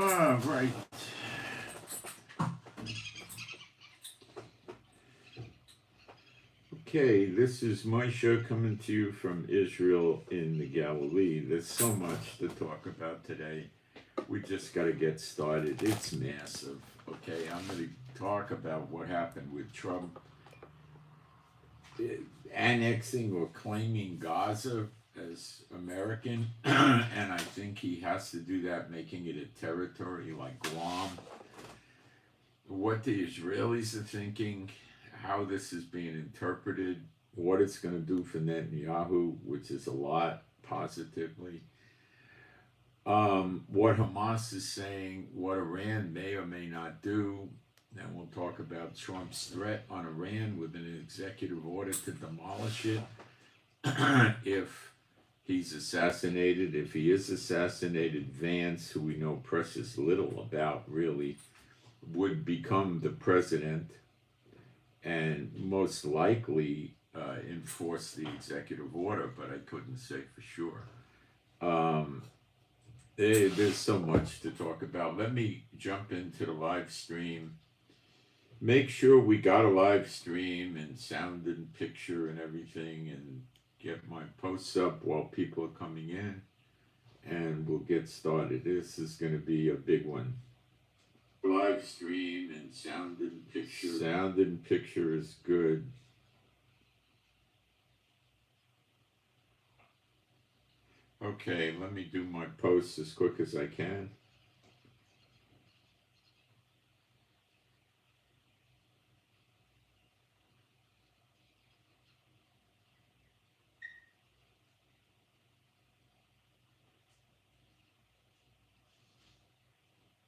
Right. Okay, this is Moshe coming to you from Israel in the Galilee. There's so much to talk about today. We just got to get started. It's massive. Okay, I'm going to talk about what happened with Trump annexing or claiming Gaza as American, and I think he has to do that, making it a territory like Guam. What the Israelis are thinking, how this is being interpreted, what it's going to do for Netanyahu, which is a lot positively. What Hamas is saying, what Iran may or may not do. Then we'll talk about Trump's threat on Iran with an executive order to demolish it if he's assassinated. If he is assassinated, Vance, who we know precious little about really, would become the president and most likely enforce the executive order, but I couldn't say for sure. There's so much to talk about. Let me jump into the live stream. Make sure we got a live stream and sound and picture and everything, and get my posts up while people are coming in, and we'll get started. This is going to be a big one. Live stream and sound and picture. Sound and picture is good. Okay, let me do my posts as quick as I can.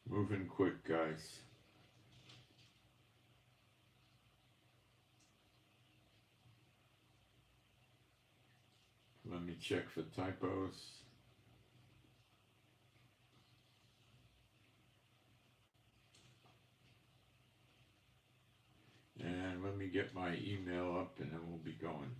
Moving quick, guys. Let me check for typos. And let me get my email up and then we'll be going.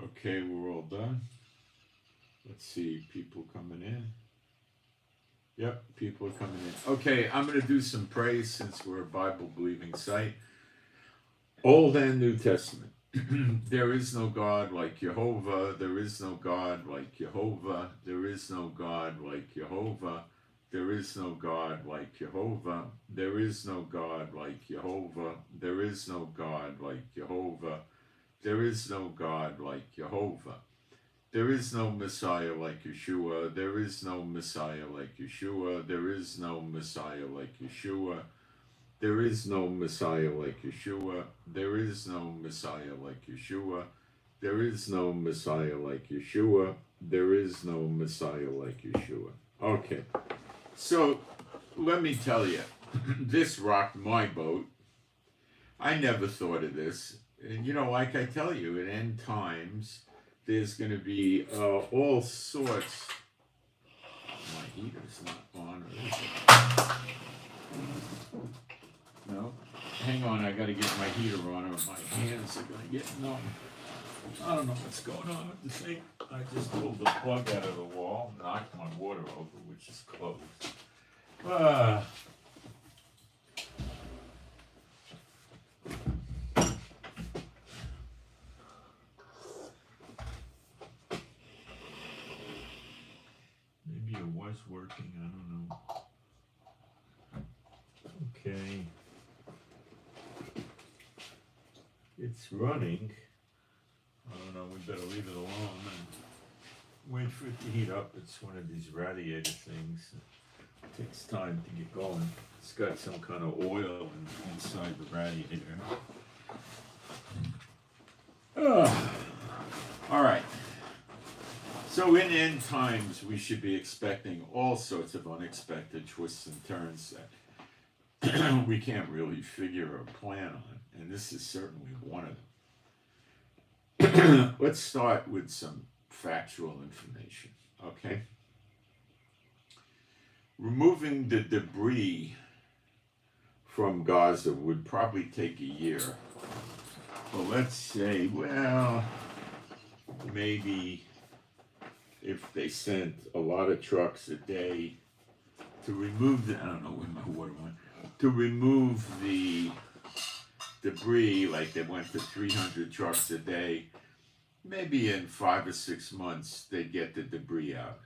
Okay, we're all done. Let's see, people coming in. Yep, people are coming in. Okay, I'm going to do some praise since we're a Bible-believing site. Old and New Testament. There is no God like Jehovah. There is no God like Jehovah. There is no God like Jehovah. There is no God like Jehovah. There is no God like Jehovah. There is no God like Jehovah. There is no God like Jehovah. There is no Messiah like Yeshua. There is no Messiah like Yeshua. There is no Messiah like Yeshua. There is no Messiah like Yeshua. There is no Messiah like Yeshua. There is no Messiah like Yeshua. There is no Messiah like Yeshua. Okay, so let me tell you, this rocked my boat. I never thought of this. And you know, like I tell you, at end times, there's going to be all sorts. My heater's not on, or is it? No. Hang on, I got to get my heater on, or my hands are going to get numb. I don't know what's going on with the thing. I just pulled the plug out of the wall, knocked my water over, which is closed. Maybe it was working, I don't know. Okay. It's running. I don't know, we better leave it alone then. Wait for it to heat up. It's one of these radiator things. It takes time to get going. It's got some kind of oil inside the radiator. All right. So in end times, we should be expecting all sorts of unexpected twists and turns that we can't really figure or plan on. And this is certainly one of them. Let's start with some factual information, okay? Removing the debris from Gaza would probably take a year. But let's say, well, maybe if they sent a lot of trucks a day to remove the, I don't know where my water went, to remove the debris, like they went to 300 trucks a day, maybe in 5 or 6 months they'd get the debris out.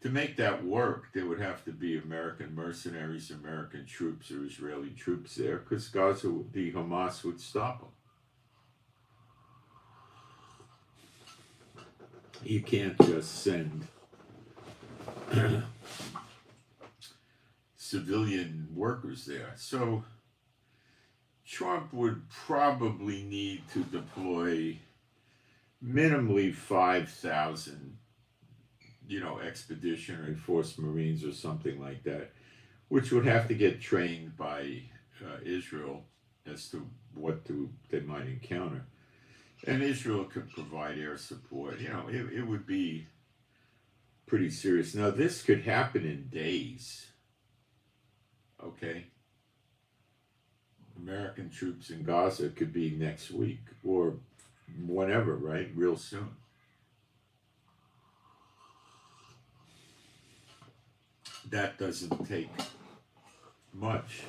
To make that work, there would have to be American mercenaries, American troops, or Israeli troops there, because Gaza, the Hamas would stop them. You can't just send civilian workers there. So Trump would probably need to deploy minimally 5,000, expeditionary force Marines or something like that, which would have to get trained by Israel as to what they might encounter. And Israel could provide air support. It would be pretty serious. Now, this could happen in days, okay? American troops in Gaza could be next week or whenever, right? Real soon. That doesn't take much.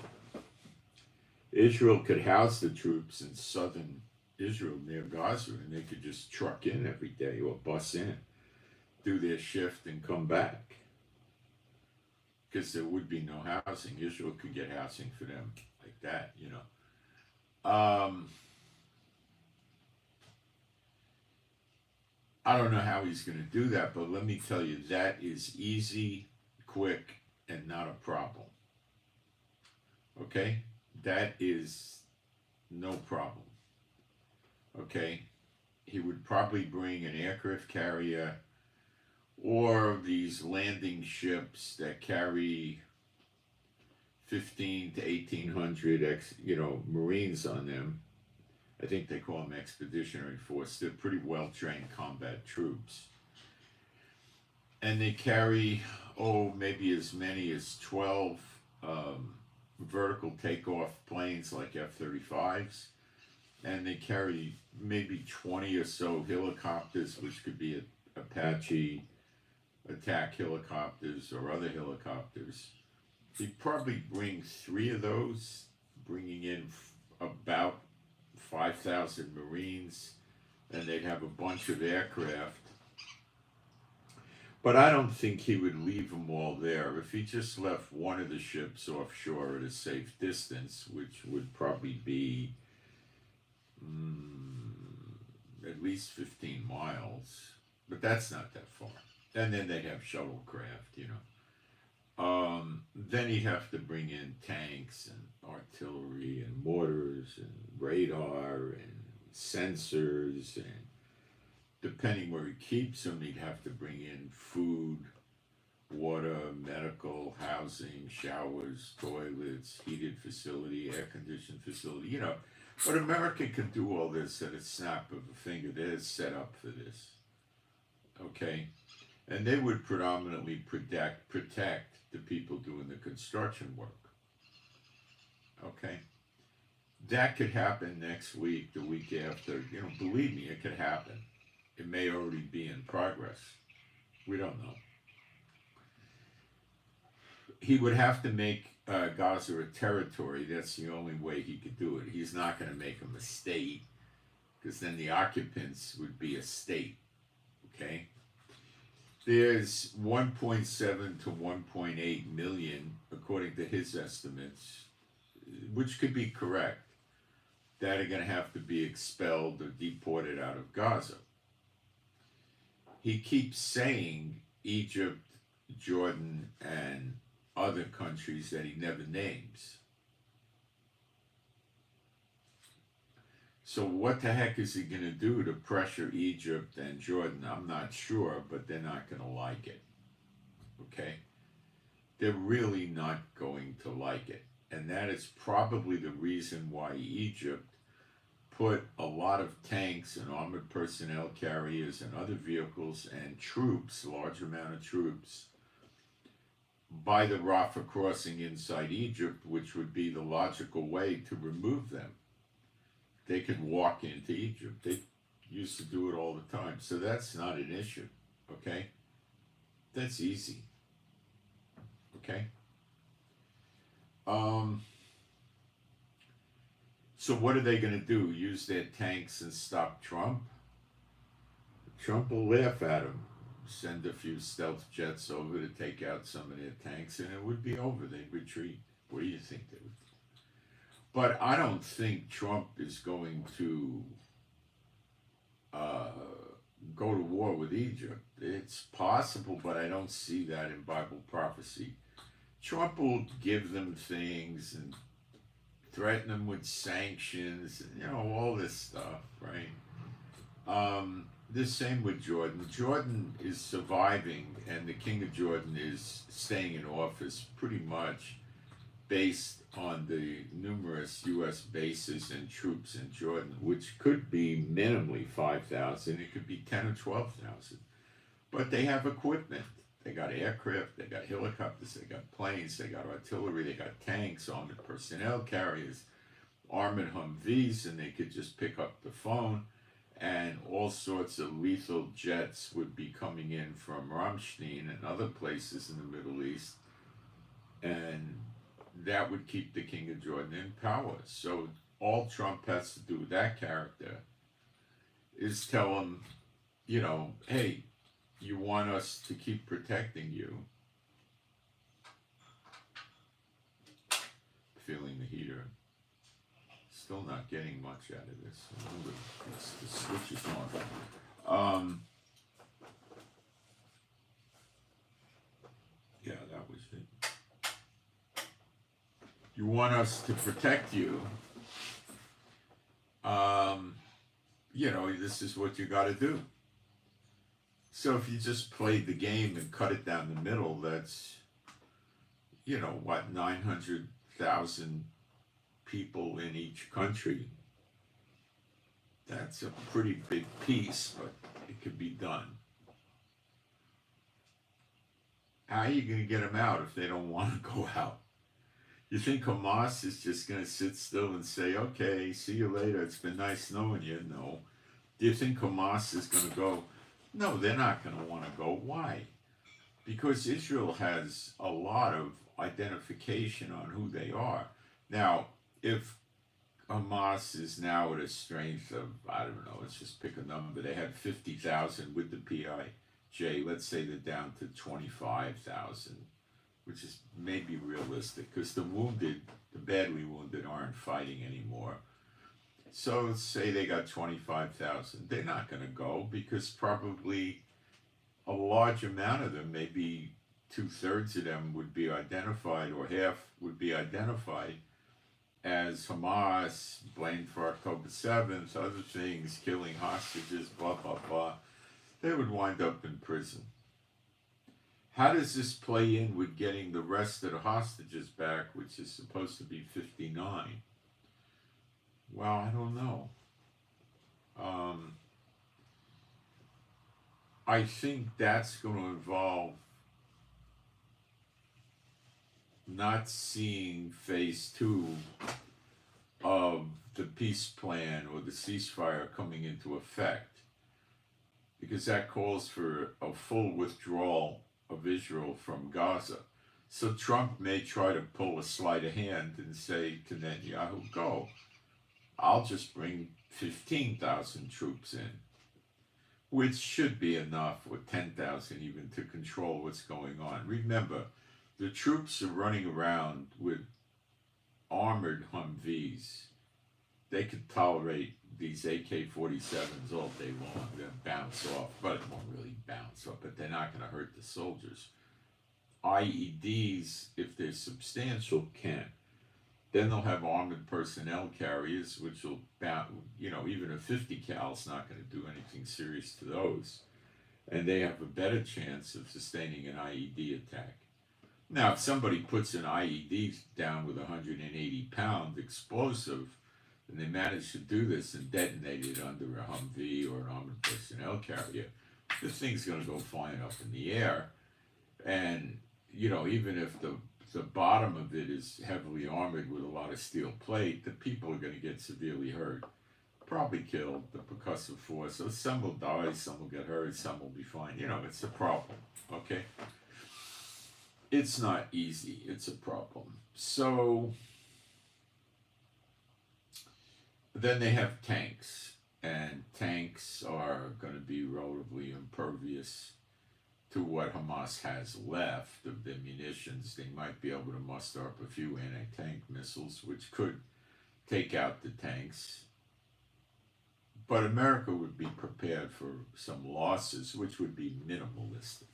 Israel could house the troops in southern Israel near Gaza, and they could just truck in every day or bus in, do their shift, and come back. Because there would be no housing. Israel could get housing for them like that, I don't know how he's going to do that, but let me tell you, that is easy, quick, and not a problem. Okay? That is no problem. Okay? He would probably bring an aircraft carrier or these landing ships that carry 15 to 1,800 Marines on them. I think they call them expeditionary force. They're pretty well-trained combat troops. And they carry, maybe as many as 12 vertical takeoff planes like F-35s. And they carry maybe 20 or so helicopters, which could be Apache attack helicopters or other helicopters. He'd probably bring 3 of those, bringing in about 5,000 Marines, and they'd have a bunch of aircraft. But I don't think he would leave them all there. If he just left one of the ships offshore at a safe distance, which would probably be at least 15 miles, but that's not that far. And then they'd have shuttlecraft, Then he'd have to bring in tanks and artillery and mortars and radar and sensors, and depending where he keeps them, he'd have to bring in food, water, medical, housing, showers, toilets, heated facility, air-conditioned facility, But America can do all this at a snap of a finger. They're set up for this, okay? And they would predominantly protect the people doing the construction work, okay? That could happen next week, the week after. Believe me, it could happen. It may already be in progress. We don't know. He would have to make Gaza a territory. That's the only way he could do it. He's not going to make them a state, because then the occupants would be a state, okay? There's 1.7 to 1.8 million, according to his estimates, which could be correct, that are going to have to be expelled or deported out of Gaza. he keeps saying Egypt, Jordan, and other countries that he never names. So what the heck is he going to do to pressure Egypt and Jordan? I'm not sure, but they're not going to like it. Okay? They're really not going to like it. And that is probably the reason why Egypt put a lot of tanks and armored personnel carriers and other vehicles and troops, large amount of troops, by the Rafah crossing inside Egypt, which would be the logical way to remove them. They could walk into Egypt. They used to do it all the time. So that's not an issue, okay? That's easy, okay? So what are they going to do? Use their tanks and stop Trump? Trump will laugh at them. Send a few stealth jets over to take out some of their tanks, and it would be over. They'd retreat. What do you think they would do? But I don't think Trump is going to go to war with Egypt. It's possible, but I don't see that in Bible prophecy. Trump will give them things and threaten them with sanctions, and, you know, all this stuff, right? The same with Jordan. Jordan is surviving, and the king of Jordan is staying in office pretty much based on the numerous U.S. bases and troops in Jordan, which could be minimally 5,000. It could be 10 or 12,000. But they have equipment. They got aircraft, they got helicopters, they got planes, they got artillery, they got tanks, armored personnel carriers, armored Humvees, and they could just pick up the phone, and all sorts of lethal jets would be coming in from Ramstein and other places in the Middle East, and that would keep the king of Jordan in power. So all Trump has to do with that character is tell him, you know, hey, you want us to keep protecting you. Feeling the heater. Still not getting much out of this. The switch is on. Yeah, that was it. You want us to protect you. You know, this is what you got to do. So if you just played the game and cut it down the middle, that's, you know, what, 900,000 people in each country. That's a pretty big piece, but it could be done. How are you going to get them out if they don't want to go out? You think Hamas is just going to sit still and say, okay, see you later, it's been nice knowing you? No. Do you think Hamas is going to go? No, they're not going to want to go. Why? Because Israel has a lot of identification on who they are. Now, if Hamas is now at a strength of, I don't know, let's just pick a number. They had 50,000 with the PIJ. Let's say they're down to 25,000, which is maybe realistic because the wounded, the badly wounded, aren't fighting anymore. So let's say they got 25,000. They're not going to go because probably a large amount of them, maybe 2/3 of them would be identified, or half would be identified as Hamas, blamed for October 7th, other things, killing hostages, blah, blah, blah. They would wind up in prison. How does this play in with getting the rest of the hostages back, which is supposed to be 59? Well, I don't know. I think that's going to involve not seeing phase 2 of the peace plan or the ceasefire coming into effect, because that calls for a full withdrawal of Israel from Gaza. So Trump may try to pull a sleight of hand and say to Netanyahu, go. I'll just bring 15,000 troops in, which should be enough, or 10,000 even, to control what's going on. Remember, the troops are running around with armored Humvees they could tolerate these AK-47s all day long. They'll bounce off, but it won't really bounce off, but they're not going to hurt the soldiers. IEDs, if they're substantial, can. Then they'll have armored personnel carriers, which will bounce, even a 50 cal is not going to do anything serious to those. And they have a better chance of sustaining an IED attack. Now, if somebody puts an IED down with a 180-pound explosive, and they manage to do this and detonate it under a Humvee or an armored personnel carrier, the thing's going to go flying up in the air. And, even if the bottom of it is heavily armored with a lot of steel plate, the people are going to get severely hurt. Probably killed, the percussive force. So some will die, some will get hurt, some will be fine. It's a problem, okay? It's not easy, it's a problem. So then they have tanks, and tanks are going to be relatively impervious to what Hamas has left of their munitions. They might be able to muster up a few anti-tank missiles, which could take out the tanks. But America would be prepared for some losses, which would be minimalistic,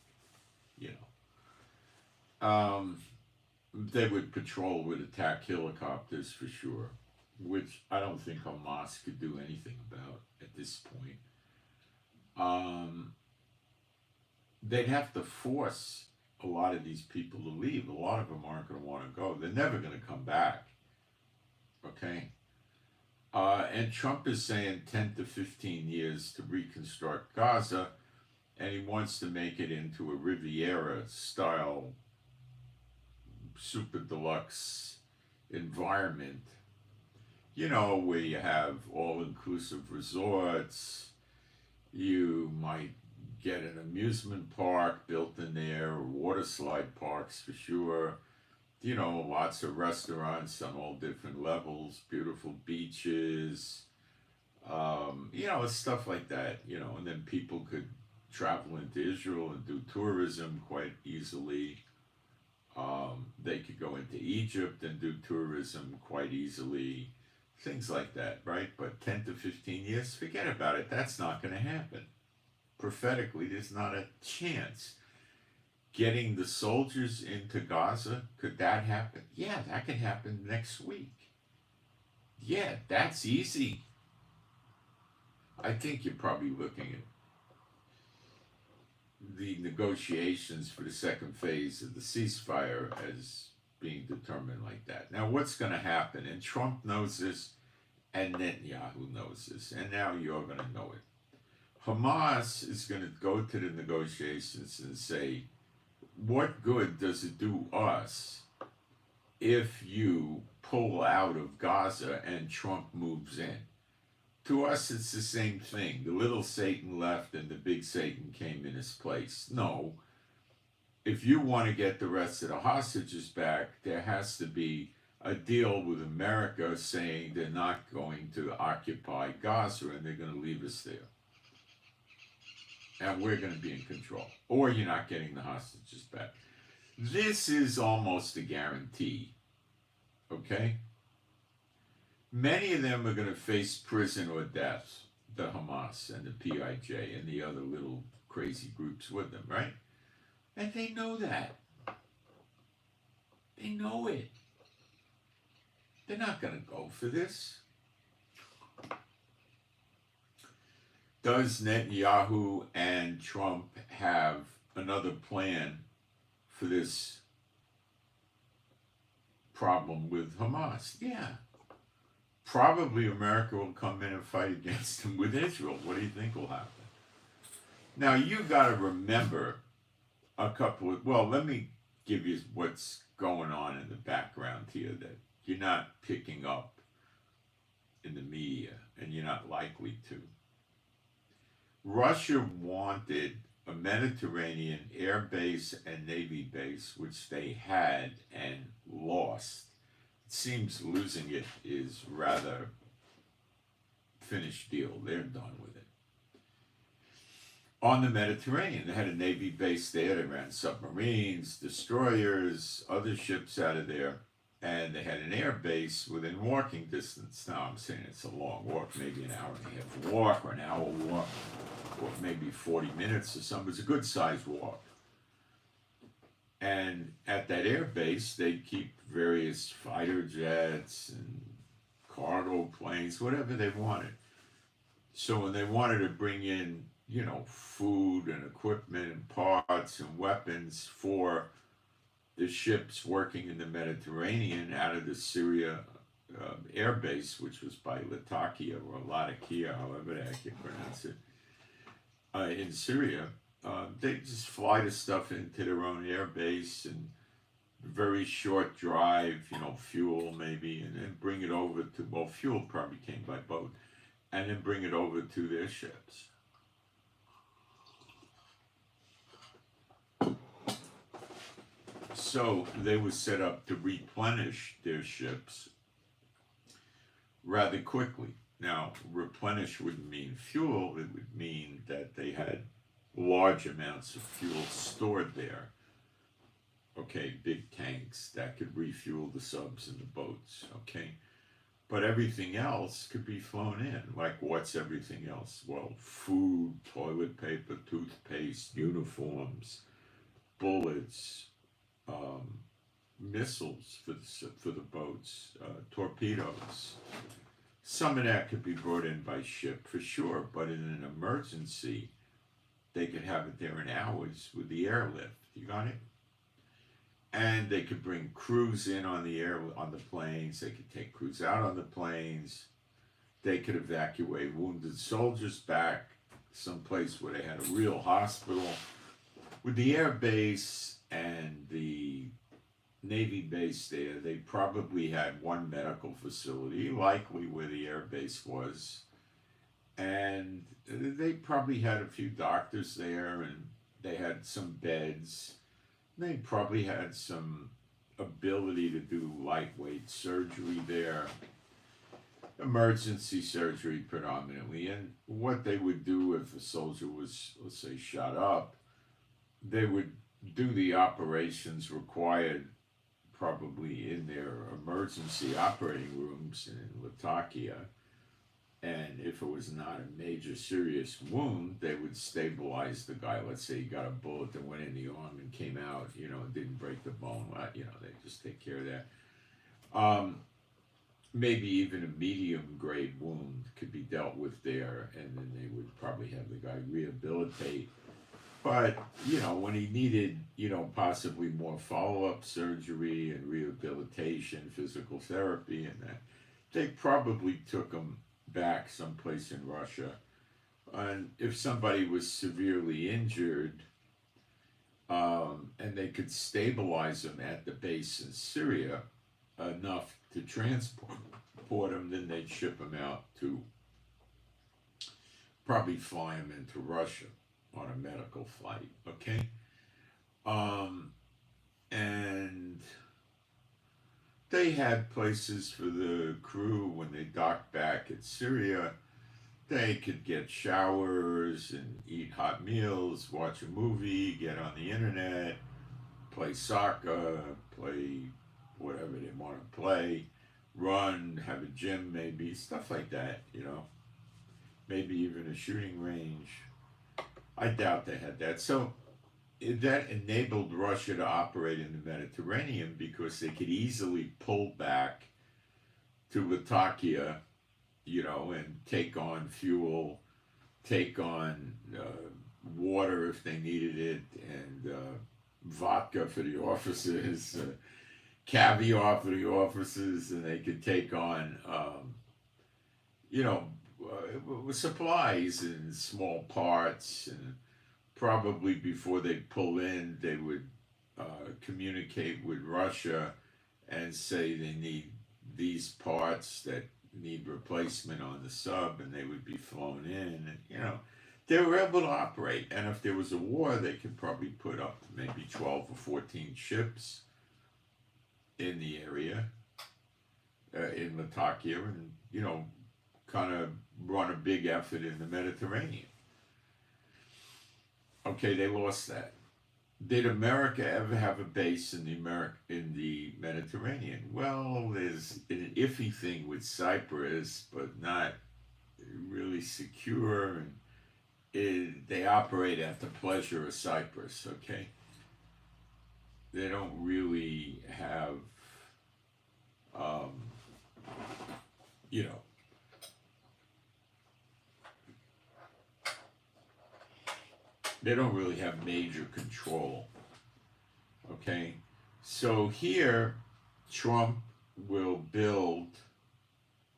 They would patrol with attack helicopters for sure, which I don't think Hamas could do anything about at this point. They'd have to force a lot of these people to leave. A lot of them aren't going to want to go. They're never going to come back, okay? And Trump is saying 10 to 15 years to reconstruct Gaza, and he wants to make it into a Riviera-style super deluxe environment, where you have all-inclusive resorts. You might get an amusement park built in there, or water slide parks for sure. Lots of restaurants on all different levels, beautiful beaches, stuff like that, and then people could travel into Israel and do tourism quite easily. They could go into Egypt and do tourism quite easily, things like that, right? But 10 to 15 years, forget about it. That's not going to happen. Prophetically, there's not a chance. Getting the soldiers into Gaza, could that happen? Yeah, that could happen next week. Yeah, that's easy. I think you're probably looking at the negotiations for the second phase of the ceasefire as being determined like that. Now, what's going to happen? And Trump knows this, and Netanyahu knows this, and now you're going to know it. Hamas is going to go to the negotiations and say, what good does it do us if you pull out of Gaza and Trump moves in? To us, it's the same thing. The little Satan left and the big Satan came in his place. No. If you want to get the rest of the hostages back, there has to be a deal with America saying they're not going to occupy Gaza and they're going to leave us there. And we're going to be in control. Or you're not getting the hostages back. This is almost a guarantee. Okay? Many of them are going to face prison or death, the Hamas and the PIJ and the other little crazy groups with them, right? And they know that. They know it. They're not going to go for this. Does Netanyahu and Trump have another plan for this problem with Hamas? Yeah. Probably America will come in and fight against them with Israel. What do you think will happen? Now, you got to remember a couple of, let me give you what's going on in the background here that you're not picking up in the media, and you're not likely to. Russia wanted a Mediterranean air base and navy base, which they had and lost. It seems losing it is rather finished deal. They're done with it. On the Mediterranean, they had a navy base there. They ran submarines, destroyers, other ships out of there. and they had an air base within walking distance. Now I'm saying it's a long walk, maybe an hour and a half walk or an hour walk, or maybe 40 minutes or something. It's a good sized walk. And at that air base, they keep various fighter jets and cargo planes, whatever they wanted. So when they wanted to bring in, food and equipment and parts and weapons for the ships working in the Mediterranean out of the Syria air base, which was by Latakia or Latakia, however the heck you pronounce it, in Syria, they just fly the stuff into their own air base and very short drive, fuel maybe, and then bring it over to, well, fuel probably came by boat, and then bring it over to their ships. So they were set up to replenish their ships rather quickly. Now, replenish wouldn't mean fuel, it would mean that they had large amounts of fuel stored there. Okay, big tanks that could refuel the subs and the boats, okay? But everything else could be flown in. Like, what's everything else? Well, food, toilet paper, toothpaste, uniforms, bullets, missiles for the boats, torpedoes. Some of that could be brought in by ship for sure, but in an emergency, they could have it there in hours with the airlift. You got it? And they could bring crews in on the planes. They could take crews out on the planes. They could evacuate wounded soldiers back someplace where they had a real hospital. With the air base and the Navy base there, they probably had one medical facility, likely where the air base was. And they probably had a few doctors there, and they had some beds. They probably had some ability to do lightweight surgery there, emergency surgery predominantly. And what they would do if a soldier was, let's say, shot up, they would do the operations required probably in their emergency operating rooms in Latakia. And if it was not a major serious wound, they would stabilize the guy. Let's say he got a bullet that went in the arm and came out, and didn't break the bone. They just take care of that. Maybe even a medium grade wound could be dealt with there, and then they would probably have the guy rehabilitate. But, when he needed, possibly more follow-up surgery and rehabilitation, physical therapy and that, they probably took him back someplace in Russia. And if somebody was severely injured, and they could stabilize him at the base in Syria enough to transport him, then they'd ship him out to probably fly him into Russia on a medical flight, okay? And they had places for the crew when they docked back at Syria. They could get showers and eat hot meals, watch a movie, get on the internet, play soccer, play whatever they want to play, run, have a gym maybe, stuff like that, Maybe even a shooting range. I doubt they had that. So that enabled Russia to operate in the Mediterranean because they could easily pull back to Latakia, and take on fuel, take on water if they needed it, and vodka for the officers, caviar for the officers, and they could take on, supplies and small parts, and probably before they pull in, they would communicate with Russia and say they need these parts that need replacement on the sub, and they would be flown in, and they were able to operate. And if there was a war, they could probably put up maybe 12 or 14 ships in the area, in Latakia, and kind of run a big effort in the Mediterranean. Okay, they lost that. Did America ever have a base in the Mediterranean? Well, there's an iffy thing with Cyprus, but not really secure. And they operate at the pleasure of Cyprus. Okay, they don't really have, um, you know, they don't really have major control. Okay, so here Trump will build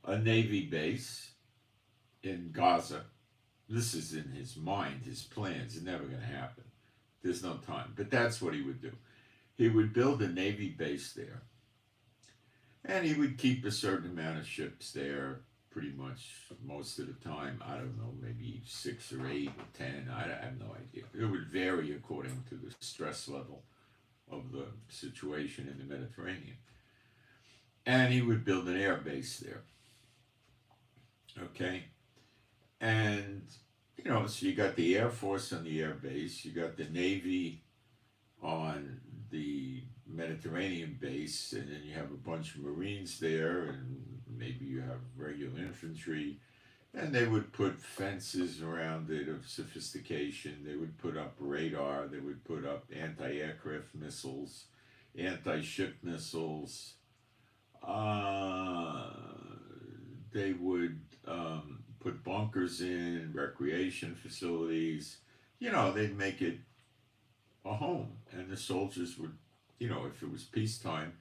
a Navy base in Gaza. This is in his mind, his plans. It's never going to happen. There's no time. But that's what he would do. He would build a Navy base there. And he would keep a certain amount of ships there pretty much most of the time. I don't know, maybe 6 or 8 or 10. I have no idea. It would vary according to the stress level of the situation in the Mediterranean. And he would build an air base there. Okay? And, you know, so you got the Air Force on the air base, you got the Navy on the Mediterranean base, and then you have a bunch of Marines there, and maybe you have regular infantry, and they would put fences around it of sophistication. They would put up radar, they would put up anti-aircraft missiles, anti-ship missiles. They would put bunkers in, recreation facilities. You know, they'd make it a home. And the soldiers would, you know, if it was peacetime,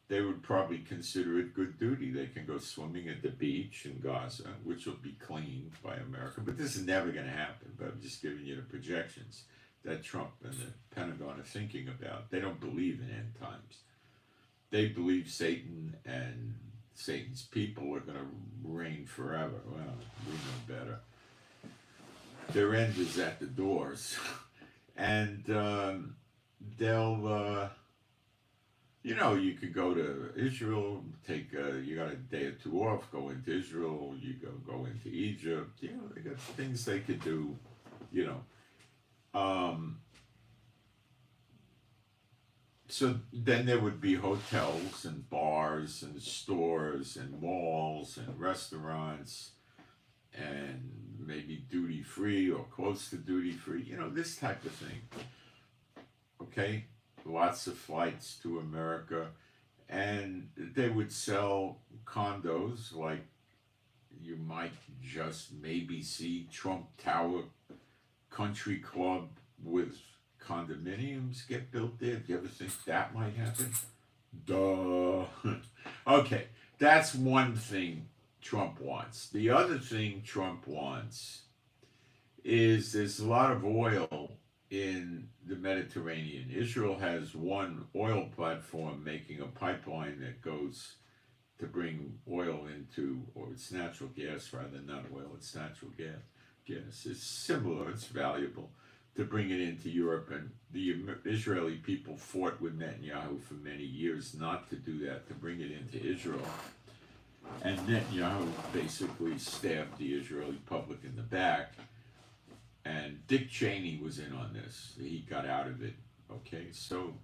they would probably consider it good duty. They can go swimming at the beach in Gaza, which will be cleaned by America. But this is never going to happen. But I'm just giving you the projections that Trump and the Pentagon are thinking about. They don't believe in end times. They believe Satan and Satan's people are going to reign forever. Well, we know better. Their end is at the doors. And they'll, you know, you could go to Israel, you got a day or two off, go into Israel, you go into Egypt. You know, they got things they could do, you know. So then there would be hotels and bars and stores and malls and restaurants and maybe duty free or close to duty free, you know, this type of thing. Okay? Lots of flights to America. And they would sell condos like you might just maybe see Trump Tower Country Club with condominiums get built there. Do you ever think that might happen? Duh. Okay, that's one thing Trump wants. The other thing Trump wants is there's a lot of oil in the Mediterranean. Israel has one oil platform making a pipeline that goes to bring oil into, or it's natural gas rather than not oil, it's natural gas. It's similar, it's valuable, to bring it into Europe. And the Israeli people fought with Netanyahu for many years not to do that, to bring it into Israel. And Netanyahu basically stabbed the Israeli public in the back. And Dick Cheney was in on this. He got out of it. Okay, so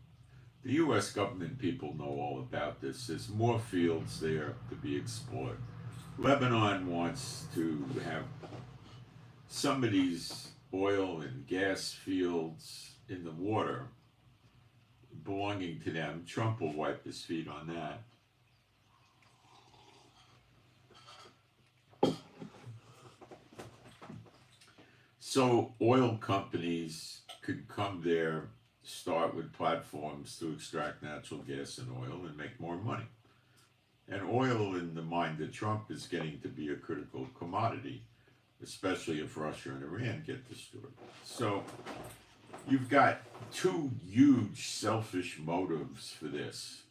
the U.S. government people know all about this. There's more fields there to be explored. Lebanon wants to have some of these oil and gas fields in the water belonging to them. Trump will wipe his feet on that. So oil companies could come there, start with platforms to extract natural gas and oil and make more money. And oil, in the mind of Trump, is getting to be a critical commodity, especially if Russia and Iran get destroyed. So you've got two huge selfish motives for this.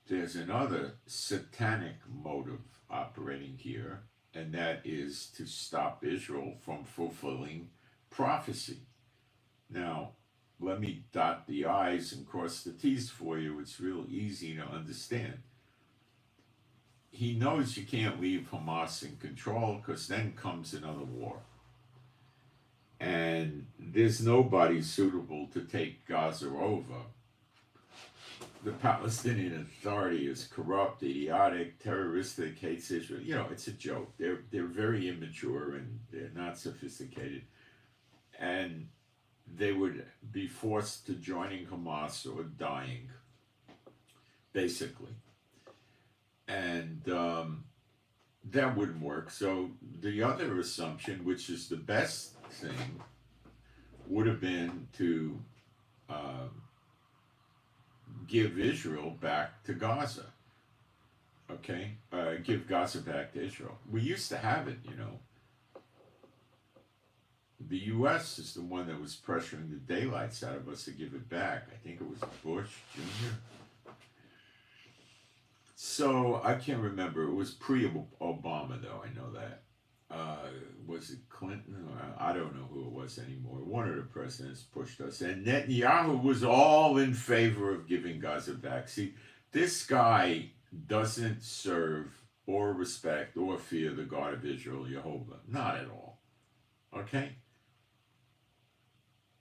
There's another satanic motive operating here, and that is to stop Israel from fulfilling prophecy. Now, let me dot the I's and cross the T's for you. It's real easy to understand. He knows you can't leave Hamas in control because then comes another war. and there's nobody suitable to take Gaza over. The Palestinian Authority is corrupt, idiotic, terroristic, hates Israel. You know, it's a joke. They're very immature and they're not sophisticated, and they would be forced to joining Hamas or dying, basically, and that wouldn't work. So the other assumption, which is the best thing, would have been to give Israel back to Gaza. Okay? Give Gaza back to Israel. We used to have it, you know. The U.S. is the one that was pressuring the daylights out of us to give it back. I think it was Bush Jr. So I can't remember. It was pre-Obama, though. I know that. Was it Clinton? Or I don't know who it was anymore. One of the presidents pushed us. And Netanyahu was all in favor of giving Gaza back. See, this guy doesn't serve or respect or fear the God of Israel, Jehovah. Not at all. Okay?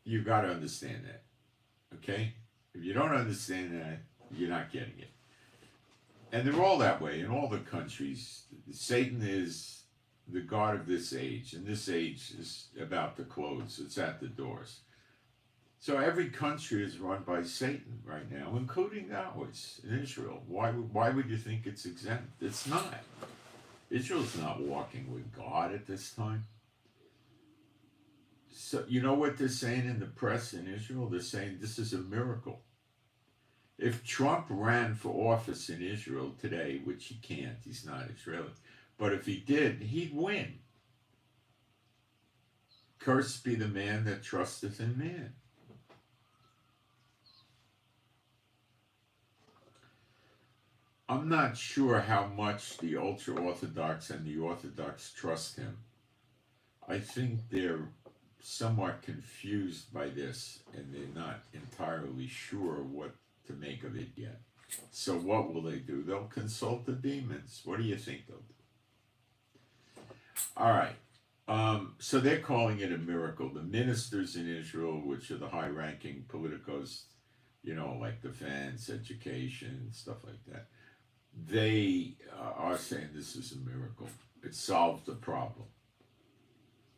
You've got to understand that. Okay? If you don't understand that, you're not getting it. And they're all that way in all the countries. Satan is the God of this age, and this age is about to close. It's at the doors. So every country is run by Satan right now, including ours in Israel. Why would you think it's exempt? It's not. Israel's not walking with God at this time. So you know what they're saying in the press in Israel? They're saying this is a miracle. If Trump ran for office in Israel today, which he can't, he's not Israeli, but if he did, he'd win. Cursed be the man that trusteth in man. I'm not sure how much the ultra-Orthodox and the Orthodox trust him. I think they're somewhat confused by this, and they're not entirely sure what to make of it yet. So what will they do? They'll consult the demons. What do you think they'll do? All right. So they're calling it a miracle. The ministers in Israel, which are the high-ranking politicos, you know, like defense, education, stuff like that, they are saying this is a miracle. It solved the problem.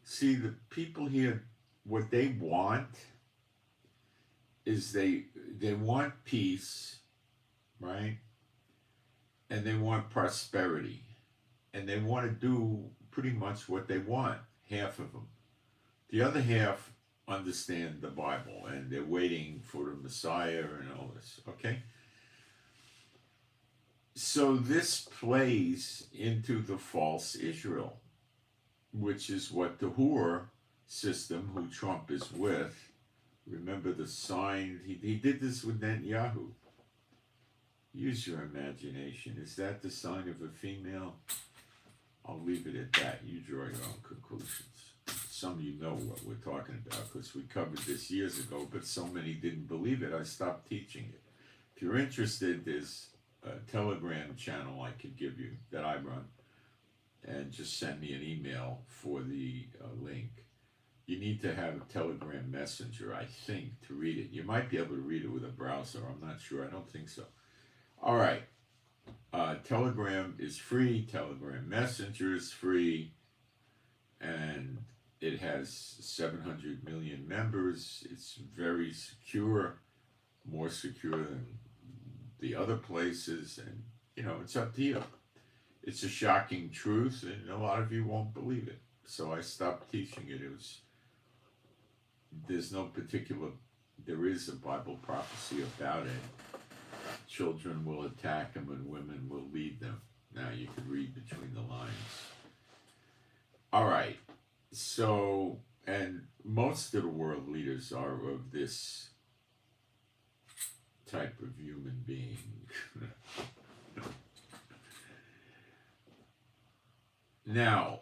See, the people here, what they want is they want peace, right? And they want prosperity. And they want to do pretty much what they want, half of them. The other half understand the Bible, and they're waiting for the Messiah and all this, okay? So this plays into the false Israel, which is what the Hur system, who Trump is with, remember the sign, he did this with Netanyahu. Use your imagination. Is that the sign of a female? I'll leave it at that. You draw your own conclusions. Some of you know what we're talking about because we covered this years ago, but so many didn't believe it, I stopped teaching it. If you're interested, there's a Telegram channel I could give you that I run, and just send me an email for the link. You need to have a Telegram messenger, I think, to read it. You might be able to read it with a browser. I'm not sure. I don't think so. All right. Telegram is free. Telegram Messenger is free. And it has 700 million members. It's very secure, more secure than the other places. And, you know, it's up to you. It's a shocking truth, and a lot of you won't believe it. So I stopped teaching it. There's no particular, there is a Bible prophecy about it. Children will attack them and women will lead them. Now you can read between the lines. All right. So, and most of the world leaders are of this type of human being. Now,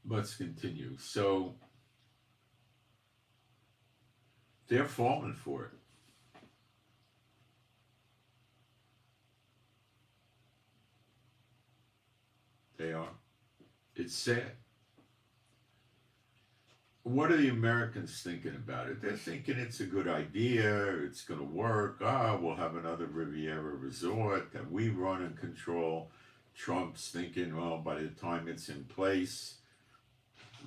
let's continue. So, they're falling for it. They are. It's sad. What are the Americans thinking about it? They're thinking it's a good idea, it's going to work. We'll have another Riviera resort that we run and control. Trump's thinking, well, by the time it's in place,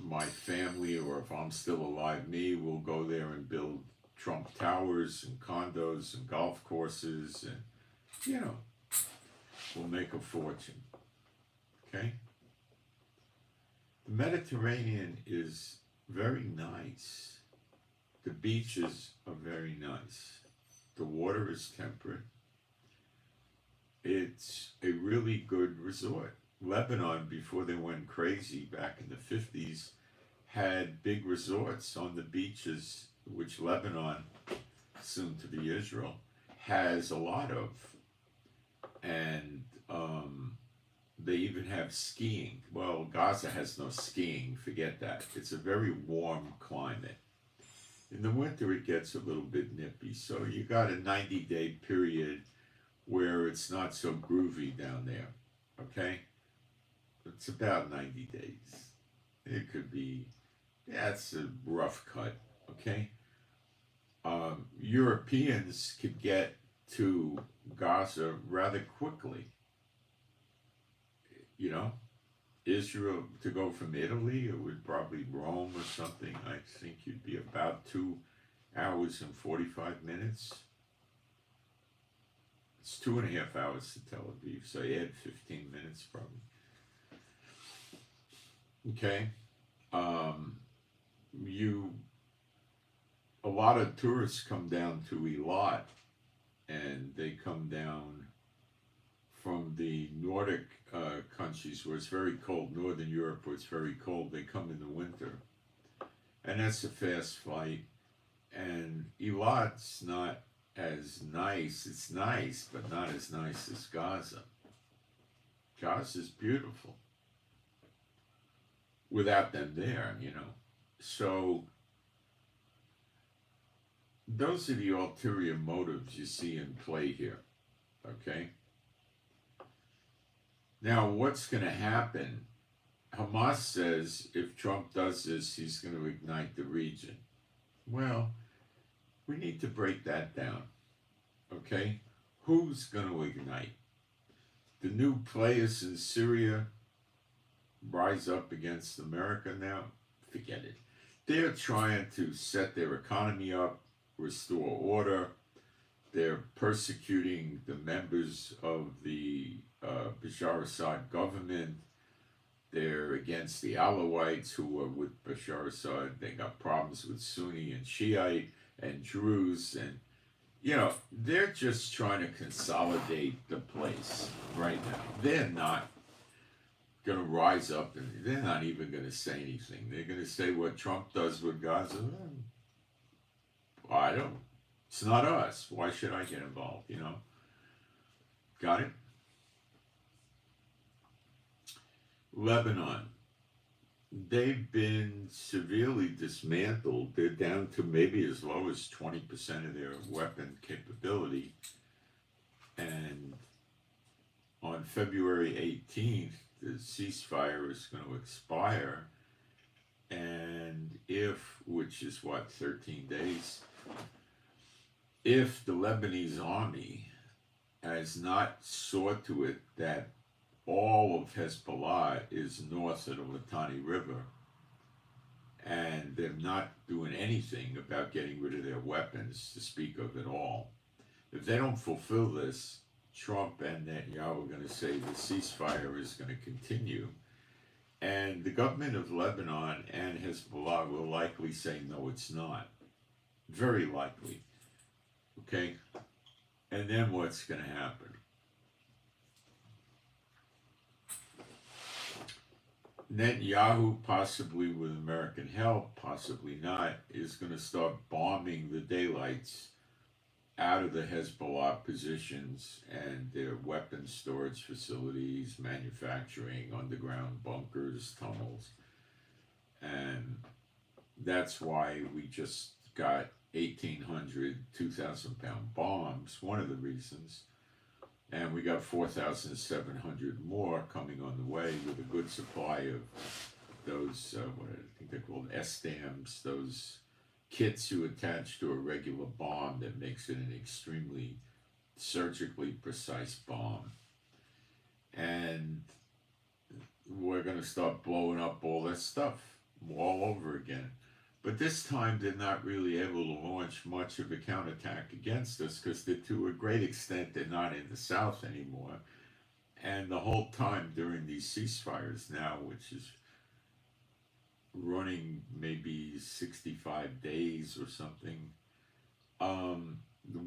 my family, or if I'm still alive, me, will go there and build Trump towers and condos and golf courses, and, you know, we'll make a fortune. Okay? The Mediterranean is very nice. The beaches are very nice. The water is temperate. It's a really good resort. Lebanon, before they went crazy back in the 50s, had big resorts on the beaches, which Lebanon, soon to be Israel, has a lot of. And they even have skiing. Well, Gaza has no skiing, forget that. It's a very warm climate. In the winter, it gets a little bit nippy, so you got a 90-day period where it's not so groovy down there, okay? It's about 90 days. It could be, yeah, it's a rough cut, okay? Europeans could get to Gaza rather quickly. You know, Israel, to go from Italy, it would probably Rome or something. I think you'd be about 2 hours and 45 minutes. It's 2.5 hours to Tel Aviv, so add 15 minutes probably. Okay. A lot of tourists come down to Eilat, and they come down from the Nordic countries where it's very cold, Northern Europe where it's very cold. They come in the winter, and that's a fast flight. And Eilat's not as nice. It's nice, but not as nice as Gaza. Gaza's beautiful without them there, you know. So those are the ulterior motives you see in play here, okay? Now, what's going to happen? Hamas says if Trump does this, he's going to ignite the region. Well, we need to break that down, okay? Who's going to ignite? The new players in Syria rise up against America now? Forget it. They're trying to set their economy up, restore order. They're persecuting the members of the Bashar Assad government. They're against the Alawites who are with Bashar Assad. They got problems with Sunni and Shiite and Druze. And, you know, they're just trying to consolidate the place right now. They're not going to rise up, and they're not even going to say anything. They're going to say what Trump does with Gaza. I don't. It's not us. Why should I get involved, you know? Got it? Lebanon. They've been severely dismantled. They're down to maybe as low as 20% of their weapon capability. And on February 18th, the ceasefire is going to expire. And which is what, 13 days? If the Lebanese army has not saw to it that all of Hezbollah is north of the Litani River, and they're not doing anything about getting rid of their weapons to speak of at all, if they don't fulfill this, Trump and Netanyahu are going to say the ceasefire is going to continue, and the government of Lebanon and Hezbollah will likely say, no, it's not. Very likely. Okay? And then what's going to happen? Netanyahu, possibly with American help, possibly not, is going to start bombing the daylights out of the Hezbollah positions and their weapons storage facilities, manufacturing, underground bunkers, tunnels. And that's why we just got 1,800, 2,000-pound bombs, one of the reasons. And we got 4,700 more coming on the way with a good supply of those, what I think they're called SDAMs, those kits you attach to a regular bomb that makes it an extremely surgically precise bomb. And we're going to start blowing up all that stuff all over again. But this time they're not really able to launch much of a counterattack against us because to a great extent they're not in the south anymore. And the whole time during these ceasefires now, which is running maybe 65 days or something,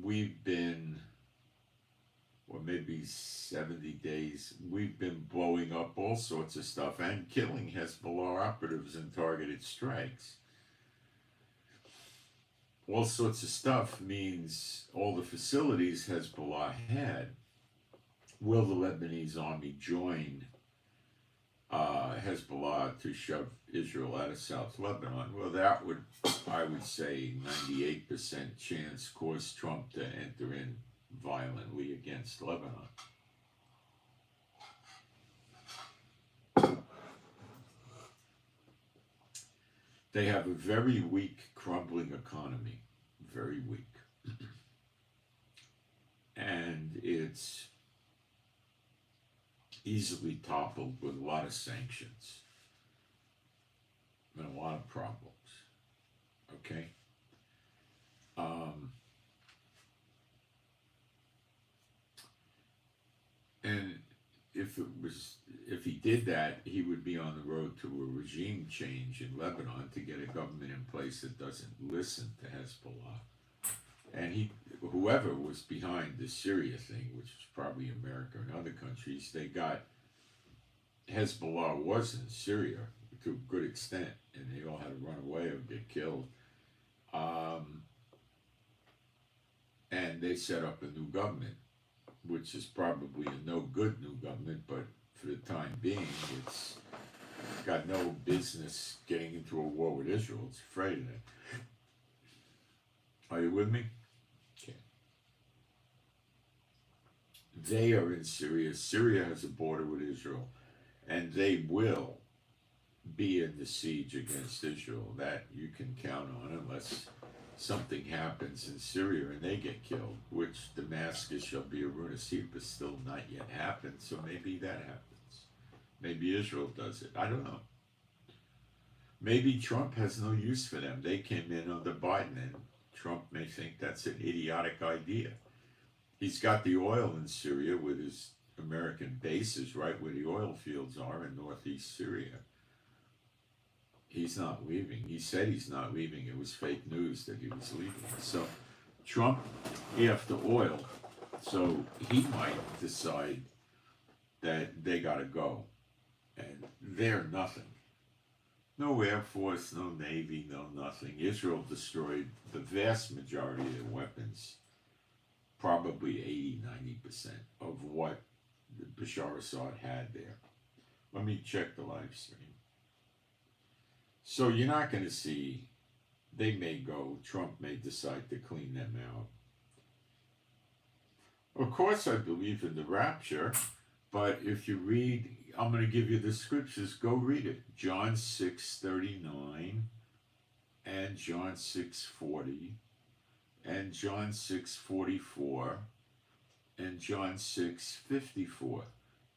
we've been, or maybe 70 days, we've been blowing up all sorts of stuff and killing Hezbollah operatives in targeted strikes. All sorts of stuff means all the facilities Hezbollah had. Will the Lebanese army join Hezbollah to shove Israel out of South Lebanon? Well, that would, I would say, 98% chance cause Trump to enter in violently against Lebanon. They have a very weak, crumbling economy, very weak. And it's easily toppled with a lot of sanctions and a lot of problems, okay? And if he did that, he would be on the road to a regime change in Lebanon to get a government in place that doesn't listen to Hezbollah. And whoever was behind the Syria thing, which was probably America and other countries, Hezbollah was in Syria to a good extent, and they all had to run away or get killed. And they set up a new government, which is probably a no good new government, but for the time being, it's got no business getting into a war with Israel. It's afraid of it. Are you with me? Okay. They are in Syria. Syria has a border with Israel, and they will be in the siege against Israel. That you can count on, unless something happens in Syria and they get killed, which Damascus shall be a ruinous heap has still not yet happened, so maybe that happens. Maybe Israel does it. I don't know. Maybe Trump has no use for them. They came in under Biden, and Trump may think that's an idiotic idea. He's got the oil in Syria with his American bases right where the oil fields are in northeast Syria. He's not leaving. He said he's not leaving. It was fake news that he was leaving. So Trump after oil. So he might decide that they got to go. And they're nothing. No Air Force, no Navy, no nothing. Israel destroyed the vast majority of their weapons, probably 80-90% of what Bashar Assad had there. Let me check the live stream. So you're not going to see, they may go, Trump may decide to clean them out. Of course I believe in the rapture, but if you read, I'm going to give you the scriptures, go read it. John 6:39 and John 6:40 and John 6:44 and John 6:54.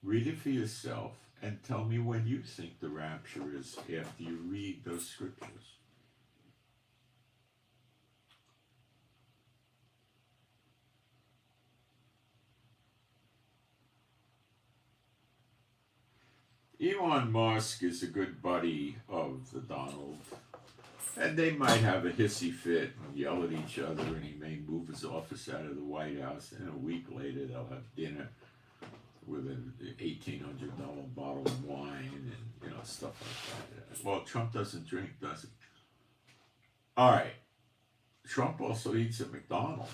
Read it for yourself and tell me when you think the rapture is after you read those scriptures. Elon Musk is a good buddy of the Donald, and they might have a hissy fit and yell at each other, and he may move his office out of the White House, and a week later they'll have dinner with an $1,800 bottle of wine and stuff like that. Well, Trump doesn't drink, does he? All right. Trump also eats at McDonald's.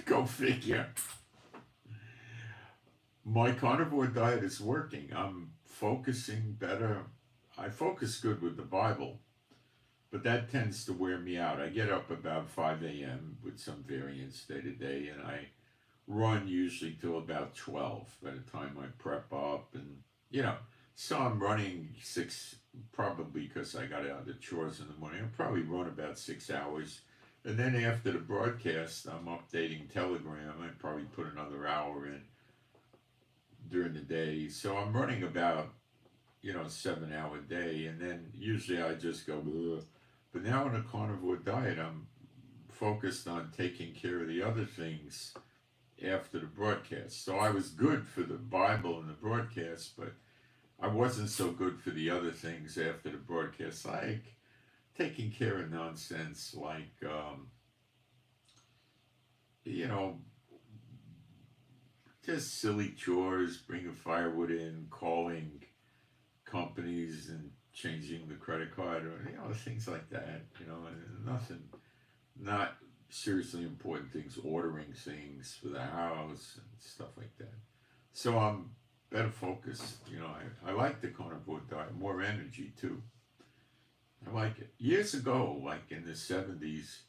Go figure. My carnivore diet is working. I'm focusing better. I focus good with the Bible, but that tends to wear me out. I get up about 5 a.m. with some variance day to day, and I run usually till about 12 by the time I prep up. And, so I'm running 6, probably because I got out of the chores in the morning. I'll probably run about 6 hours. And then after the broadcast, I'm updating Telegram. I probably put another hour in during the day. So I'm running about, 7-hour day. And then usually I just go, ugh. But now on a carnivore diet, I'm focused on taking care of the other things after the broadcast. So I was good for the Bible and the broadcast, but I wasn't so good for the other things after the broadcast, like taking care of nonsense, like, just silly chores, bringing firewood in, calling companies and changing the credit card, or, things like that, and nothing, not seriously important things, ordering things for the house and stuff like that. So I'm better focused. I like the carnivore diet, more energy too. I like it. Years ago, like in the 70s,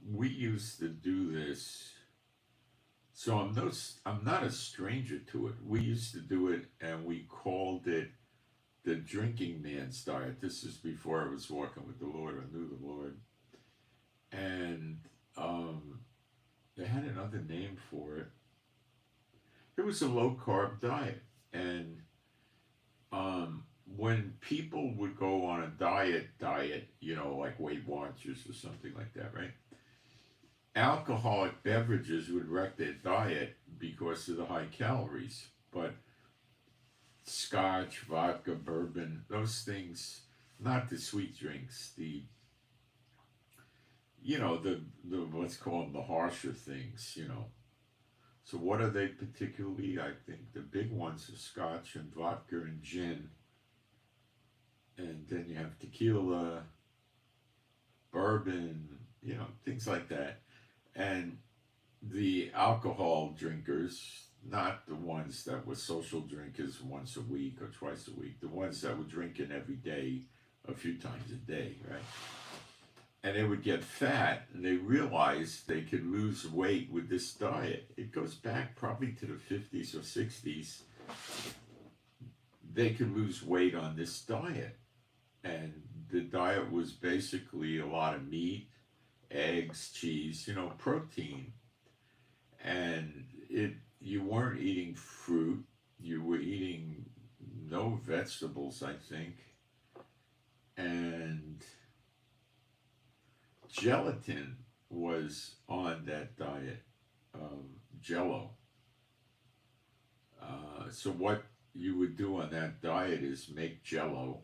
we used to do this. So I'm not a stranger to it. We used to do it, and we called it the drinking man's diet. This is before I was walking with the Lord. I knew the Lord. And they had another name for it. It was a low-carb diet. And when people would go on a diet, like Weight Watchers or something like that, right? Alcoholic beverages would wreck their diet because of the high calories. But scotch, vodka, bourbon, those things, not the sweet drinks, the let's call them the harsher things, So what are they particularly? I think the big ones are scotch and vodka and gin. And then you have tequila, bourbon, things like that. And the alcohol drinkers, not the ones that were social drinkers once a week or twice a week, the ones that were drinking every day, a few times a day, right? And they would get fat, and they realized they could lose weight with this diet. It goes back probably to the 50s or 60s. They could lose weight on this diet. And the diet was basically a lot of meat, eggs, cheese, protein. And you weren't eating fruit. You were eating no vegetables, I think. And gelatin was on that diet, Jello. So what you would do on that diet is make Jello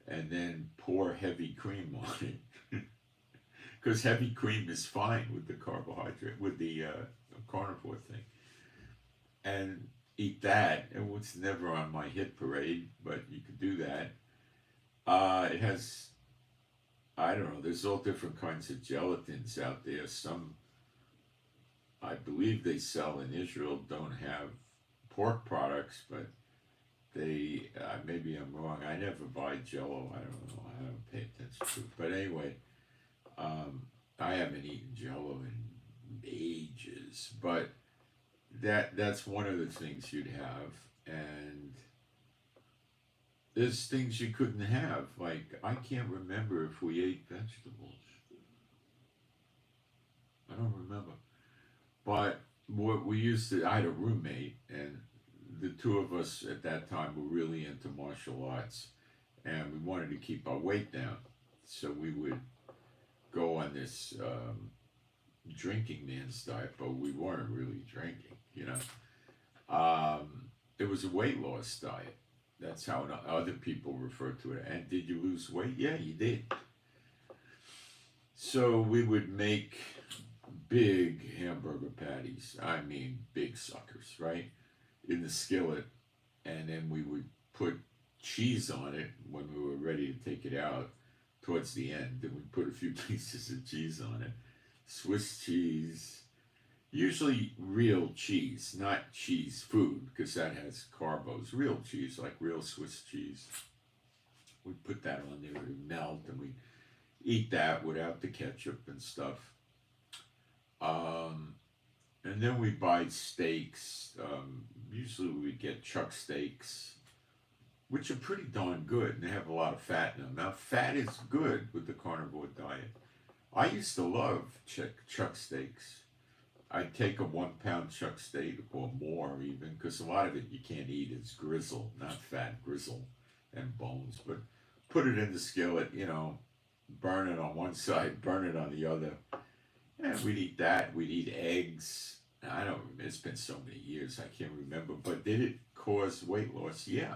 and then pour heavy cream on it. Because heavy cream is fine with the carbohydrate, with the carnivore thing. And eat that. It was never on my hit parade, but you could do that. It has, I don't know, there's all different kinds of gelatins out there. Some, I believe they sell in Israel, don't have pork products, but they, maybe I'm wrong. I never buy Jello. I don't know. I don't pay attention to it. But anyway, I haven't eaten Jello in ages. But that's one of the things you'd have. And there's things you couldn't have. Like, I can't remember if we ate vegetables. I don't remember. But what we used to, I had a roommate, and the two of us at that time were really into martial arts, and we wanted to keep our weight down. So we would go on this drinking man's diet, but we weren't really drinking, It was a weight loss diet. That's how other people refer to it. And did you lose weight? Yeah, you did. So we would make big hamburger patties. I mean, big suckers, right? In the skillet. And then we would put cheese on it when we were ready to take it out towards the end. Then we'd put a few pieces of cheese on it. Swiss cheese. Usually real cheese, not cheese food, because that has carbos. Real cheese, like real Swiss cheese. We put that on there, it would melt, and we eat that without the ketchup and stuff. And then we buy steaks. Usually we get chuck steaks, which are pretty darn good, and they have a lot of fat in them. Now, fat is good with the carnivore diet. I used to love chuck steaks. I'd take a 1 pound chuck steak or more even, because a lot of it you can't eat. It's grizzle, not fat, grizzle and bones. But put it in the skillet, burn it on one side, burn it on the other. And we'd eat that. We'd eat eggs. It's been so many years, I can't remember. But did it cause weight loss? Yeah.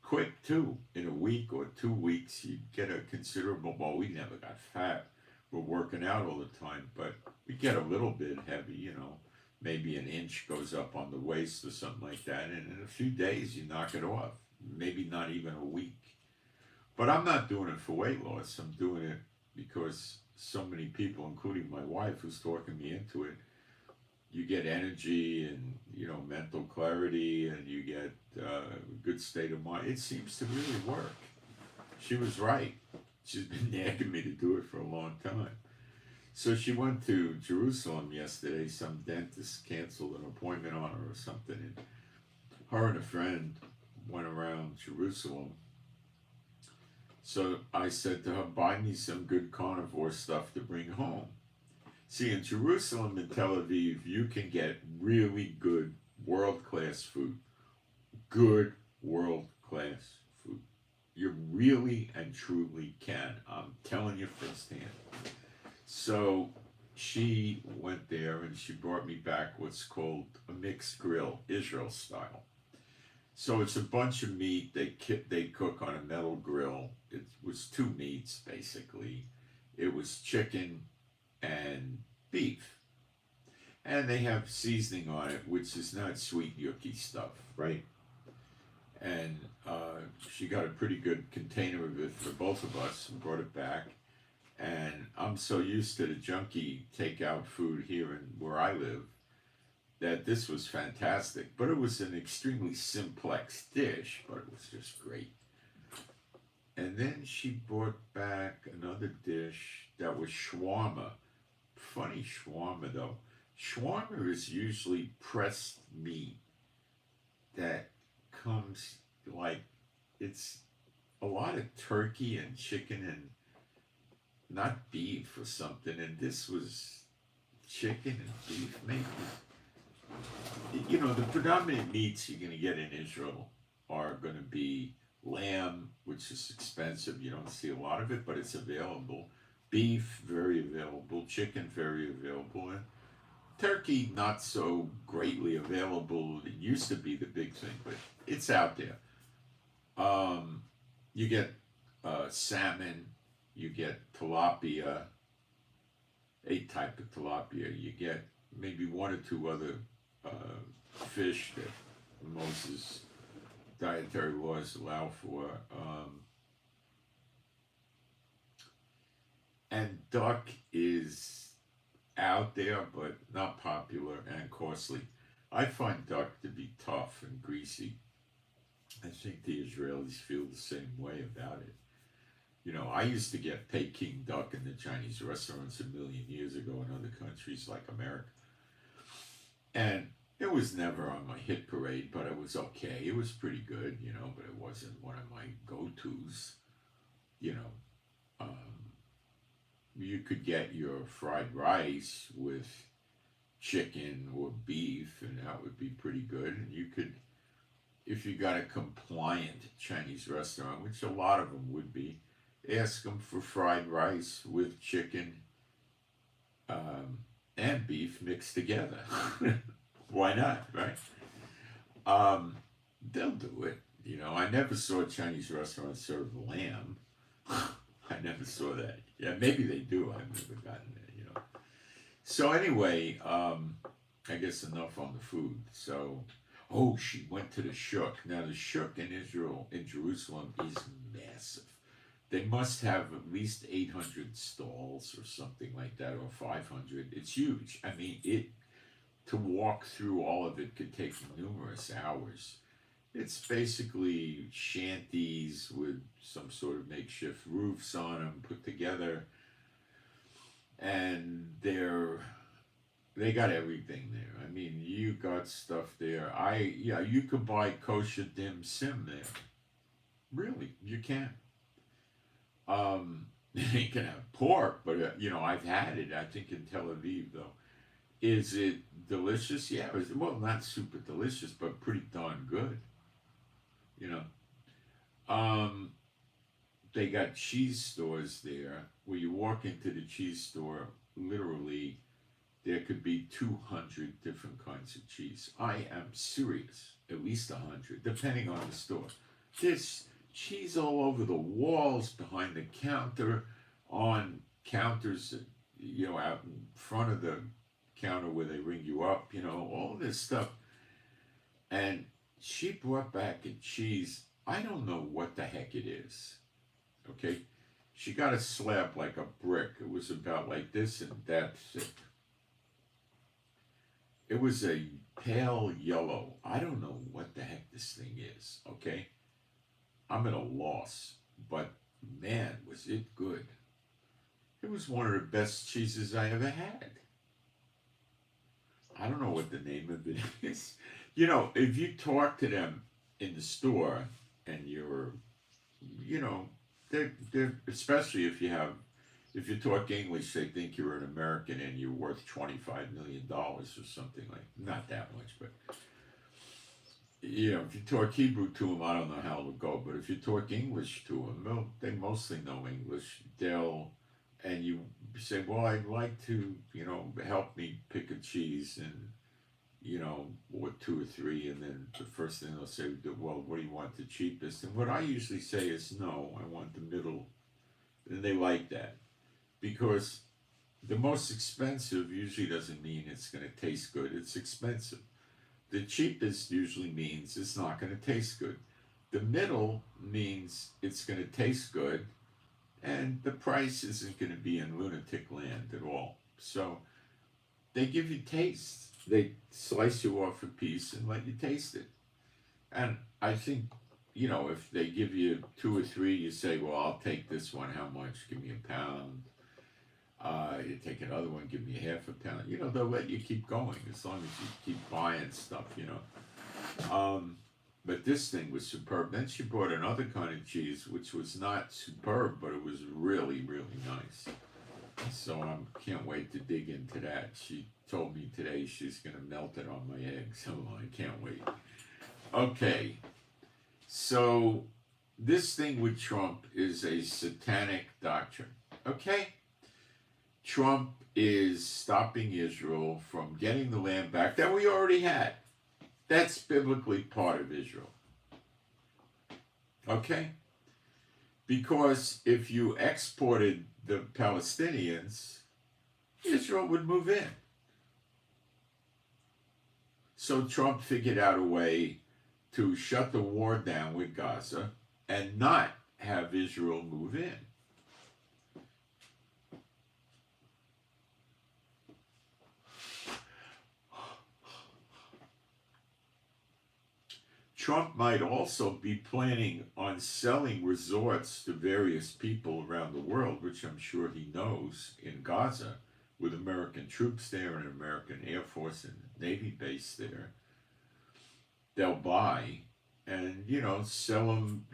Quick, too. In a week or 2 weeks, you'd get a considerable, well, we never got fat. We're working out all the time, but we get a little bit heavy, maybe an inch goes up on the waist or something like that. And in a few days, you knock it off. Maybe not even a week. But I'm not doing it for weight loss. I'm doing it because so many people, including my wife, who's talking me into it, you get energy and, mental clarity, and you get a good state of mind. It seems to really work. She was right. She's been nagging me to do it for a long time. So she went to Jerusalem yesterday. Some dentist canceled an appointment on her or something. And her and a friend went around Jerusalem. So I said to her, buy me some good carnivore stuff to bring home. See, in Jerusalem and Tel Aviv, you can get really good world-class food. Good world-class food. You really and truly can. I'm telling you firsthand. So she went there and she brought me back what's called a mixed grill, Israel style. So it's a bunch of meat they cook on a metal grill. It was 2 meats, basically. It was chicken and beef. And they have seasoning on it, which is not sweet, yucky stuff, right? And she got a pretty good container of it for both of us and brought it back. And I'm so used to the junky takeout food here where I live that this was fantastic. But it was an extremely simplex dish, but it was just great. And then she brought back another dish that was shawarma. Funny shawarma, though. Shawarma is usually pressed meat that comes it's a lot of turkey and chicken and not beef or something. And this was chicken and beef, maybe. The predominant meats you're going to get in Israel are going to be lamb, which is expensive. You don't see a lot of it, but it's available. Beef, very available. Chicken, very available. And turkey, not so greatly available. It used to be the big thing, but it's out there. You get salmon, you get tilapia, a type of tilapia. You get maybe 1 or 2 other fish that Moses' dietary laws allow for. And duck is out there, but not popular and costly. I find duck to be tough and greasy. I think the Israelis feel the same way about it. I used to get Peking duck in the Chinese restaurants a million years ago in other countries like America. And it was never on my hit parade, but it was okay. It was pretty good, but it wasn't one of my go-tos. You could get your fried rice with chicken or beef, and that would be pretty good. And you could, if you got a compliant Chinese restaurant, which a lot of them would be, ask them for fried rice with chicken and beef mixed together. Why not, right? They'll do it. I never saw a Chinese restaurant serve lamb. I never saw that. Yeah, maybe they do. I've never gotten it, So anyway, I guess enough on the food. So, she went to the shuk. Now the shuk in Jerusalem is massive. They must have at least 800 stalls or something like that, or 500. It's huge. I mean, to walk through all of it could take numerous hours. It's basically shanties with some sort of makeshift roofs on them put together, and they got everything there. I mean, you got stuff there. Yeah, you could buy kosher dim sim there. Really, you can. You can have pork, but I've had it. I think in Tel Aviv though. Is it delicious? Yeah, well, not super delicious, but pretty darn good. You know. Um, they got cheese stores there where you walk into the cheese store, literally there could be 200 different kinds of cheese. I am serious. At least 100, depending on the store. There's cheese all over the walls, behind the counter, on counters, out in front of the counter where they ring you up, all this stuff. And she brought back a cheese. I don't know what the heck it is. Okay? She got a slab like a brick. It was about like this and that thick. It was a pale yellow. I don't know what the heck this thing is, okay? I'm at a loss, but man, was it good. It was one of the best cheeses I ever had. I don't know what the name of it is. If you talk to them in the store and you're, they're especially if you talk English, they think you're an American and you're worth $25 million or something like, not that much, but if you talk Hebrew to them, I don't know how it'll go, but if you talk English to them, they mostly know English. And you say, well, I'd like to, help me pick a cheese and, or two or three, and then the first thing they'll say, well, what do you want, the cheapest? And what I usually say is, no, I want the middle. And they like that. Because the most expensive usually doesn't mean it's going to taste good. It's expensive. The cheapest usually means it's not going to taste good. The middle means it's going to taste good, and the price isn't going to be in lunatic land at all. So they give you taste. They slice you off a piece and let you taste it. And I think, if they give you two or three, you say, well, I'll take this one. How much? Give me a pound. You take another one, give me half a pound. They'll let you keep going as long as you keep buying stuff, But this thing was superb. Then she brought another kind of cheese, which was not superb, but it was really, really nice. So I can't wait to dig into that. She told me today she's going to melt it on my eggs. So I can't wait. Okay. So this thing with Trump is a satanic doctrine. Okay? Trump is stopping Israel from getting the land back that we already had. That's biblically part of Israel. Okay? Because if you exported the Palestinians, Israel would move in. So Trump figured out a way to shut the war down with Gaza and not have Israel move in. Trump might also be planning on selling resorts to various people around the world, which I'm sure he knows, in Gaza, with American troops there and American Air Force and Navy base there. They'll buy and, sell them,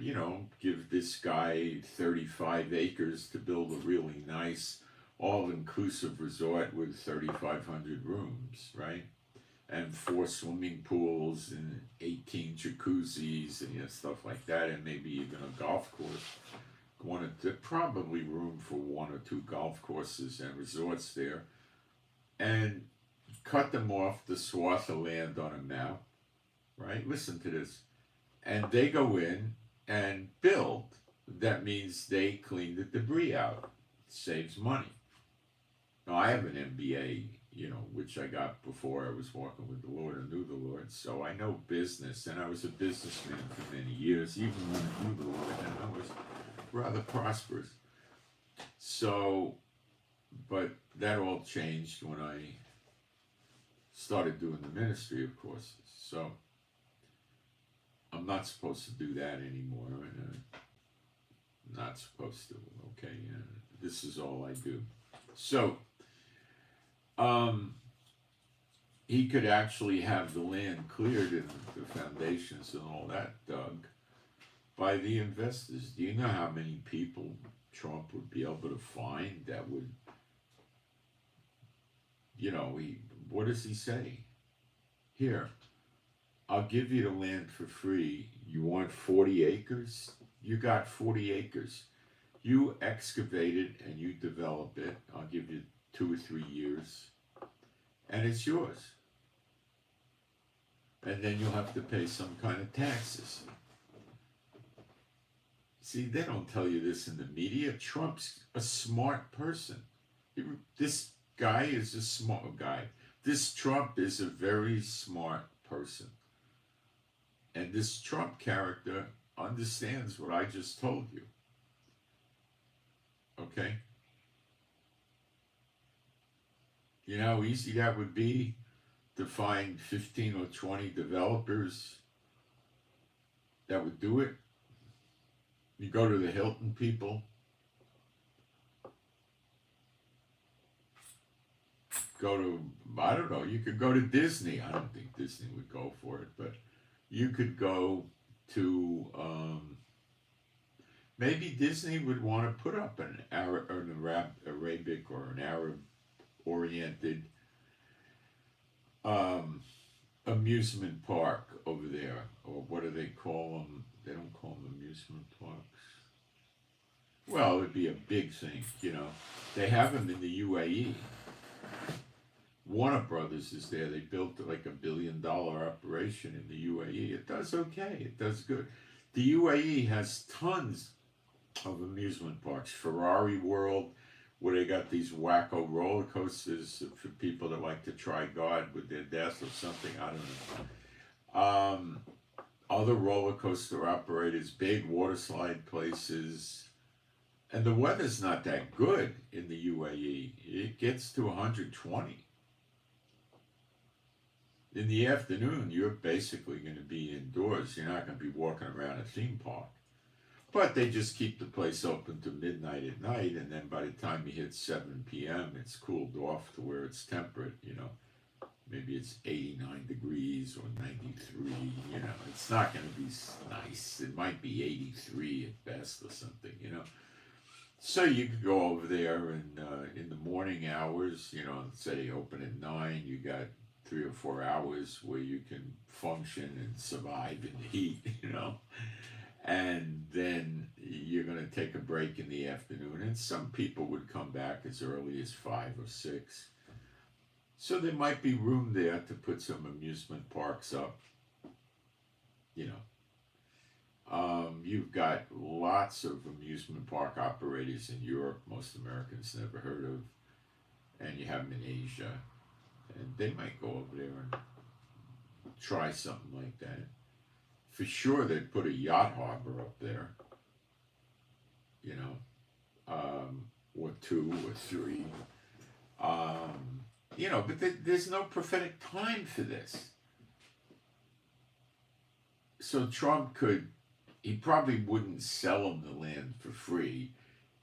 give this guy 35 acres to build a really nice, all-inclusive resort with 3,500 rooms, right? And 4 swimming pools and 18 jacuzzis and stuff like that, and maybe even a golf course. Probably room for 1 or 2 golf courses and resorts there, and cut them off the swath of land on a map, right? Listen to this. And they go in and build. That means they clean the debris out. It saves money. Now, I have an MBA, which I got before I was walking with the Lord and knew the Lord. So I know business, and I was a businessman for many years, even when I knew the Lord, and I was rather prosperous. So, but that all changed when I started doing the ministry, of course. So, I'm not supposed to do that anymore. Not supposed to. Okay, this is all I do. So, he could actually have the land cleared and the foundations and all that dug by the investors. Do you know how many people Trump would be able to find that would, what does he say? Here, I'll give you the land for free. You want 40 acres? You got 40 acres. You excavate it and you develop it. I'll give you 2 or 3 years. And it's yours. And then you'll have to pay some kind of taxes. See, they don't tell you this in the media. Trump's a smart person. This guy is a smart guy. This Trump is a very smart person. And this Trump character understands what I just told you. Okay? You know how easy that would be to find 15 or 20 developers that would do it? You go to the Hilton people. Go to, I don't know, you could go to Disney. I don't think Disney would go for it, but you could go to, maybe Disney would want to put up an Arabic or an Arab-oriented amusement park over there, or what do they call them? They don't call them amusement parks. Well, it'd be a big thing, They have them in the UAE. Warner Brothers is there. They built like $1 billion operation in the UAE. It does okay. It does good. The UAE has tons of amusement parks. Ferrari World, where they got these wacko roller coasters for people that like to try God with their death or something. I don't know. Other roller coaster operators, big water slide places. And the weather's not that good in the UAE. It gets to 120. In the afternoon, you're basically going to be indoors. You're not going to be walking around a theme park. But they just keep the place open to midnight at night, and then by the time you hit 7 p.m., it's cooled off to where it's temperate, Maybe it's 89 degrees or 93, It's not going to be nice. It might be 83 at best or something, So you could go over there and in the morning hours, say open at 9, you got 3 or 4 hours where you can function and survive in the heat, and then you're going to take a break in the afternoon, and some people would come back as early as 5 or 6. So there might be room there to put some amusement parks up, You've got lots of amusement park operators in Europe most Americans never heard of, and you have them in Asia. And they might go over there and try something like that. For sure, they'd put a yacht harbor up there, or 2 or 3. But there's no prophetic time for this. So Trump he probably wouldn't sell them the land for free.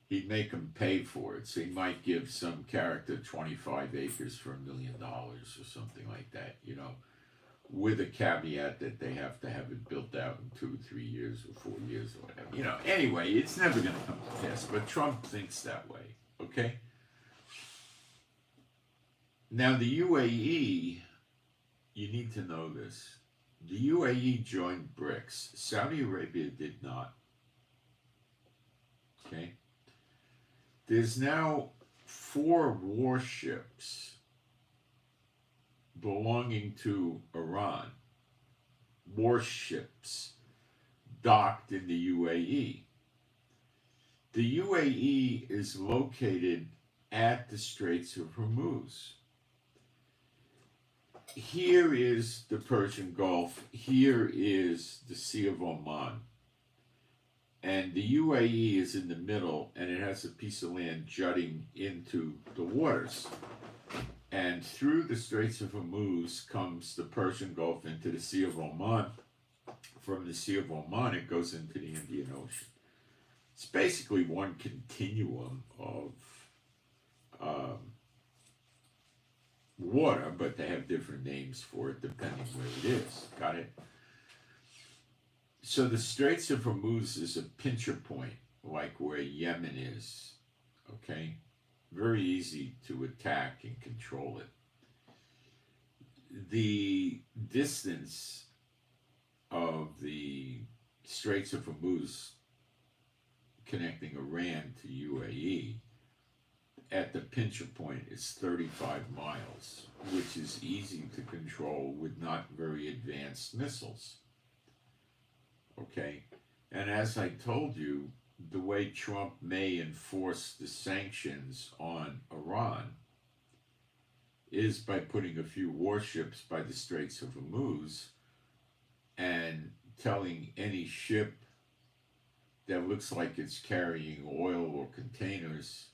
He'd make them pay for it. So he might give some character 25 acres for $1 million or something like that, with a caveat that they have to have it built out in 2 or 3 years or 4 years or whatever. Anyway, it's never going to come to pass, but Trump thinks that way, okay? Now, the UAE, you need to know this. The UAE joined BRICS. Saudi Arabia did not. Okay? There's now 4 warships belonging to Iran. Warships docked in the UAE. The UAE is located at the Straits of Hormuz. Here is the Persian Gulf. Here is the Sea of Oman. And the UAE is in the middle, and it has a piece of land jutting into the waters. And through the Straits of Hormuz comes the Persian Gulf into the Sea of Oman. from the Sea of Oman, it goes into the Indian Ocean. It's basically one continuum of water, but they have different names for it depending where it is. Got it? So the Straits of Hormuz is a pincher point, like where Yemen is. Okay? Very easy to attack and control it. The distance of the Straits of Hormuz connecting Iran to UAE at the pincher point is 35 miles, which is easy to control with not very advanced missiles. Okay? And as I told you, the way Trump may enforce the sanctions on Iran is by putting a few warships by the Straits of Hormuz and telling any ship that looks like it's carrying oil or containers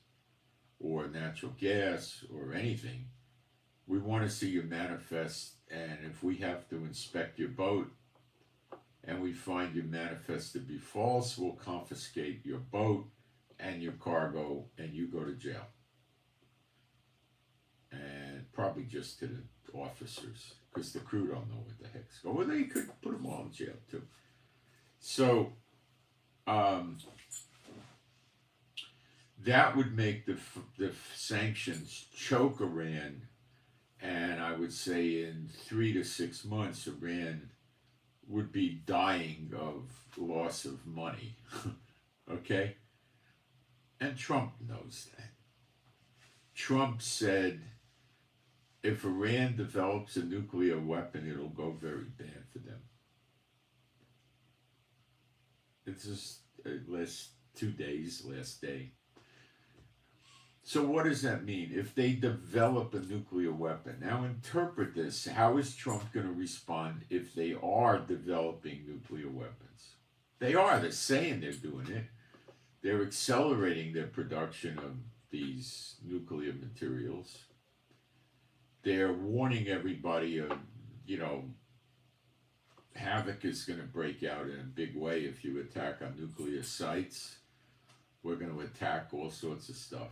or natural gas or anything, we want to see your manifest, and if we have to inspect your boat and we find your manifest to be false, we'll confiscate your boat and your cargo and you go to jail. And probably just to the officers, because the crew don't know what the heck's going on. Well, they could put them all in jail too. So that would make the sanctions choke Iran, and I would say in 3 to 6 months, Iran would be dying of loss of money. Okay? And Trump knows that. Trump said, if Iran develops a nuclear weapon, it'll go very bad for them. It's just last 2 days, last day. So what does that mean? If they develop a nuclear weapon, now interpret this. How is Trump going to respond if they are developing nuclear weapons? They are. They're saying they're doing it. They're accelerating their production of these nuclear materials. They're warning everybody of, havoc is going to break out in a big way if you attack on nuclear sites. We're going to attack all sorts of stuff.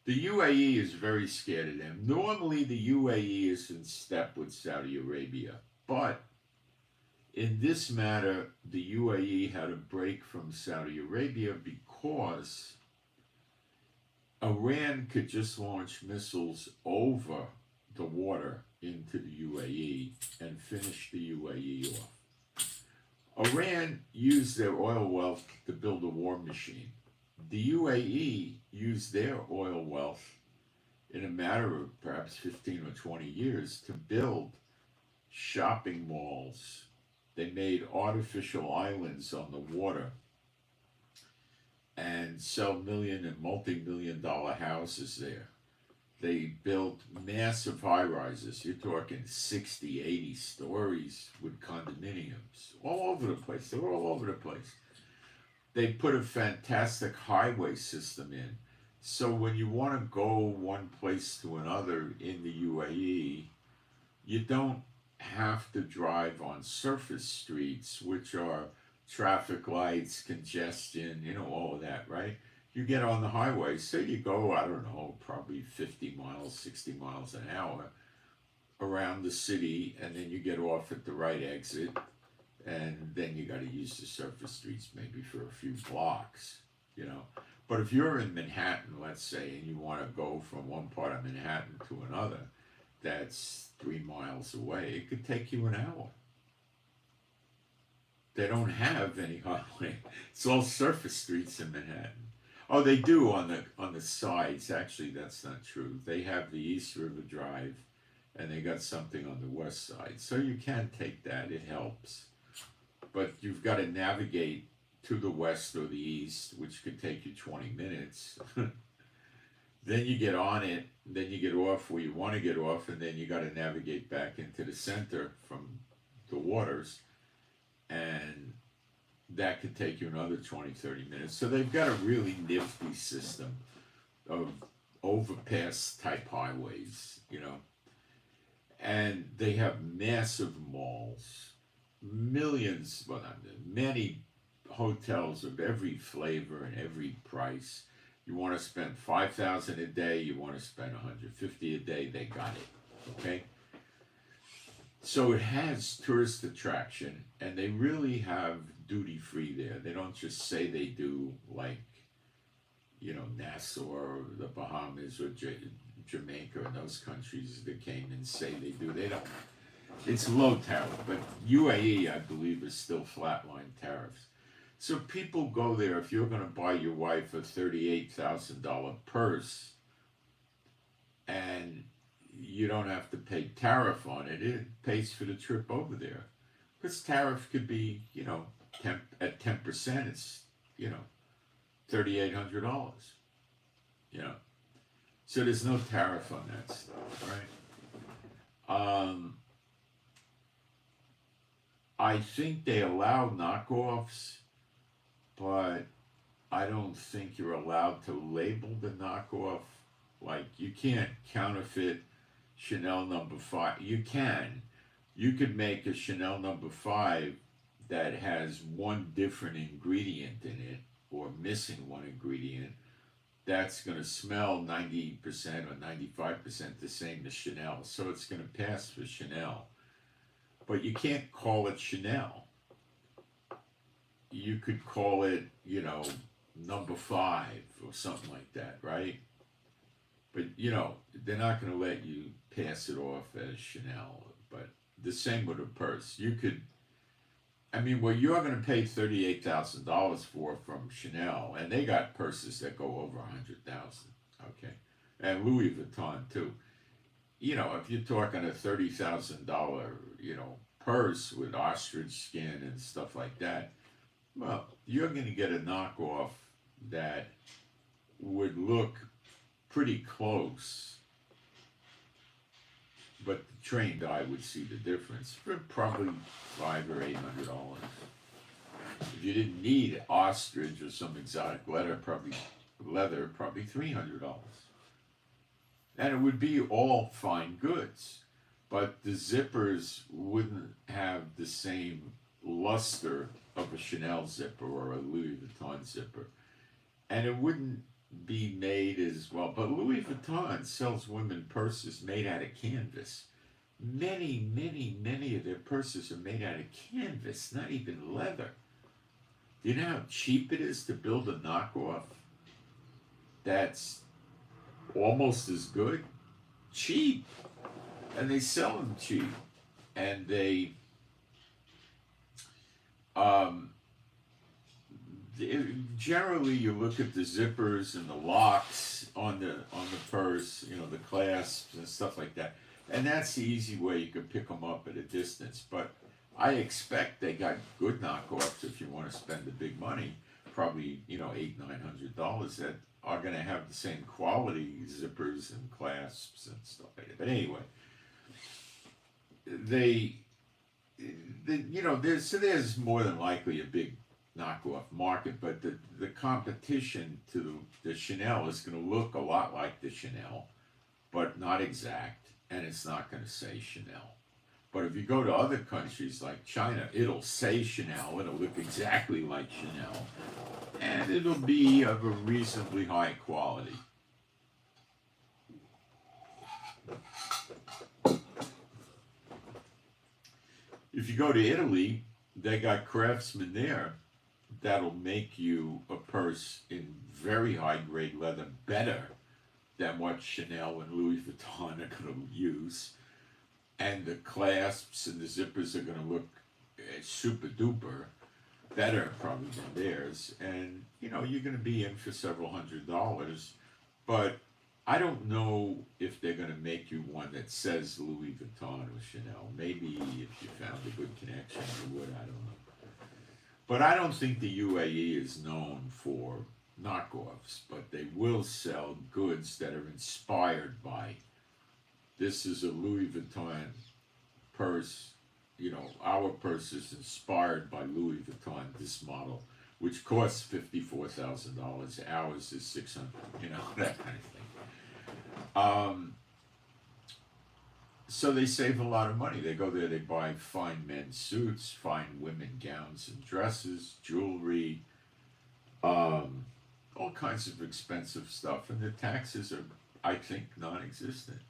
The UAE is very scared of them. Normally, the UAE is in step with Saudi Arabia. But in this matter, the UAE had a break from Saudi Arabia because Iran could just launch missiles over the water into the UAE and finish the UAE off. Iran used their oil wealth to build a war machine. The UAE used their oil wealth in a matter of perhaps 15 or 20 years to build shopping malls. They made artificial islands on the water and sell million and multi-million-dollar houses there. They built massive high-rises. You're talking 60, 80 stories with condominiums all over the place. They're all over the place. They put a fantastic highway system in. So when you want to go one place to another in the UAE, you don't have to drive on surface streets, which are traffic lights, congestion, all of that, right? You get on the highway, say you go, I don't know, probably 50 miles, 60 miles an hour around the city, and then you get off at the right exit, and then you got to use the surface streets maybe for a few blocks, But if you're in Manhattan, let's say, and you want to go from one part of Manhattan to another, that's 3 miles away. It could take you an hour. They don't have any highway. It's all surface streets in Manhattan. Oh, they do on the sides. Actually, that's not true. They have the East River Drive, and they got something on the west side. So you can take that. It helps. But you've got to navigate to the west or the east, which could take you 20 minutes. Then you get on it, then you get off where you want to get off, and then you got to navigate back into the center from the waters, and that could take you another 20, 30 minutes. So they've got a really nifty system of overpass type highways, and they have massive malls. millions, well, not many hotels of every flavor and every price. You want to spend 5,000 a day, you want to spend 150 a day, they got it. Okay? So it has tourist attraction, and they really have duty free there. They don't just say they do, like, Nassau or the Bahamas or Jamaica and those countries that came and say they do. They don't. It's low tariff, but UAE, I believe, is still flatline tariffs. So people go there. If you're going to buy your wife a $38,000 purse, and you don't have to pay tariff on it, it pays for the trip over there. Because tariff could be, at 10%, it's, $3,800. So there's no tariff on that stuff, right? I think they allow knockoffs, but I don't think you're allowed to label the knockoff. Like, you can't counterfeit Chanel number 5. You can. You could make a Chanel number 5 that has one different ingredient in it, or missing one ingredient, that's going to smell 90% or 95% the same as Chanel. So it's going to pass for Chanel. But you can't call it Chanel. You could call it, number 5 or something like that, right? But, they're not going to let you pass it off as Chanel. But the same with a purse. You could, what you're going to pay $38,000 for from Chanel, and they got purses that go over $100,000, okay? And Louis Vuitton, too. If you're talking a $30,000, purse with ostrich skin and stuff like that, well, you're going to get a knockoff that would look pretty close, but the trained eye would see the difference for probably $500 or $800. If you didn't need ostrich or some exotic leather, probably $300. And it would be all fine goods, but the zippers wouldn't have the same luster of a Chanel zipper or a Louis Vuitton zipper. And it wouldn't be made as well. But Louis Vuitton sells women purses made out of canvas. Many, many, many of their purses are made out of canvas, not even leather. Do you know how cheap it is to build a knockoff that's almost as good? Cheap. And they sell them cheap. And they generally, you look at the zippers and the locks on the purse, the clasps and stuff like that, and that's the easy way you could pick them up at a distance. But I expect they got good knockoffs if you want to spend the big money, probably $800-900 that are going to have the same quality zippers and clasps and stuff like that. But anyway, there's more than likely a big knockoff market, but the competition to the Chanel is going to look a lot like the Chanel, but not exact, and it's not going to say Chanel. But if you go to other countries like China, it'll say Chanel, it'll look exactly like Chanel, and it'll be of a reasonably high quality. If you go to Italy, they got craftsmen there that'll make you a purse in very high grade leather, better than what Chanel and Louis Vuitton are going to use. And the clasps and the zippers are going to look super duper better probably than theirs. And, you're going to be in for several $100s. But I don't know if they're going to make you one that says Louis Vuitton or Chanel. Maybe if you found a good connection, you would. I don't know. But I don't think the UAE is known for knockoffs, but they will sell goods that are inspired by. This is a Louis Vuitton purse. Our purse is inspired by Louis Vuitton, this model, which costs $54,000. Ours is $600, that kind of thing. So they save a lot of money. They go there, they buy fine men's suits, fine women gowns and dresses, jewelry, all kinds of expensive stuff, and the taxes are, I think, non-existent.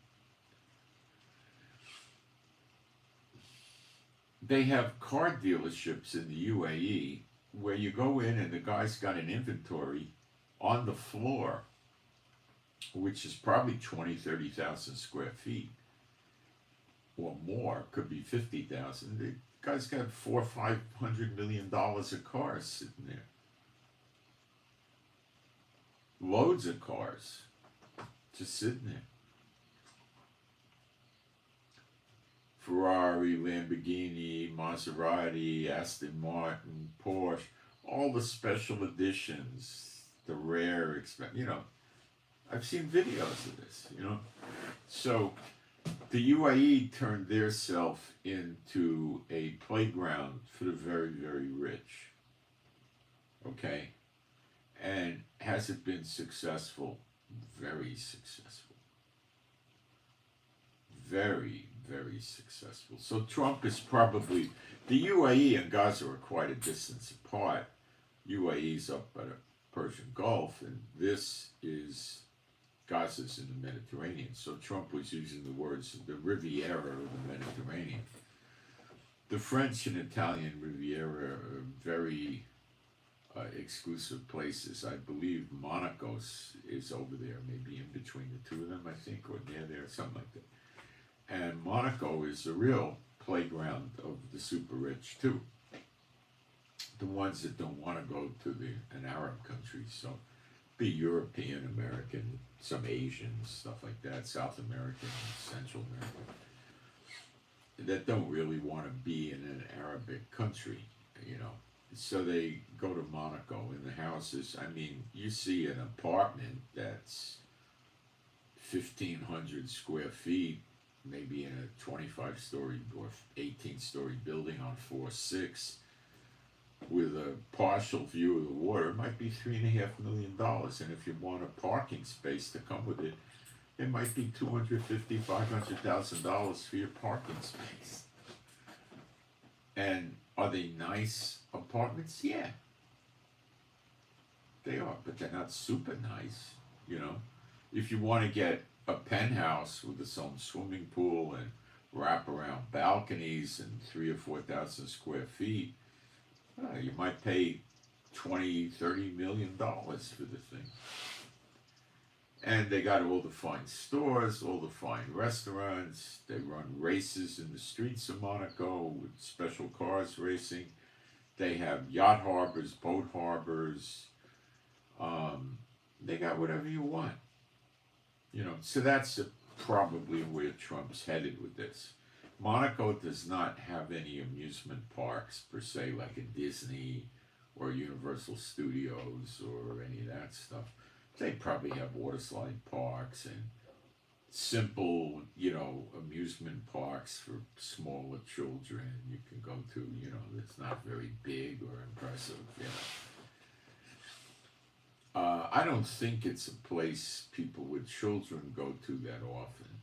They have car dealerships in the UAE where you go in and the guy's got an inventory on the floor, which is probably 20, 30,000 square feet or more, could be 50,000. The guy's got $400-500 million of cars sitting there. Loads of cars just sitting there. Ferrari, Lamborghini, Maserati, Aston Martin, Porsche, all the special editions, the rare, I've seen videos of this, So the UAE turned their self into a playground for the very, very rich. Okay? And has it been successful? Very successful. Very, very successful. So Trump is probably, the UAE and Gaza are quite a distance apart. UAE's up by the Persian Gulf, and this is, Gaza's in the Mediterranean. So Trump was using the words the Riviera of the Mediterranean. The French and Italian Riviera are very exclusive places. I believe Monaco is over there, maybe in between the two of them, I think, or near there, something like that. And Monaco is a real playground of the super rich too. The ones that don't want to go to an Arab country, so be European, American, some Asians, stuff like that, South American, Central American, that don't really want to be in an Arabic country, So they go to Monaco. In the houses, you see an apartment that's 1,500 square feet, maybe in a 25-story or 18-story building on floor 6, with a partial view of the water. It might be $3.5 million, and if you want a parking space to come with it, it might be $250,000-500,000 for your parking space. And are they nice apartments? Yeah, they are, but they're not super nice. If you want to get a penthouse with its own swimming pool and wraparound balconies and 3,000 or 4,000 square feet, you might pay $20-30 million for the thing. And they got all the fine stores, all the fine restaurants. They run races in the streets of Monaco with special cars racing. They have yacht harbors, boat harbors. They got whatever you want. So that's probably where Trump's headed with this. Monaco does not have any amusement parks per se, like a Disney or Universal Studios or any of that stuff. They probably have water slide parks and simple, amusement parks for smaller children you can go to, that's not very big or impressive, I don't think it's a place people with children go to that often.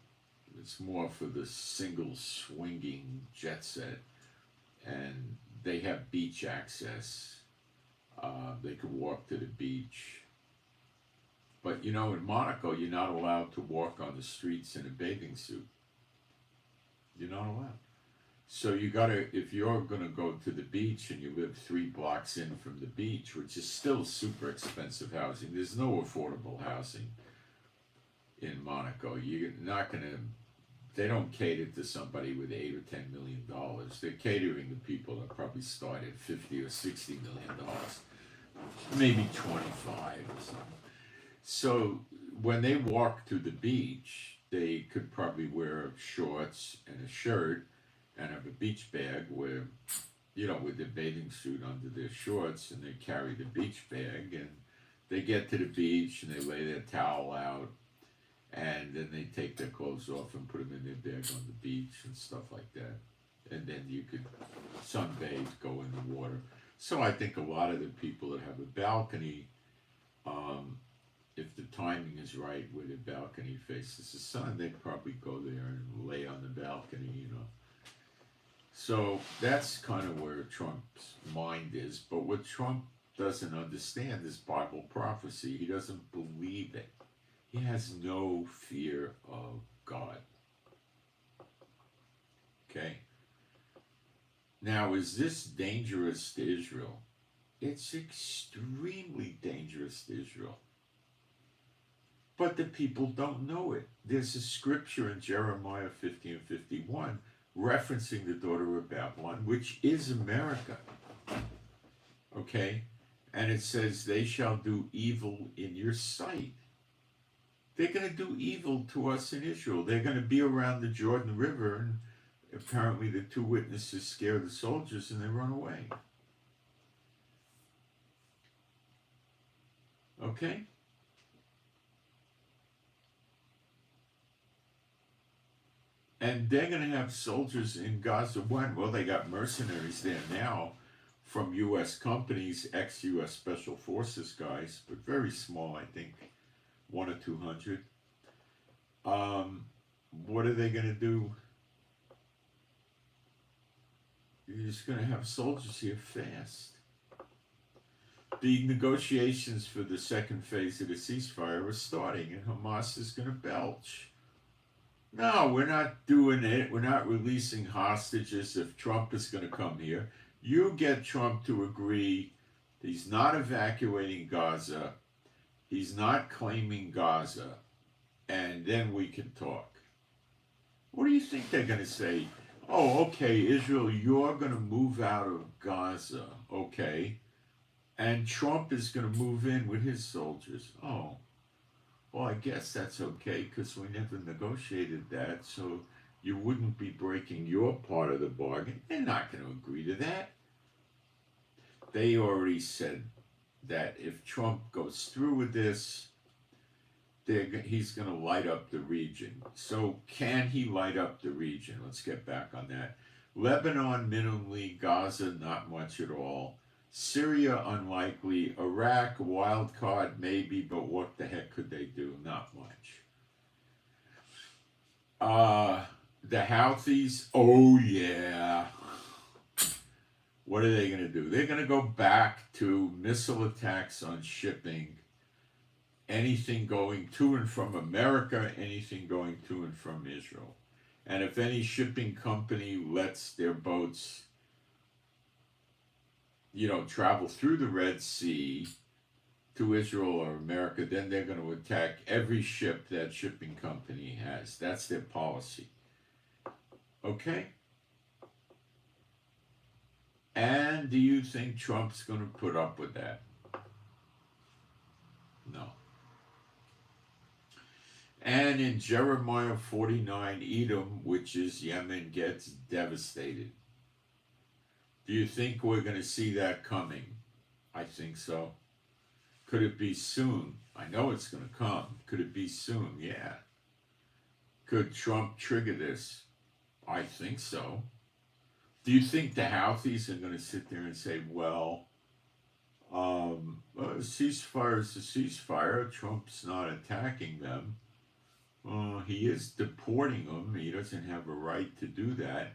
It's more for the single swinging jet set, and they have beach access. They could walk to the beach. But in Monaco, you're not allowed to walk on the streets in a bathing suit. You're not allowed. So if you're gonna go to the beach and you live 3 blocks in from the beach, which is still super expensive housing, there's no affordable housing in Monaco. You're not gonna, they don't cater to somebody with $8 or $10 million. They're catering to people that probably start at $50 or $60 million, maybe 25 or something. So when they walk to the beach, they could probably wear shorts and a shirt and have a beach bag with their bathing suit under their shorts, and they carry the beach bag, and they get to the beach and they lay their towel out, and then they take their clothes off and put them in their bag on the beach and stuff like that. And then you could sunbathe, go in the water. So I think a lot of the people that have a balcony, if the timing is right where the balcony faces the sun, they'd probably go there and lay on the balcony, you know. So that's kind of where Trump's mind is. But what Trump doesn't understand is Bible prophecy. He doesn't believe it. He has no fear of God. Okay. Now, is this dangerous to Israel? It's extremely dangerous to Israel. But the people don't know it. There's a scripture in Jeremiah 50 and 51 referencing the daughter of Babylon, which is America. Okay? And it says, they shall do evil in your sight. They're going to do evil to us in Israel. They're going to be around the Jordan River, and apparently the two witnesses scare the soldiers and they run away. Okay? And they're going to have soldiers in Gaza when? Well, they got mercenaries there now from U.S. companies, ex-U.S. Special Forces guys, but very small, I think, 1 or 200. What are they going to do? You're just going to have soldiers here fast. The negotiations for the second phase of the ceasefire are starting, and Hamas is going to belch. No, we're not doing it. We're not releasing hostages if Trump is going to come here. You get Trump to agree he's not evacuating Gaza, he's not claiming Gaza, and then we can talk. What do you think they're going to say? Oh, okay, Israel, you're going to move out of Gaza, okay, and Trump is going to move in with his soldiers. Oh, well, I guess that's okay because we never negotiated that, so you wouldn't be breaking your part of the bargain. They're not going to agree to that. They already said that if Trump goes through with this, he's going to light up the region. So can he light up the region? Let's get back on that. Lebanon, minimally. Gaza, not much at all. Syria, unlikely. Iraq, wild card, maybe, but what the heck could they do? Not much. The Houthis, oh yeah. What are they going to do? They're going to go back to missile attacks on shipping, anything going to and from America, anything going to and from Israel. And if any shipping company lets their boats, travel through the Red Sea to Israel or America, then they're going to attack every ship that shipping company has. That's their policy. Okay? And do you think Trump's going to put up with that? No. And in Jeremiah 49, Edom, which is Yemen, gets devastated. Do you think we're going to see that coming? I think so. Could it be soon? I know it's going to come. Could it be soon? Yeah. Could Trump trigger this? I think so. Do you think the Houthis are going to sit there and say, well, a ceasefire is a ceasefire. Trump's not attacking them. He is deporting them. He doesn't have a right to do that.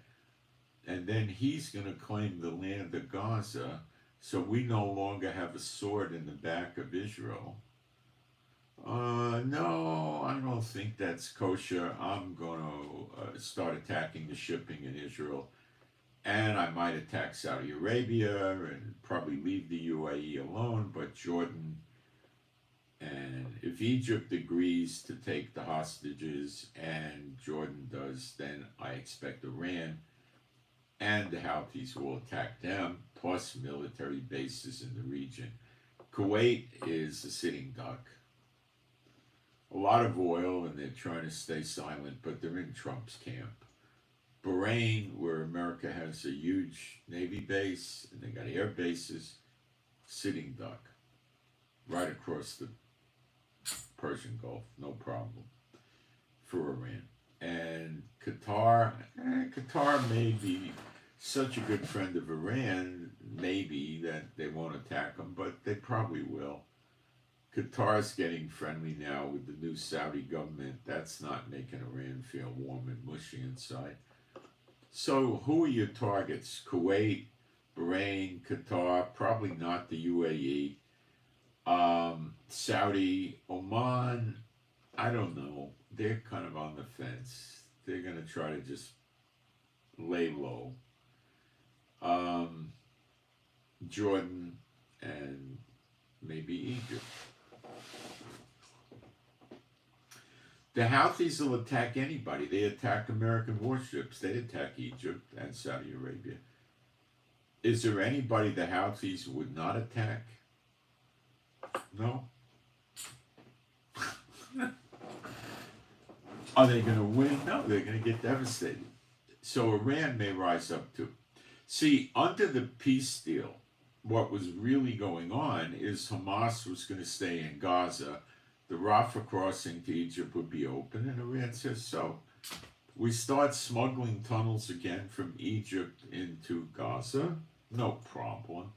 And then he's going to claim the land of Gaza, so we no longer have a sword in the back of Israel. No, I don't think that's kosher. I'm going to start attacking the shipping in Israel. And I might attack Saudi Arabia and probably leave the UAE alone, but Jordan, and if Egypt agrees to take the hostages and Jordan does, then I expect Iran and the Houthis will attack them, plus military bases in the region. Kuwait is a sitting duck. A lot of oil, and they're trying to stay silent, but they're in Trump's camp. Bahrain, where America has a huge Navy base, and they got air bases, sitting duck. Right across the Persian Gulf, no problem for Iran. And Qatar may be such a good friend of Iran, maybe, that they won't attack them, but they probably will. Qatar's getting friendly now with the new Saudi government. That's not making Iran feel warm and mushy inside. So who are your targets? Kuwait, Bahrain, Qatar, probably not the UAE. Saudi, Oman, I don't know. They're kind of on the fence. They're going to try to just lay low. Jordan and maybe Egypt. The Houthis will attack anybody. They attack American warships. They attack Egypt and Saudi Arabia. Is there anybody the Houthis would not attack? No. Are they going to win? No, they're going to get devastated. So Iran may rise up too. See, under the peace deal, what was really going on is Hamas was going to stay in Gaza. The Rafah crossing to Egypt would be open, and Iran says so. We start smuggling tunnels again from Egypt into Gaza. No problem.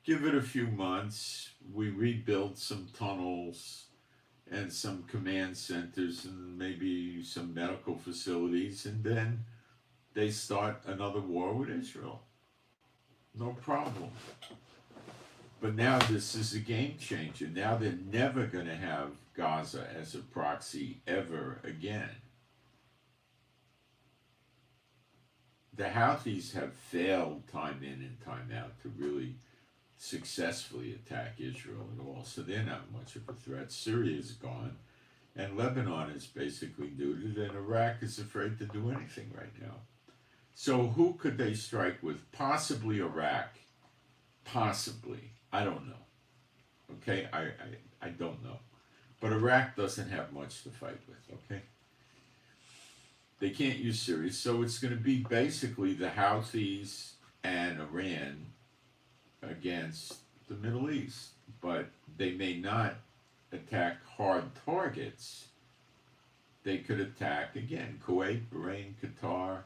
Give it a few months. We rebuild some tunnels and some command centers and maybe some medical facilities, and then they start another war with Israel. No problem. But now this is a game changer. Now they're never going to have Gaza as a proxy ever again. The Houthis have failed time in and time out to really successfully attack Israel at all, so they're not much of a threat. Syria is gone, and Lebanon is basically neutered, and Iraq is afraid to do anything right now. So who could they strike with? Possibly Iraq. Possibly. I don't know. Okay? I don't know. But Iraq doesn't have much to fight with, okay? They can't use Syria, so it's going to be basically the Houthis and Iran against the Middle East. But they may not attack hard targets. They could attack, again, Kuwait, Bahrain, Qatar,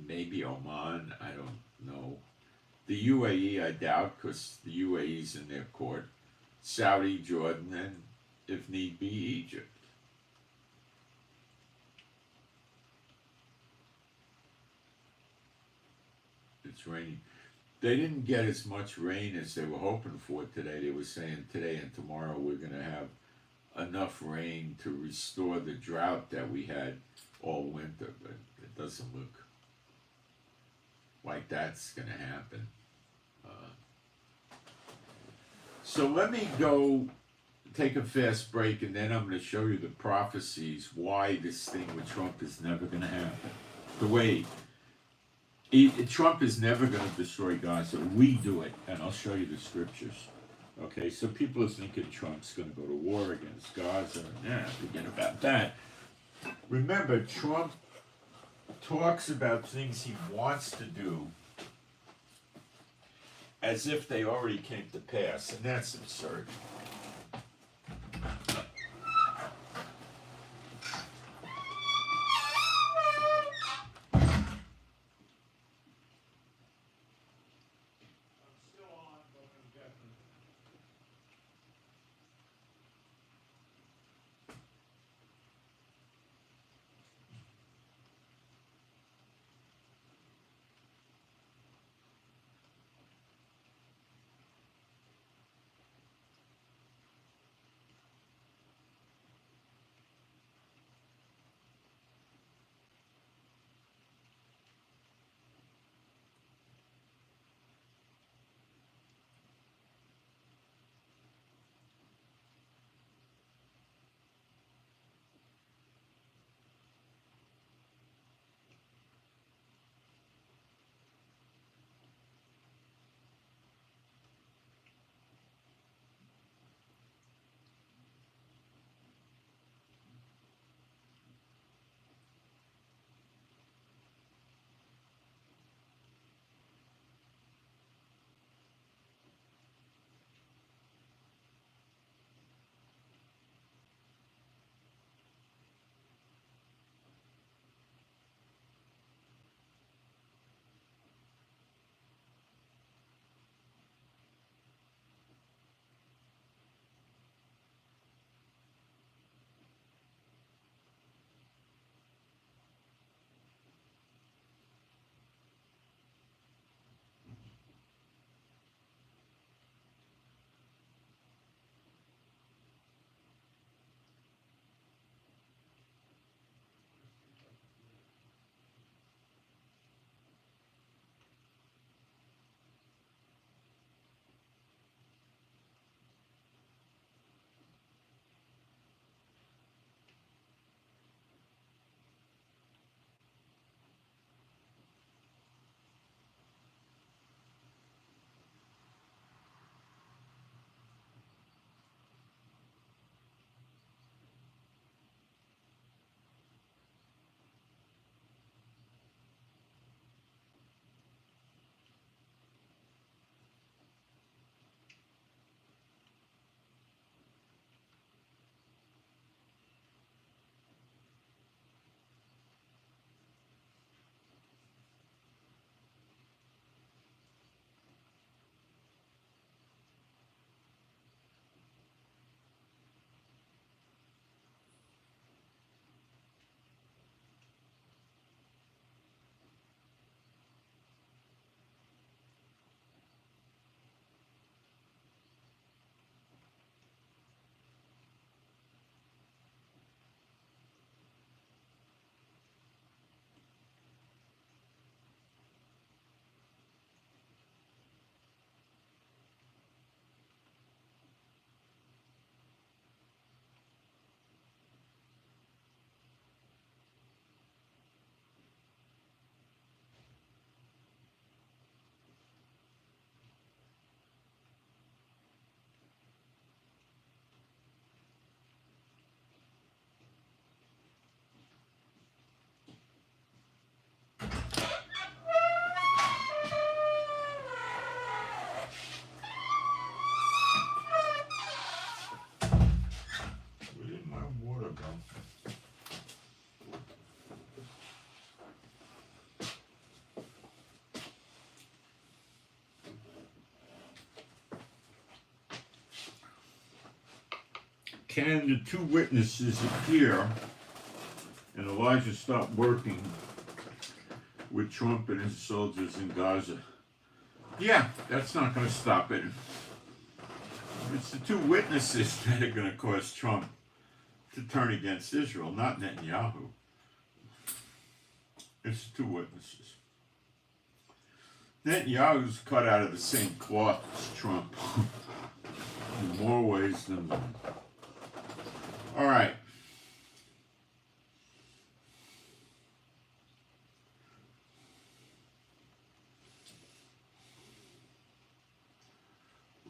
maybe Oman, I don't know. The UAE, I doubt, because the UAE's in their court. Saudi, Jordan, and if need be, Egypt. It's raining. They didn't get as much rain as they were hoping for today. They were saying today and tomorrow we're going to have enough rain to restore the drought that we had all winter, but it doesn't look like that's going to happen. So let me go take a fast break, and then I'm going to show you the prophecies, why this thing with Trump is never going to happen. The way Trump is never going to destroy Gaza. We do it, and I'll show you the scriptures. Okay, so people are thinking Trump's going to go to war against Gaza. Nah, forget about that. Remember, Trump talks about things he wants to do as if they already came to pass, and that's absurd. Can the two witnesses appear and Elijah stop working with Trump and his soldiers in Gaza? Yeah, that's not going to stop it. It's the two witnesses that are going to cause Trump to turn against Israel, not Netanyahu. It's the two witnesses. Netanyahu's cut out of the same cloth as Trump in more ways than one. All right.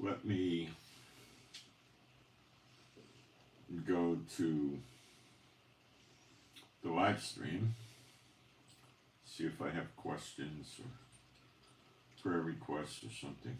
Let me go to the live stream, see if I have questions or prayer requests or something.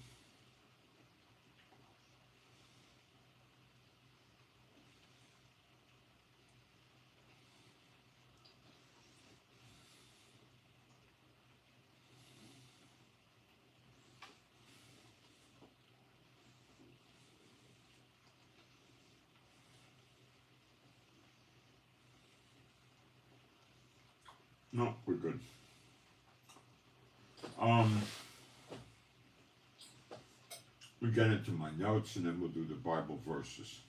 No, we're good. We get into my notes and then we'll do the Bible verses.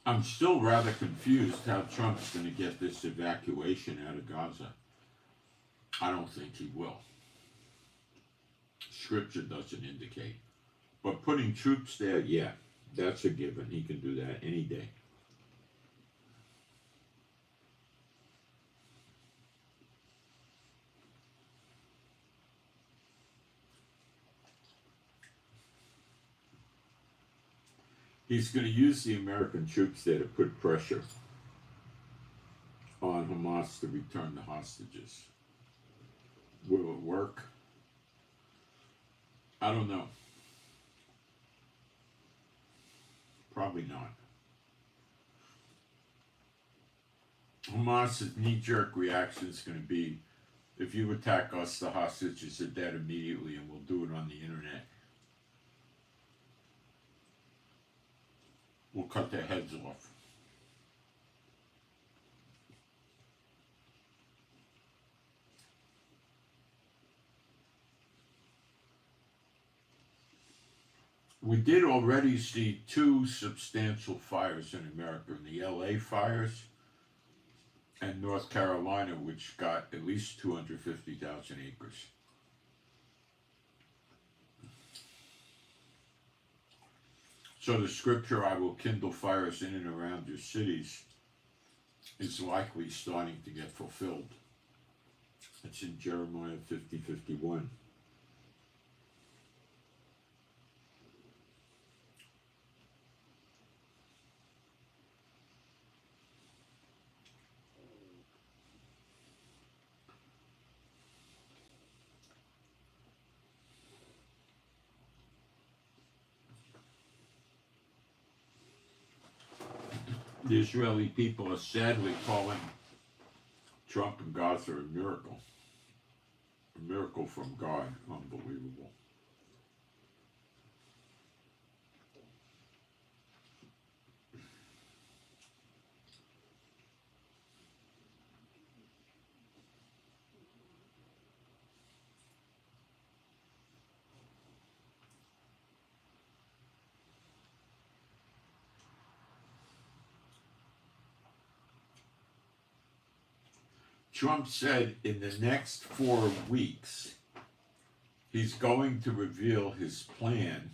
I'm still rather confused how Trump's going to get this evacuation out of Gaza. I don't think he will. Scripture doesn't indicate. But putting troops there, yeah, that's a given. He can do that any day. He's going to use the American troops there to put pressure on Hamas to return the hostages. Will it work? I don't know. Probably not. Hamas's knee-jerk reaction is going to be, if you attack us, the hostages are dead immediately, and we'll do it on the internet. We'll cut their heads off. We did already see two substantial fires in America, in the LA fires and North Carolina, which got at least 250,000 acres. So the scripture, I will kindle fires in and around your cities, is likely starting to get fulfilled. It's in Jeremiah 50:51. The Israeli people are sadly calling Trump and Gaza a miracle. A miracle from God. Unbelievable. Trump said in the next 4 weeks, he's going to reveal his plan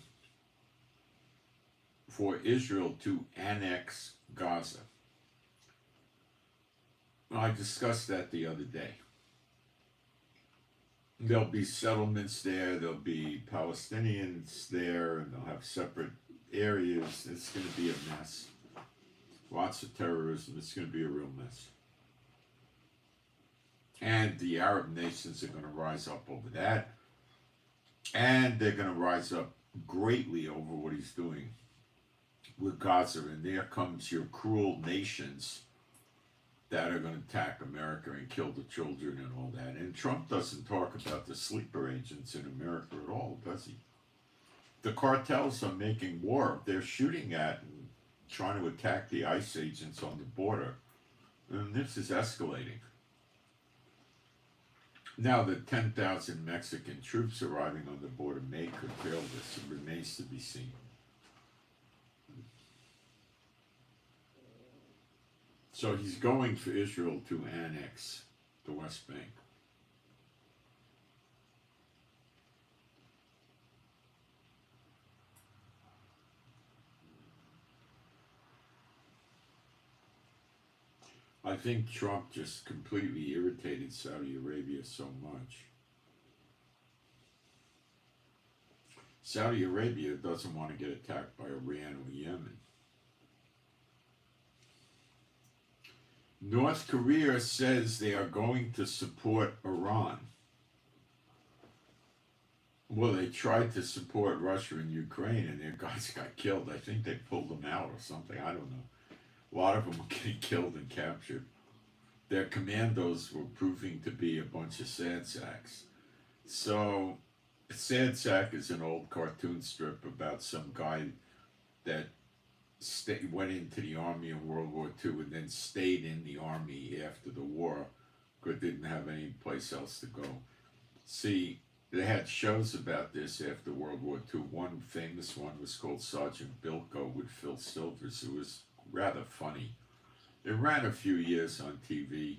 for Israel to annex Gaza. I discussed that the other day. There'll be settlements there, there'll be Palestinians there, and they'll have separate areas. It's going to be a mess. Lots of terrorism. It's going to be a real mess. And the Arab nations are going to rise up over that. And they're going to rise up greatly over what he's doing with Gaza. And there comes your cruel nations that are going to attack America and kill the children and all that. And Trump doesn't talk about the sleeper agents in America at all, does he? The cartels are making war. They're shooting at and trying to attack the ICE agents on the border. And this is escalating. Now the 10,000 Mexican troops arriving on the border may curtail this. It remains to be seen. So he's going for Israel to annex the West Bank. I think Trump just completely irritated Saudi Arabia so much. Saudi Arabia doesn't want to get attacked by Iran or Yemen. North Korea says they are going to support Iran. Well, they tried to support Russia and Ukraine and their guys got killed. I think they pulled them out or something. I don't know. A lot of them were getting killed and captured. Their commandos were proving to be a bunch of sad sacks. So, Sad Sack is an old cartoon strip about some guy that went into the army in World War II and then stayed in the army after the war because didn't have any place else to go. See, they had shows about this after World War II. One famous one was called Sergeant Bilko with Phil Silvers. It was rather funny. It ran a few years on TV,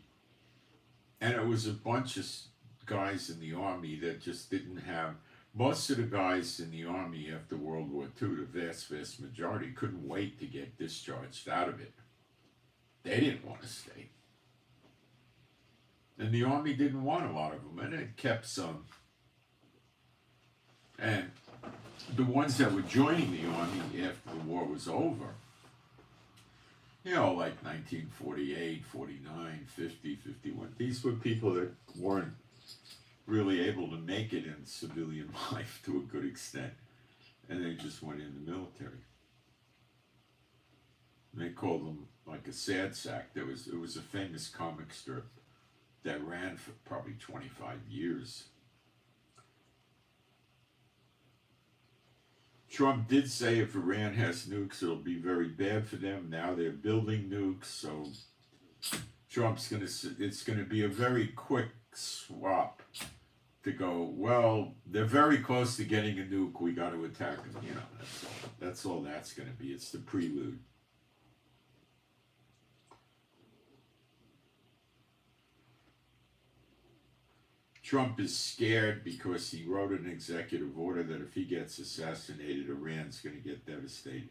and it was a bunch of guys in the army that just didn't have. Most of the guys in the army after World War II, the vast majority, couldn't wait to get discharged out of it. They didn't want to stay. And the army didn't want a lot of them, and it kept some. And the ones that were joining the army after the war was over, you know, like 1948, 49, 50, 51, these were people that weren't really able to make it in civilian life to a good extent, and they just went in the military. And they called them like a sad sack. It was a famous comic strip that ran for probably 25 years. Trump did say if Iran has nukes, it'll be very bad for them. Now they're building nukes, so it's going to be a very quick swap to go, well, they're very close to getting a nuke, we got to attack them. You know, that's all that's going to be. It's the prelude. Trump is scared because he wrote an executive order that if he gets assassinated, Iran's going to get devastated.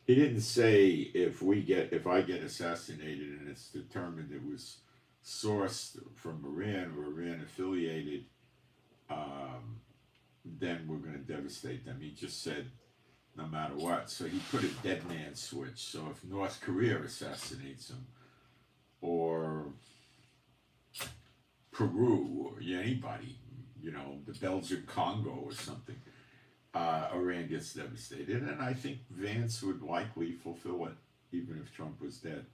He didn't say if I get assassinated and it's determined it was sourced from Iran or Iran affiliated, then we're going to devastate them. He just said no matter what. So he put a dead man switch. So if North Korea assassinates him, or Peru, or anybody, you know, the Belgian Congo or something, Iran gets devastated. And I think Vance would likely fulfill it, even if Trump was dead.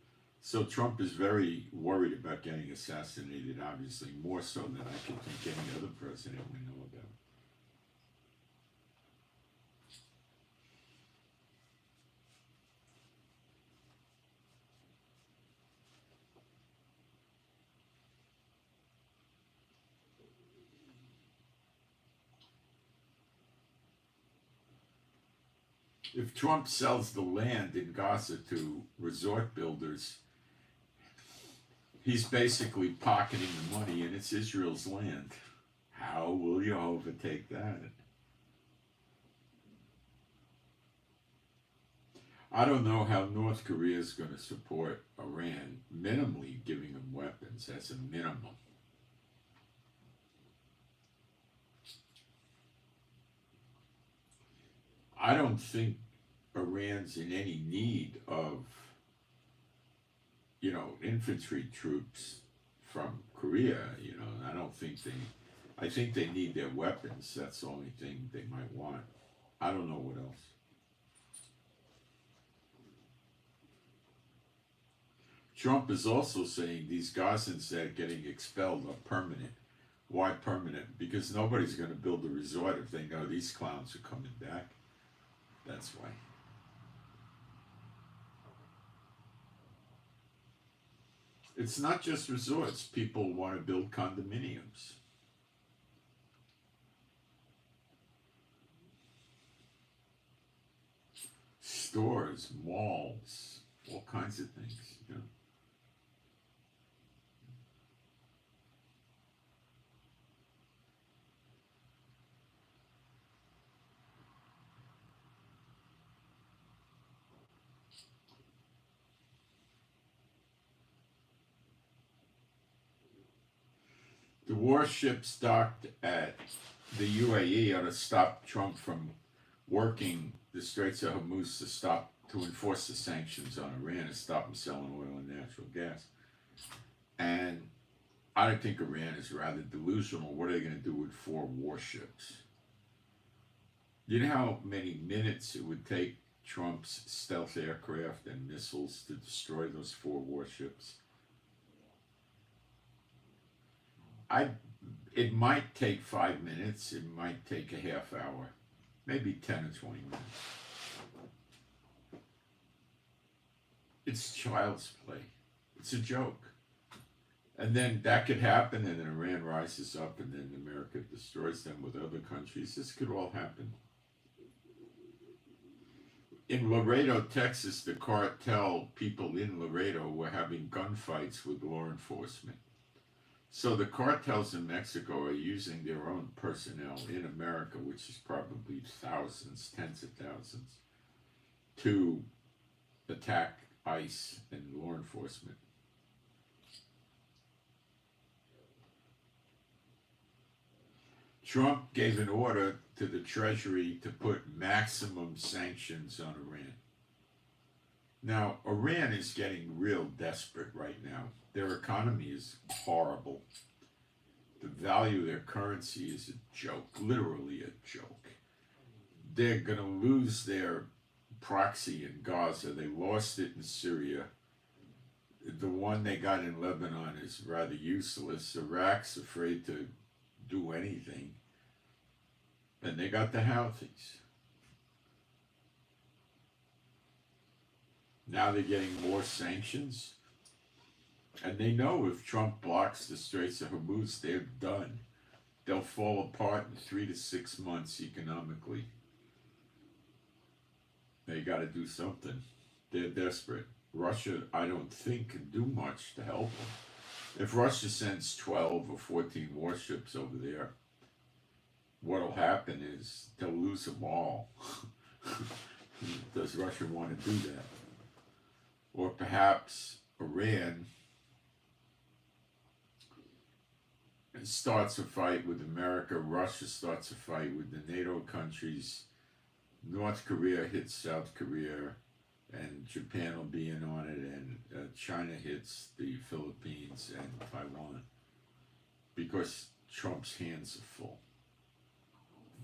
So Trump is very worried about getting assassinated, obviously, more so than I can think any other president we know about. If Trump sells the land in Gaza to resort builders, he's basically pocketing the money, and it's Israel's land. How will you overtake that? I don't know how North Korea is going to support Iran, minimally giving them weapons as a minimum. I don't think Iran's in any need of, you know, infantry troops from Korea. You know, I think they need their weapons. That's the only thing they might want. I don't know what else. Trump is also saying these Gazans that are getting expelled are permanent. Why permanent? Because nobody's going to build a resort if they know these clowns are coming back. That's why. It's not just resorts. People want to build condominiums. Stores, malls, all kinds of things, you know. The warships docked at the UAE ought to stop Trump from working the Straits of Hormuz to enforce the sanctions on Iran and stop them selling oil and natural gas. And I think Iran is rather delusional. What are they going to do with 4 warships? You know how many minutes it would take Trump's stealth aircraft and missiles to destroy those 4 warships? It might take 5 minutes. It might take a half hour, maybe 10 or 20 minutes. It's child's play. It's a joke. And then that could happen, and then Iran rises up, and then America destroys them with other countries. This could all happen. In Laredo, Texas, the cartel people in Laredo were having gunfights with law enforcement. So the cartels in Mexico are using their own personnel in America, which is probably thousands, tens of thousands, to attack ICE and law enforcement. Trump gave an order to the Treasury to put maximum sanctions on Iran. Now, Iran is getting real desperate right now. Their economy is horrible. The value of their currency is a joke, literally a joke. They're going to lose their proxy in Gaza. They lost it in Syria. The one they got in Lebanon is rather useless. Iraq's afraid to do anything. And they got the Houthis. Now they're getting more sanctions. And they know if Trump blocks the Straits of Hormuz, they're done. They'll fall apart in 3 to 6 months economically. They got to do something. They're desperate. Russia, I don't think, can do much to help them. If Russia sends 12 or 14 warships over there, what'll happen is they'll lose them all. Does Russia want to do that? Or perhaps Iran starts a fight with America, Russia starts a fight with the NATO countries, North Korea hits South Korea, and Japan will be in on it, and China hits the Philippines and Taiwan, because Trump's hands are full.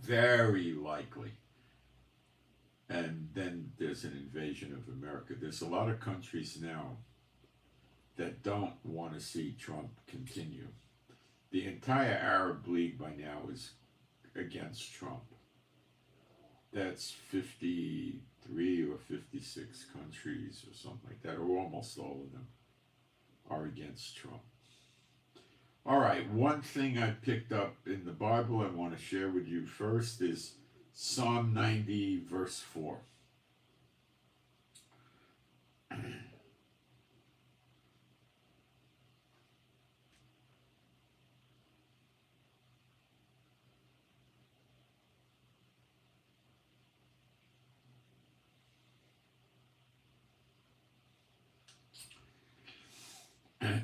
Very likely. And then there's an invasion of America. There's a lot of countries now that don't want to see Trump continue. The entire Arab League by now is against Trump. That's 53 or 56 countries or something like that, or almost all of them are against Trump. All right, one thing I picked up in the Bible I want to share with you first is Psalm 90, verse 4.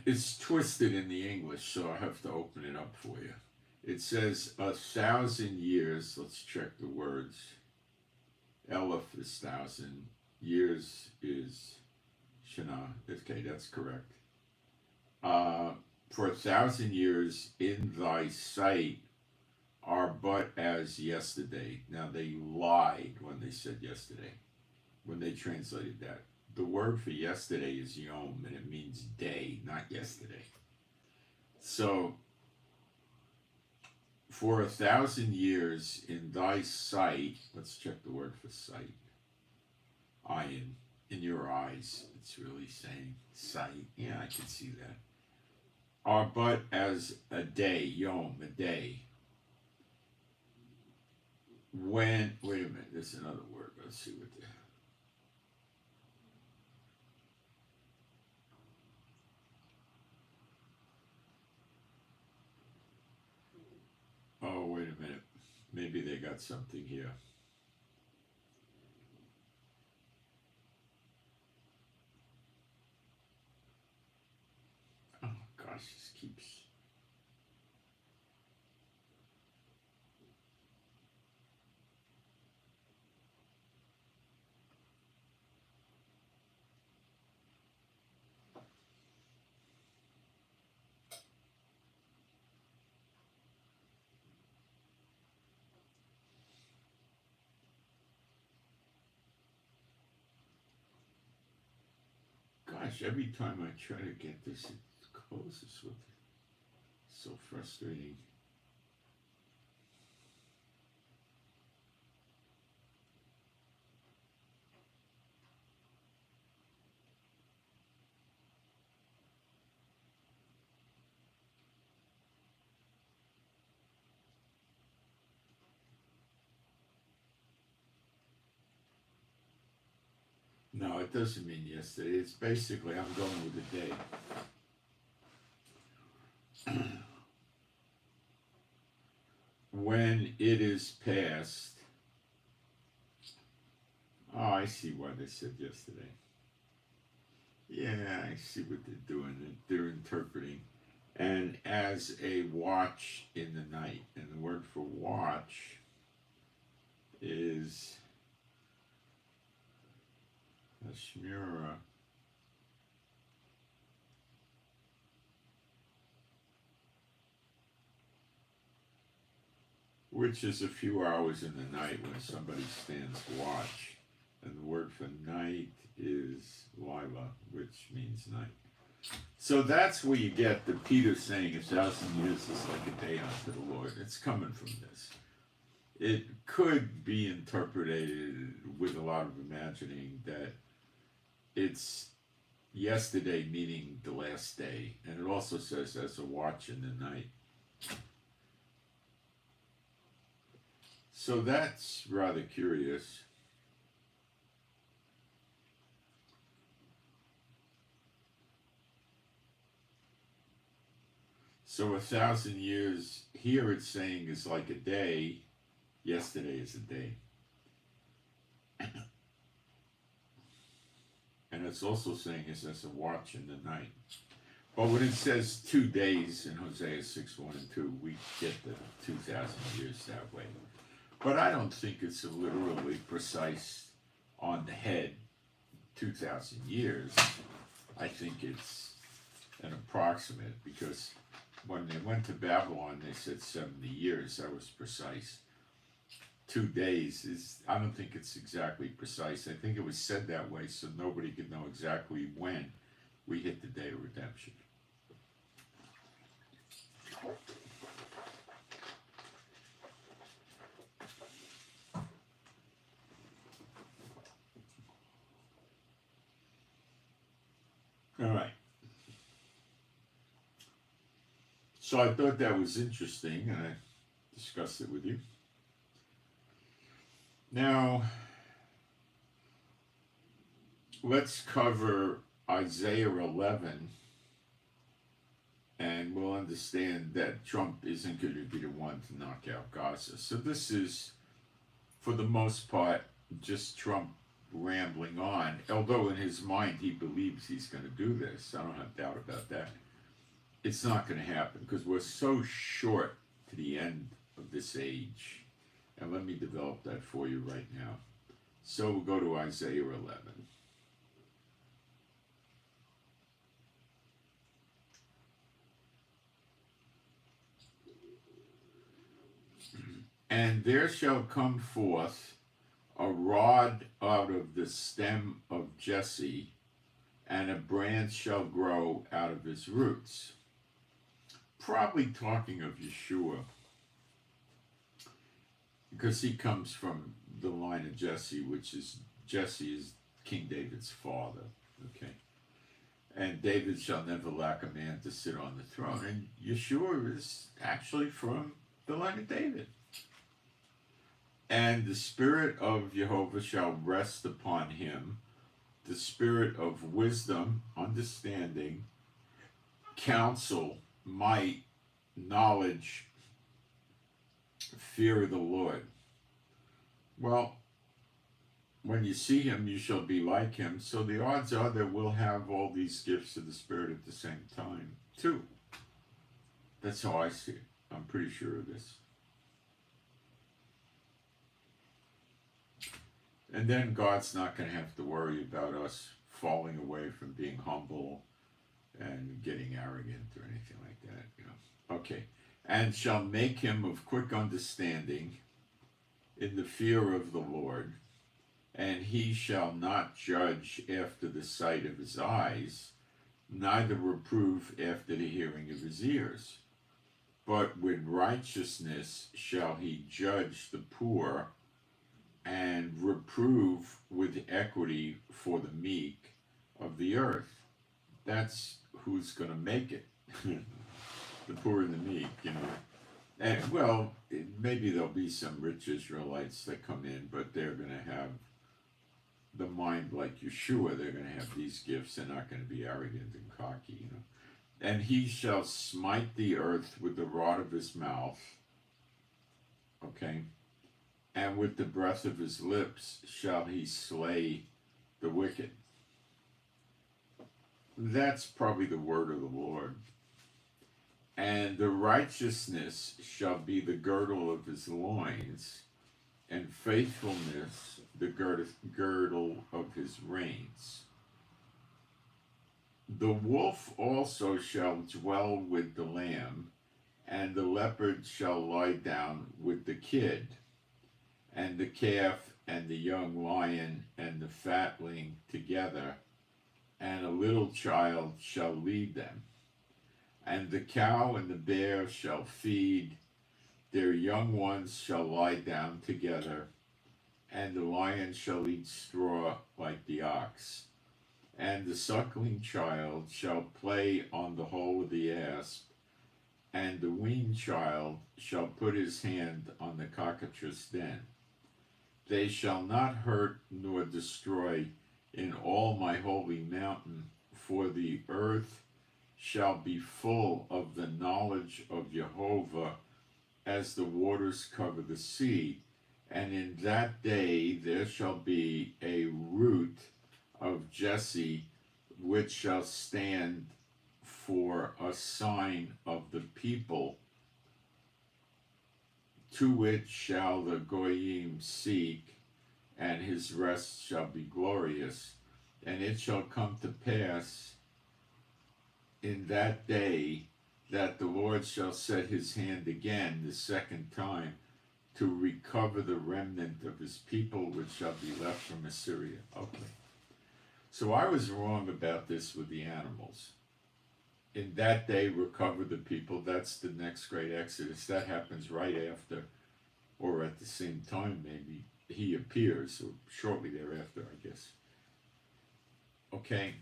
It's twisted in the English, so I have to open it up for you. It says 1,000 years. Let's check the words. Aleph is 1,000. Years is Shana. Okay, that's correct. For 1,000 years in thy sight are but as yesterday. Now they lied when they said yesterday, when they translated that. the word for yesterday is yom, and it means day, not yesterday. So, for 1,000 years in thy sight, let's check the word for sight. Ayin, in your eyes, it's really saying sight. Yeah, I can see that. Are but as a day, yom, a day. When, wait a minute, there's another word. Let's see what the, oh, wait a minute. Maybe they got something here. Oh, gosh, this keeps... Gosh, every time I try to get this, it closes with it. So frustrating. No, it doesn't mean yesterday. It's basically, I'm going with the day. When it is past. Oh, I see why they said yesterday. Yeah, I see what they're doing. They're interpreting. And as a watch in the night. And the word for watch is a shmira. Which is a few hours in the night when somebody stands watch. And the word for night is Lila, which means night. So that's where you get the Peter saying 1,000 years is like a day unto the Lord. It's coming from this. It could be interpreted with a lot of imagining that it's yesterday meaning the last day. And it also says as a watch in the night. So that's rather curious. So 1,000 years, here it's saying is like a day, yesterday is a day. And it's also saying it's as a watch in the night. But when it says 2 days in Hosea 6, 1 and 2, we get the 2,000 years that way. But I don't think it's a literally precise on the head 2,000 years. I think it's an approximate, because when they went to Babylon, they said 70 years. That was precise. 2 days is, I don't think it's exactly precise. I think it was said that way so nobody could know exactly when we hit the day of redemption. All right. So I thought that was interesting, and I discussed it with you. Now, let's cover Isaiah 11, and we'll understand that Trump isn't going to be the one to knock out Gaza. So this is, for the most part, just Trump rambling on, although in his mind he believes he's going to do this. I don't have doubt about that. It's not going to happen because we're so short to the end of this age. And let me develop that for you right now. So we'll go to Isaiah 11. And there shall come forth a rod out of the stem of Jesse, and a branch shall grow out of his roots. Probably talking of Yeshua, because he comes from the line of Jesse, which is Jesse is King David's father. Okay. And David shall never lack a man to sit on the throne. And Yeshua is actually from the line of David. And the spirit of Jehovah shall rest upon him, the spirit of wisdom, understanding, counsel, might, knowledge, fear of the Lord. Well, when you see him, you shall be like him. So the odds are that we'll have all these gifts of the Spirit at the same time, too. That's how I see it. I'm pretty sure of this. And then God's not going to have to worry about us falling away from being humble and getting arrogant or anything like that, you know. Okay. And shall make him of quick understanding in the fear of the Lord, and he shall not judge after the sight of his eyes, neither reprove after the hearing of his ears. But with righteousness shall he judge the poor, and reprove with equity for the meek of the earth. That's who's going to make it. The poor and the meek, you know. And, well, maybe there'll be some rich Israelites that come in, but they're going to have the mind like Yeshua. They're going to have these gifts. They're not going to be arrogant and cocky, you know. And he shall smite the earth with the rod of his mouth, okay, and with the breath of his lips shall he slay the wicked. That's probably the word of the Lord. And the righteousness shall be the girdle of his loins, and faithfulness the girdle of his reins. The wolf also shall dwell with the lamb, and the leopard shall lie down with the kid, and the calf and the young lion and the fatling together, and a little child shall lead them. And the cow and the bear shall feed, their young ones shall lie down together, and the lion shall eat straw like the ox. And the suckling child shall play on the hole of the asp, and the weaned child shall put his hand on the cockatrice den. They shall not hurt nor destroy in all my holy mountain, for the earth shall be full of the knowledge of Jehovah as the waters cover the sea. And in that day there shall be a root of Jesse, which shall stand for a sign of the people. To which shall the Goyim seek, and his rest shall be glorious. And it shall come to pass in that day that the Lord shall set his hand again the second time to recover the remnant of his people which shall be left from Assyria. Okay. So I was wrong about this with the animals. In that day, recover the people. That's the next great Exodus. That happens right after, or at the same time, maybe, he appears, or shortly thereafter, I guess. Okay.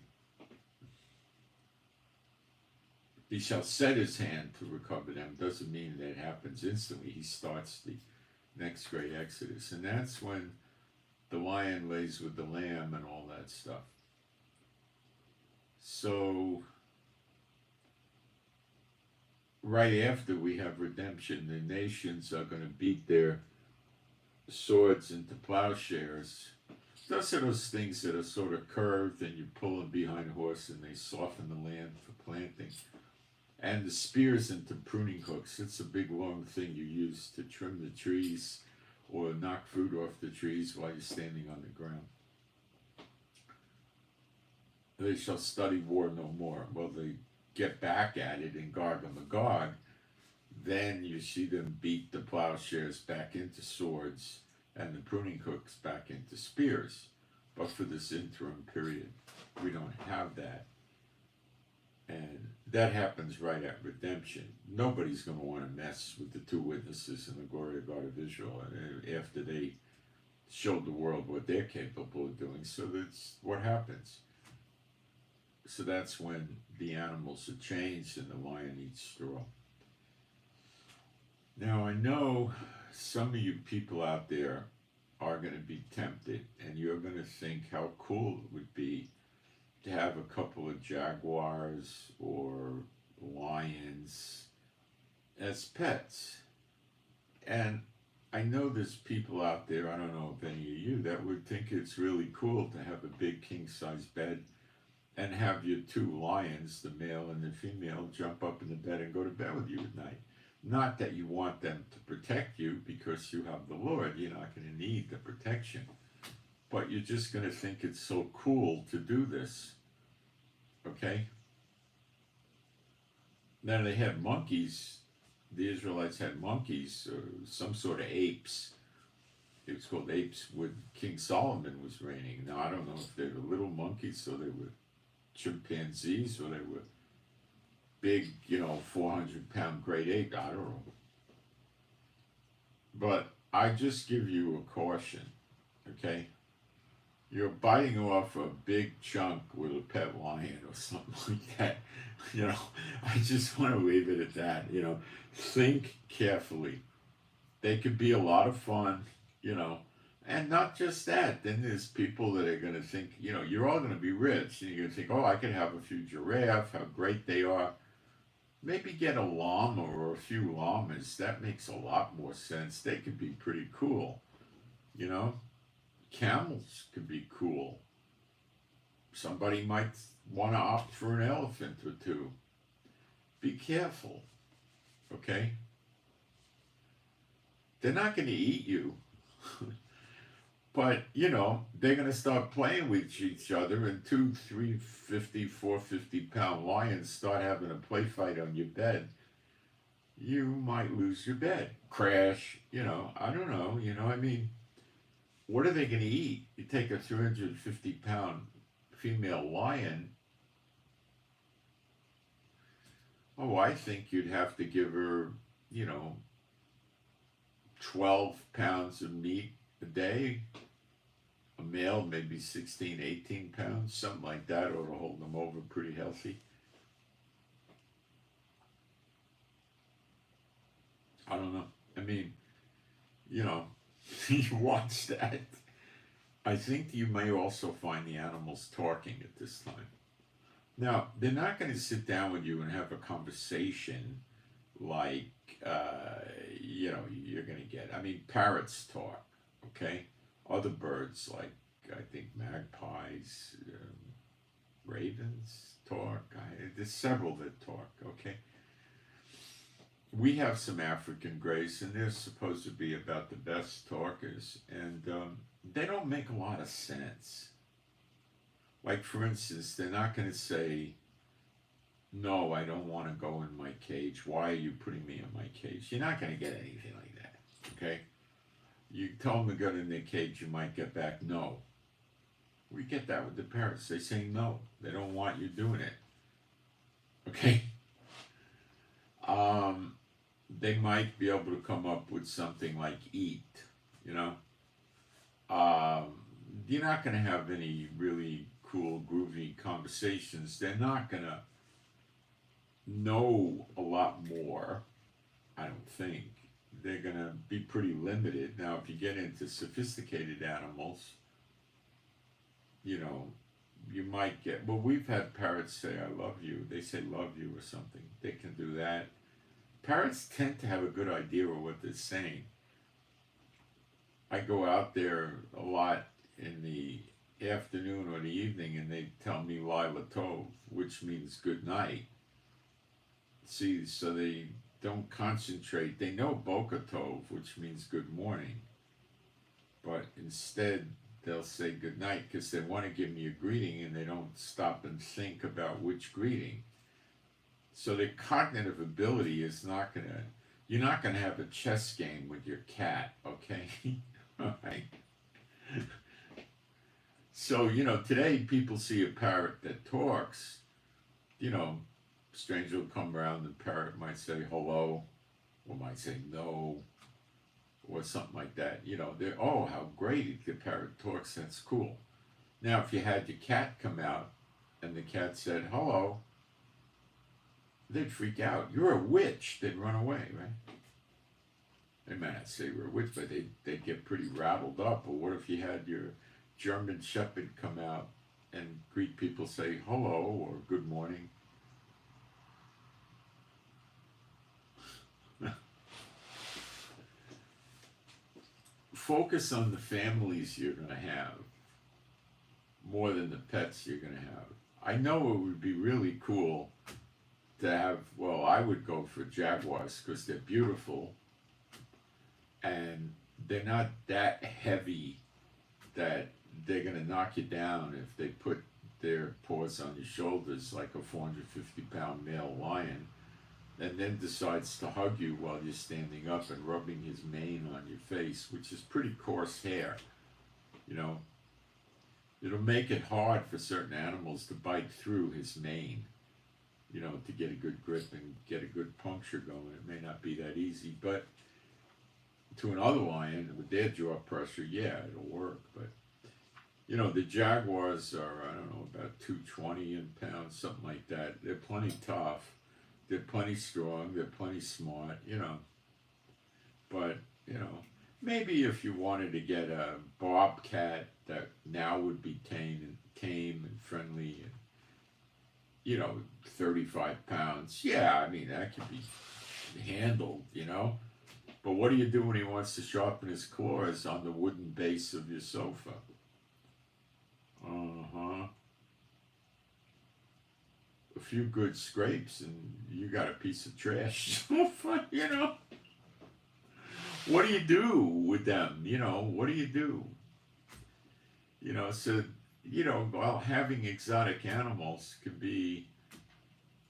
He shall set his hand to recover them. Doesn't mean that it happens instantly. He starts the next great Exodus. And that's when the lion lays with the lamb and all that stuff. So, right after we have redemption, the nations are going to beat their swords into plowshares. Those are those things that are sort of curved and you pull them behind a horse and they soften the land for planting. And the spears into pruning hooks. It's a big long thing you use to trim the trees or knock fruit off the trees while you're standing on the ground. They shall study war no more. Well, they get back at it in Gog and Magog. Then you see them beat the plowshares back into swords and the pruning hooks back into spears. But for this interim period, we don't have that. And that happens right at redemption. Nobody's going to want to mess with the two witnesses in the glory of God of Israel after they showed the world what they're capable of doing. So that's what happens. So that's when the animals are changed and the lion eats straw. Now I know some of you people out there are going to be tempted, and you're going to think how cool it would be to have a couple of jaguars or lions as pets. And I know there's people out there, I don't know if any of you, that would think it's really cool to have a big king-size bed and have your two lions, the male and the female, jump up in the bed and go to bed with you at night. Not that you want them to protect you because you have the Lord. You're not going to need the protection. But you're just going to think it's so cool to do this. Okay? Now they had monkeys. The Israelites had monkeys, or some sort of apes. It was called apes when King Solomon was reigning. Now I don't know if they were little monkeys, or they were chimpanzees, or they were big, 400-pound great ape. I don't know. But I just give you a caution, okay? You're biting off a big chunk with a pet lion or something like that. I just want to leave it at that. Think carefully. They could be a lot of fun, and not just that. Then there's people that are going to think, you're all going to be rich. And you're going to think, oh, I could have a few giraffe, how great they are. Maybe get a llama or a few llamas. That makes a lot more sense. They could be pretty cool, Camels could be cool. Somebody might want to opt for an elephant or two. Be careful, okay? They're not going to eat you. But, they're going to start playing with each other, and 2, 350, 450-pound lions start having a play fight on your bed. You might lose your bed. Crash, I don't know, what are they going to eat? You take a 350-pound female lion. Oh, I think you'd have to give her, 12 pounds of meat a day. A male, maybe 16, 18 pounds, something like that, ought to hold them over pretty healthy. I don't know. You watch that. I think you may also find the animals talking at this time. Now, they're not going to sit down with you and have a conversation like, you're going to get. Parrots talk, okay? Other birds, like, I think magpies, ravens talk. There's several that talk, okay? We have some African greys, and they're supposed to be about the best talkers, and they don't make a lot of sense. Like, for instance, they're not going to say, no, I don't want to go in my cage. Why are you putting me in my cage? You're not going to get anything like that, okay? You tell them to go in their cage, you might get back, no. We get that with the parrots. They say no. They don't want you doing it, okay? They might be able to come up with something like eat, You're not going to have any really cool, groovy conversations. They're not going to know a lot more, I don't think. They're going to be pretty limited. Now, if you get into sophisticated animals, you might get, well, we've had parrots say, I love you. They say love you or something. They can do that. Parrots tend to have a good idea of what they're saying. I go out there a lot in the afternoon or the evening, and they tell me Lila Tov, which means good night. See, so they don't concentrate. They know Boker Tov, which means good morning, but instead they'll say good night because they want to give me a greeting, and they don't stop and think about which greeting. So the cognitive ability is not going to, you're not going to have a chess game with your cat, okay? Right. So, today people see a parrot that talks, you know, stranger will come around, the parrot might say hello, or might say no, or something like that. They're, oh, how great the parrot talks, that's cool. Now, if you had your cat come out and the cat said hello, they'd freak out. You're a witch. They'd run away, right? They might not say you're a witch, but they'd get pretty rattled up. Or what if you had your German Shepherd come out and greet people, say hello or good morning? Focus on the families you're going to have more than the pets you're going to have. I know it would be really cool to have, well, I would go for jaguars because they're beautiful and they're not that heavy that they're going to knock you down if they put their paws on your shoulders like a 450-pound male lion and then decides to hug you while you're standing up and rubbing his mane on your face, which is pretty coarse hair. It'll make it hard for certain animals to bite through his mane, to get a good grip and get a good puncture going. It may not be that easy, but to another lion with their jaw pressure, yeah, it'll work. But the jaguars are, I don't know, about 220 in pounds, something like that. They're plenty tough. They're plenty strong. They're plenty smart, But, maybe if you wanted to get a bobcat that now would be tame and friendly and, 35 pounds, yeah, I mean, that could be handled, But what do you do when he wants to sharpen his claws on the wooden base of your sofa? A few good scrapes and you got a piece of trash. What do you do with them? What do you do? So, while having exotic animals can be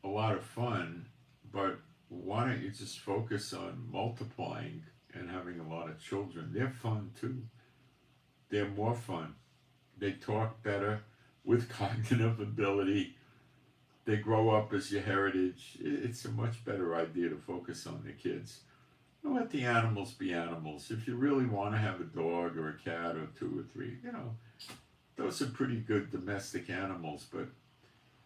a lot of fun, but why don't you just focus on multiplying and having a lot of children? They're fun too. They're more fun. They talk better with cognitive ability. They grow up as your heritage. It's a much better idea to focus on the kids. Don't let the animals be animals. If you really want to have a dog or a cat or 2 or 3, those are pretty good domestic animals, but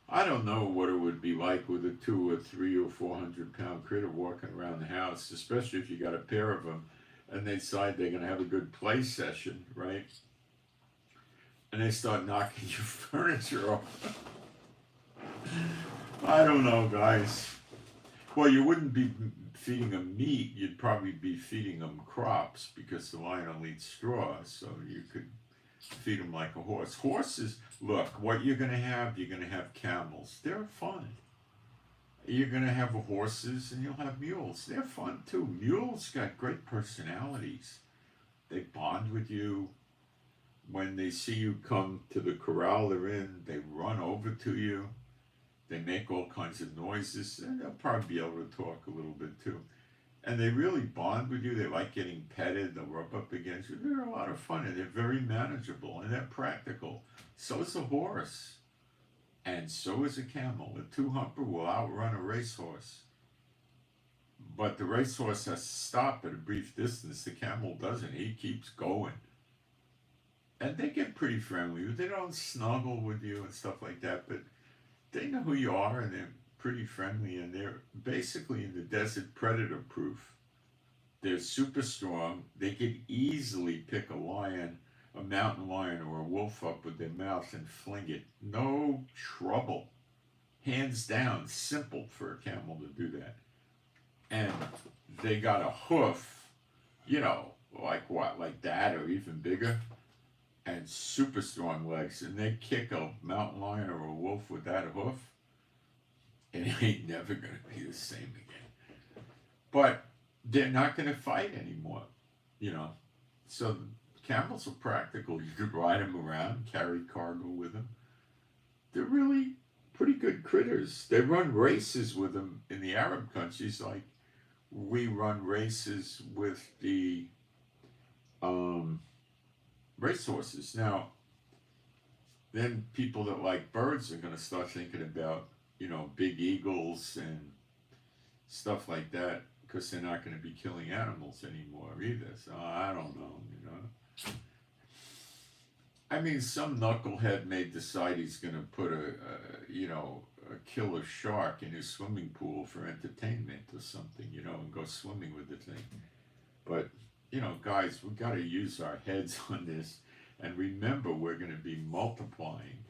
I don't know what it would be like with a 2 or 3 or 400-pound critter walking around the house, especially if you got a pair of them and they decide they're going to have a good play session, right? And they start knocking your furniture off. I don't know, guys. Well, you wouldn't be feeding them meat. You'd probably be feeding them crops because the lion only eats straw, so you could feed them like a horse. Horses, look, what you're going to have camels. They're fun. You're going to have horses and you'll have mules. They're fun too. Mules got great personalities. They bond with you. When they see you come to the corral they're in, they run over to you. They make all kinds of noises, and they'll probably be able to talk a little bit too. And they really bond with you. They like getting petted. They'll rub up against you. They're a lot of fun, and they're very manageable, and they're practical. So is a horse, and so is a camel. A 2-humper will outrun a racehorse. But the racehorse has to stop at a brief distance. The camel doesn't. He keeps going. And they get pretty friendly. They don't snuggle with you and stuff like that, but they know who you are and they're pretty friendly, and they're basically in the desert predator proof. They're super strong. They could easily pick a lion, a mountain lion or a wolf up with their mouth and fling it. No trouble. Hands down, simple for a camel to do that. And they got a hoof, like what, like that or even bigger, and super strong legs, and they kick a mountain lion or a wolf with that hoof, and it ain't never going to be the same again. But they're not going to fight anymore, So camels are practical. You could ride them around, carry cargo with them. They're really pretty good critters. They run races with them in the Arab countries like we run races with the racehorses. Now, then people that like birds are going to start thinking about, big eagles and stuff like that because they're not going to be killing animals anymore either. So I don't know. I mean, some knucklehead may decide he's going to put a killer shark in his swimming pool for entertainment or something, and go swimming with the thing. But, guys, we got to use our heads on this and remember we're going to be multiplying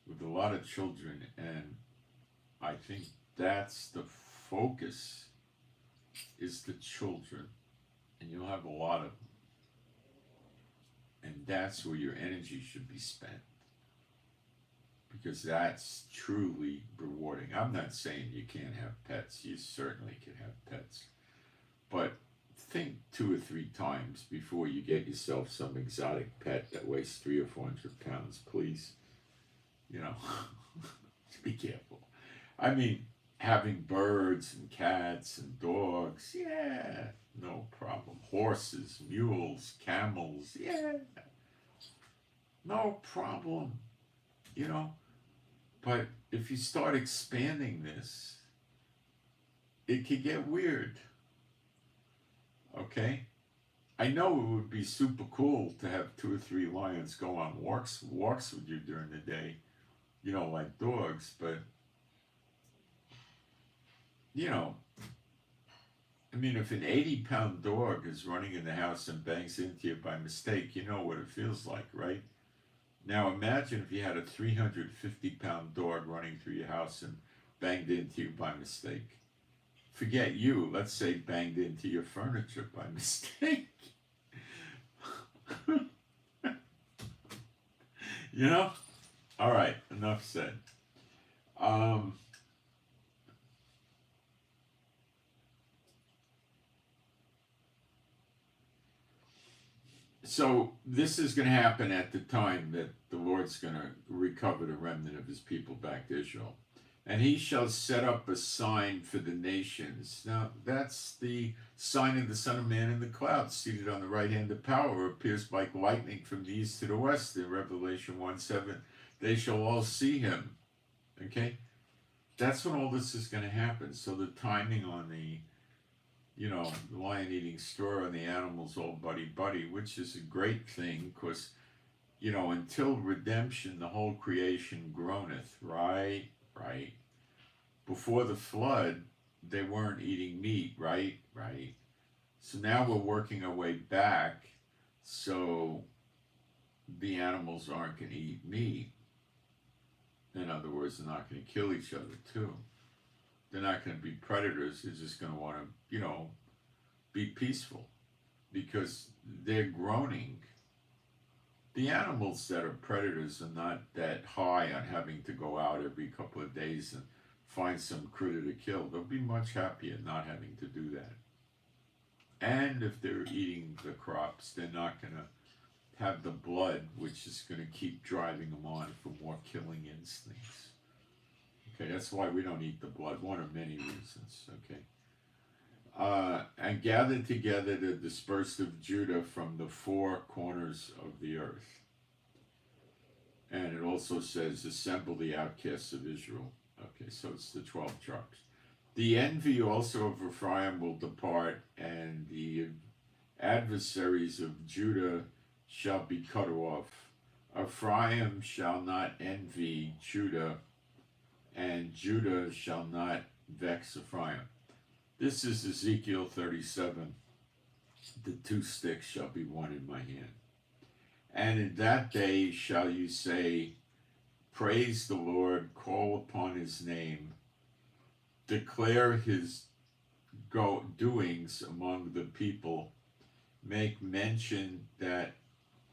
with a lot of children, and I think that's the focus is the children, and you'll have a lot of them. And that's where your energy should be spent, because that's truly rewarding. I'm not saying you can't have pets. You certainly can have pets. But think 2 or 3 times before you get yourself some exotic pet that weighs 300 or 400 pounds, please. Be careful. I mean, having birds and cats and dogs, yeah, no problem. Horses, mules, camels, yeah, no problem. But if you start expanding this, it could get weird. Okay? I know it would be super cool to have 2 or 3 lions go on walks with you during the day, like dogs, but I mean, if an 80-pound dog is running in the house and bangs into you by mistake, you know what it feels like, right? Now imagine if you had a 350-pound dog running through your house and banged into you by mistake. Forget you, let's say banged into your furniture by mistake. All right, enough said. So this is going to happen at the time that the Lord's going to recover the remnant of his people back to Israel. And he shall set up a sign for the nations. Now, that's the sign of the Son of Man in the clouds, seated on the right hand of power, appears like lightning from the east to the west. In Revelation 1:7, they shall all see him. Okay? That's when all this is going to happen. So the timing on the the lion eating straw and the animals all buddy, which is a great thing, because, until redemption, the whole creation groaneth, right? Before the flood, they weren't eating meat, right? So now we're working our way back, so the animals aren't going to eat meat. In other words, they're not going to kill each other, too. They're not going to be predators. They're just going to want to, be peaceful, because they're groaning. The animals that are predators are not that high on having to go out every couple of days and find some critter to kill. They'll be much happier not having to do that. And if they're eating the crops, they're not going to have the blood, which is going to keep driving them on for more killing instincts. Okay, that's why we don't eat the blood, one of many reasons, okay? And gathered together the dispersed of Judah from the 4 corners of the earth. And it also says, assemble the outcasts of Israel. Okay, so it's the 12 tribes. The envy also of Ephraim will depart, and the adversaries of Judah shall be cut off. Ephraim shall not envy Judah, and Judah shall not vex Ephraim. This is Ezekiel 37. The 2 sticks shall be one in my hand. And in that day shall you say, praise the Lord, call upon his name, declare his doings among the people, make mention that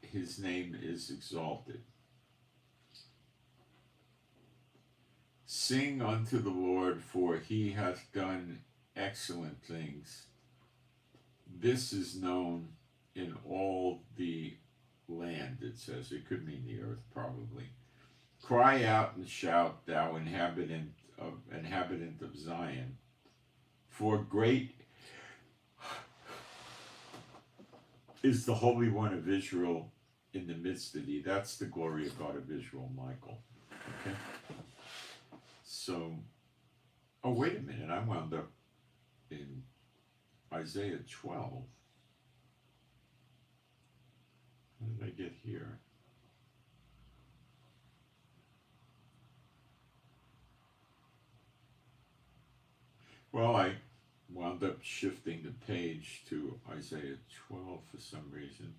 his name is exalted. Sing unto the Lord, for he hath done excellent things. This is known in all the land, it says. It could mean the earth, probably. Cry out and shout, thou inhabitant of Zion, for great is the Holy One of Israel in the midst of thee. That's the glory of God of Israel, Michael. Okay? So, oh, wait a minute. I wound up in Isaiah 12. How did I get here? Well, I wound up shifting the page to Isaiah 12 for some reason.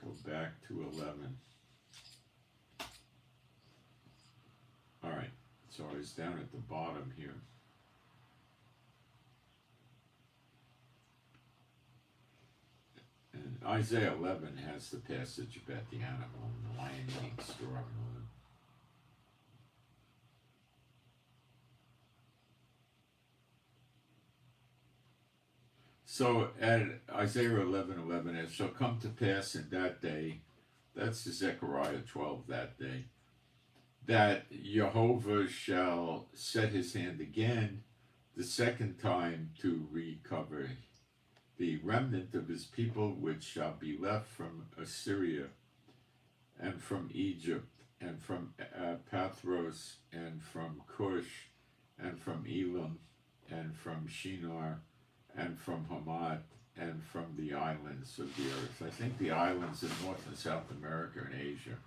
Let's go back to 11. All right, so I was down at the bottom here. And Isaiah 11 has the passage about the animal and the lion eating straw and all that. So at Isaiah 11:11, it shall come to pass in that day, that's Zechariah 12 that day, that Jehovah shall set his hand again the second time to recover the remnant of his people which shall be left from Assyria and from Egypt and from Pathros and from Cush and from Elam and from Shinar and from Hamath and from the islands of the earth. I think the islands in North and South America and Asia.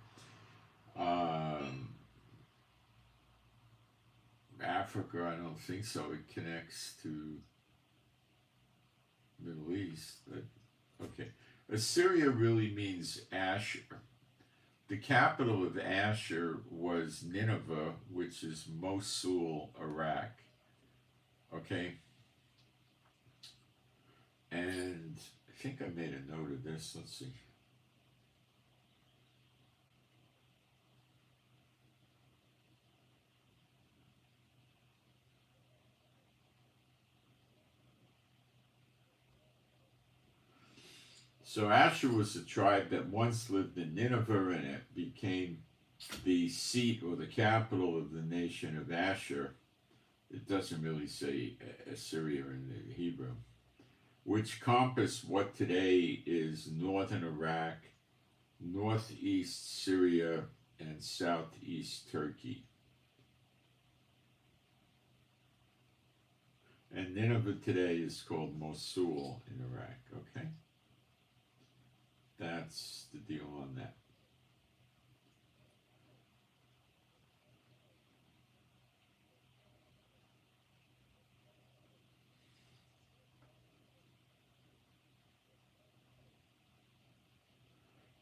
Africa, I don't think so. It connects to Middle East. But, okay. Assyria really means Asher. The capital of Asher was Nineveh, which is Mosul, Iraq. Okay? And I think I made a note of this. Let's see. So Asher was a tribe that once lived in Nineveh, and it became the seat or the capital of the nation of Asher. It doesn't really say Assyria in the Hebrew, which compassed what today is northern Iraq, northeast Syria, and southeast Turkey. And Nineveh today is called Mosul in Iraq, okay? That's the deal on that.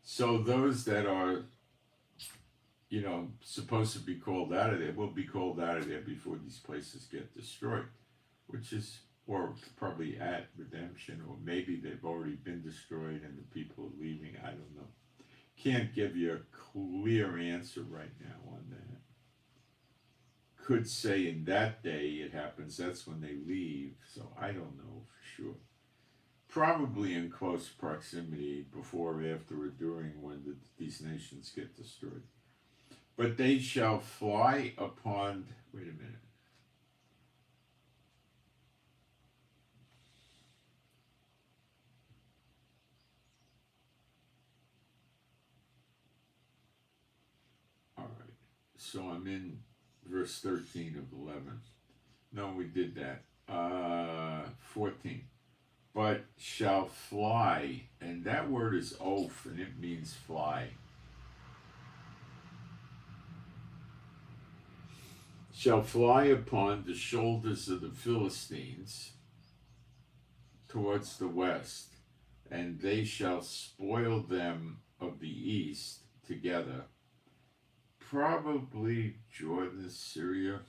So those that are, supposed to be called out of there will be called out of there before these places get destroyed, which is, or probably at redemption, or maybe they've already been destroyed and the people are leaving. I don't know. Can't give you a clear answer right now on that. Could say in that day it happens, that's when they leave, so I don't know for sure. Probably in close proximity, before, after, or during, when these nations get destroyed. But they shall fly upon, wait a minute. All right, so I'm in verse 13 of 11. No, we did that. 14. But shall fly, and that word is oaf, and it means fly. Shall fly upon the shoulders of the Philistines towards the west, and they shall spoil them of the east together. Probably Jordan, Syria.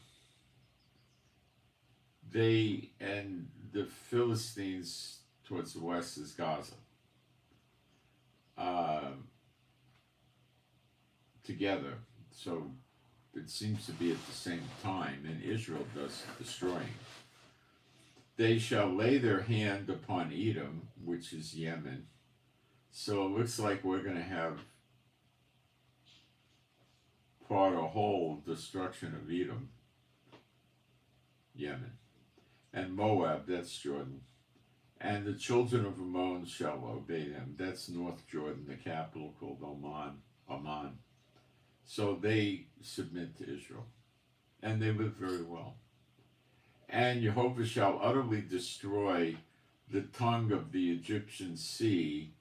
They and the Philistines towards the west is Gaza. Together. So it seems to be at the same time, and Israel does destroying. They shall lay their hand upon Edom, which is Yemen. So it looks like we're going to have part or whole destruction of Edom, Yemen. And Moab, that's Jordan. And the children of Ammon shall obey them. That's North Jordan, the capital called Amman. So they submit to Israel, and they live very well. And Jehovah shall utterly destroy the tongue of the Egyptian sea,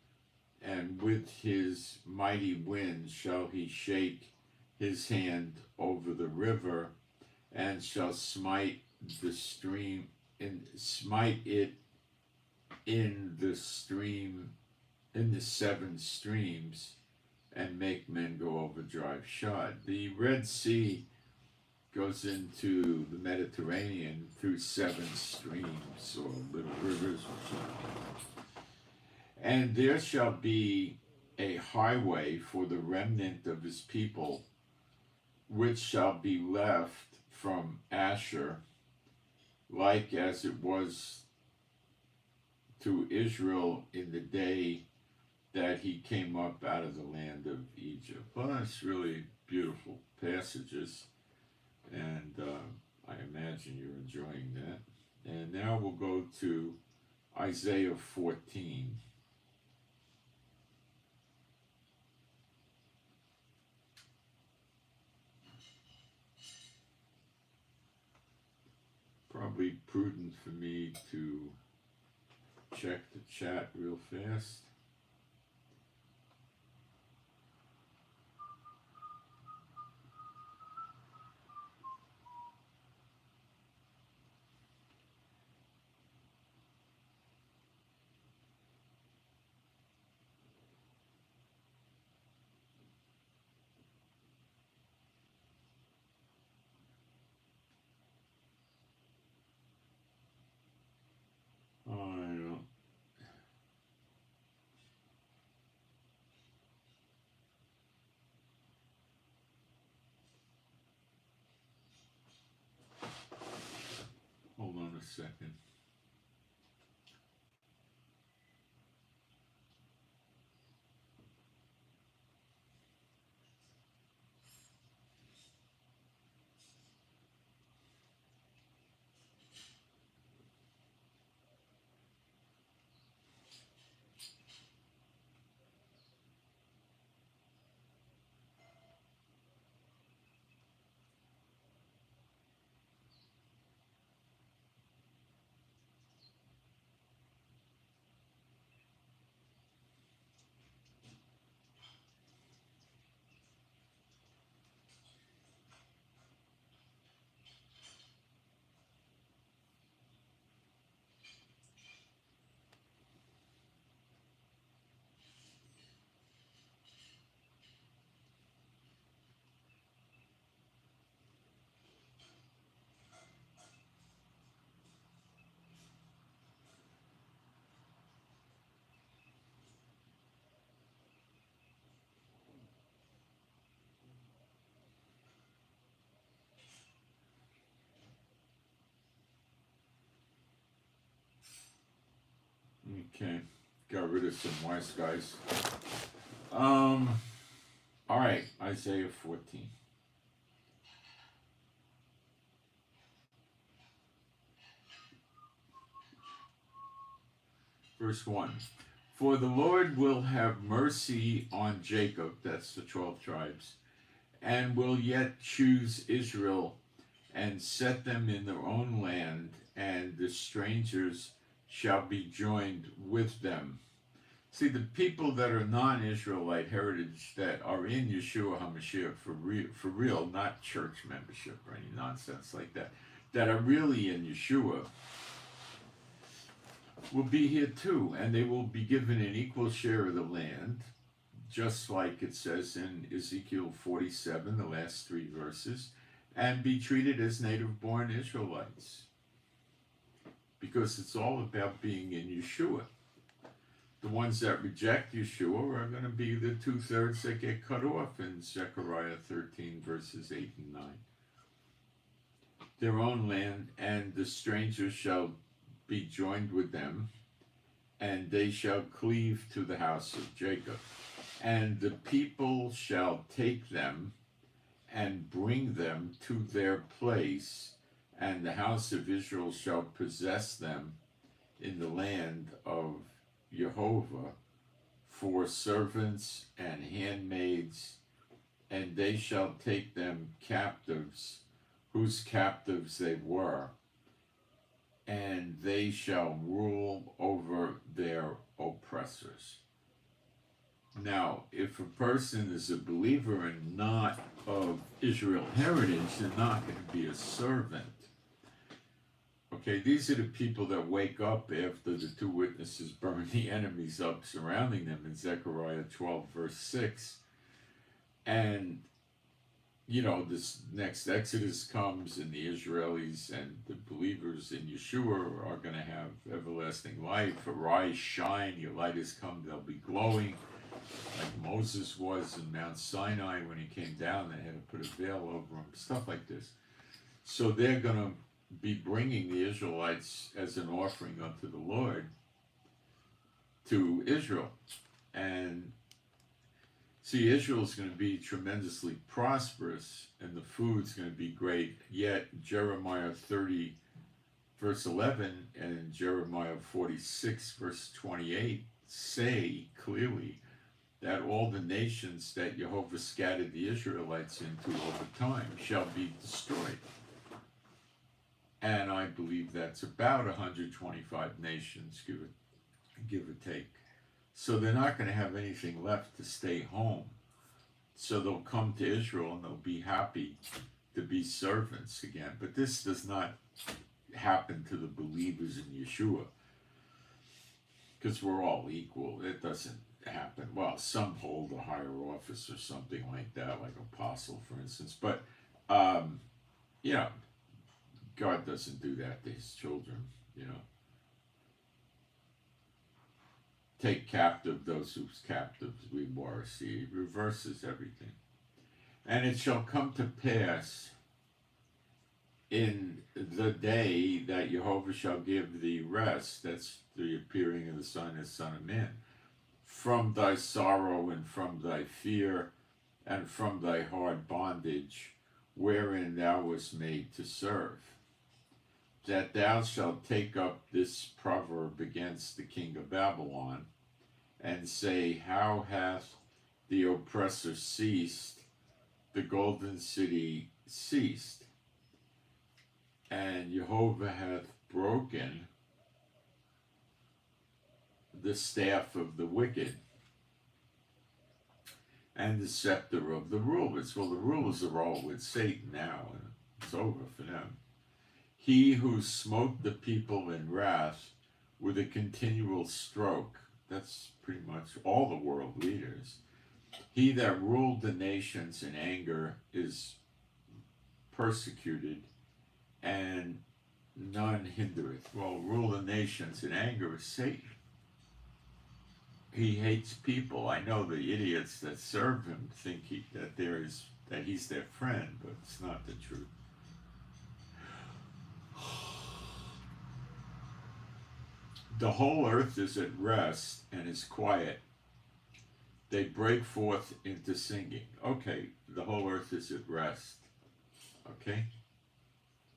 and with his mighty wind shall he shake his hand over the river, and shall smite the stream, and smite it in the stream, in the seven streams, and make men go over dry shod. The Red Sea goes into the Mediterranean through seven streams or little rivers or something. And there shall be a highway for the remnant of his people, which shall be left from Asher, like as it was to Israel in the day that he came up out of the land of Egypt. Well, that's really beautiful passages, and I imagine you're enjoying that. And now we'll go to Isaiah 14. Probably prudent for me to check the chat real fast. Hold on a second. Okay, got rid of some wise guys. All right, Isaiah 14. Verse 1. For the Lord will have mercy on Jacob, that's the 12 tribes, and will yet choose Israel and set them in their own land, and the strangers shall be joined with them. See, the people that are non-Israelite heritage that are in Yeshua HaMashiach for real, not church membership or any nonsense like that, that are really in Yeshua, will be here too, and they will be given an equal share of the land, just like it says in Ezekiel 47, the last 3 verses, and be treated as native-born Israelites. Because it's all about being in Yeshua. The ones that reject Yeshua are going to be the 2/3 that get cut off in Zechariah 13, verses 8 and 9. Their own land, and the strangers shall be joined with them, and they shall cleave to the house of Jacob. And the people shall take them and bring them to their place, and the house of Israel shall possess them in the land of Jehovah for servants and handmaids, and they shall take them captives, whose captives they were, and they shall rule over their oppressors. Now, if a person is a believer and not of Israel heritage, they're not going to be a servant. Okay, these are the people that wake up after the two witnesses burn the enemies up surrounding them in Zechariah 12, verse 6. And, you know, this next Exodus comes, and the Israelis and the believers in Yeshua are going to have everlasting life. Arise, shine, your light has come, they'll be glowing, like Moses was in Mount Sinai when he came down. They had to put a veil over him, stuff like this. So they're going to be bringing the Israelites as an offering unto the Lord to Israel. And see, Israel's going to be tremendously prosperous, and the food's going to be great. Yet Jeremiah 30, verse 11, and Jeremiah 46, verse 28 say clearly that all the nations that Jehovah scattered the Israelites into over time shall be destroyed. And I believe that's about 125 nations, give or take. So they're not going to have anything left to stay home. So they'll come to Israel and they'll be happy to be servants again. But this does not happen to the believers in Yeshua, because we're all equal. It doesn't happen. Well, some hold a higher office or something like that, like apostle, for instance. But, you know, God doesn't do that to his children, you know. Take captive those whose captives we were. See, it reverses everything. And it shall come to pass in the day that Jehovah shall give thee rest, that's the appearing of the Son as Son of Man, from thy sorrow and from thy fear and from thy hard bondage, wherein thou wast made to serve, that thou shalt take up this proverb against the king of Babylon, and say, how hath the oppressor ceased, the golden city ceased, and Jehovah hath broken the staff of the wicked, and the scepter of the rulers. Well, the rulers are all with Satan now, and it's over for them. He who smote the people in wrath with a continual stroke, that's pretty much all the world leaders. He that ruled the nations in anger is persecuted, and none hindereth. Well, rule the nations in anger is Satan. He hates people. I know the idiots that serve him think that he's their friend, but it's not the truth. The whole earth is at rest and is quiet. They break forth into singing. Okay, the whole earth is at rest. Okay?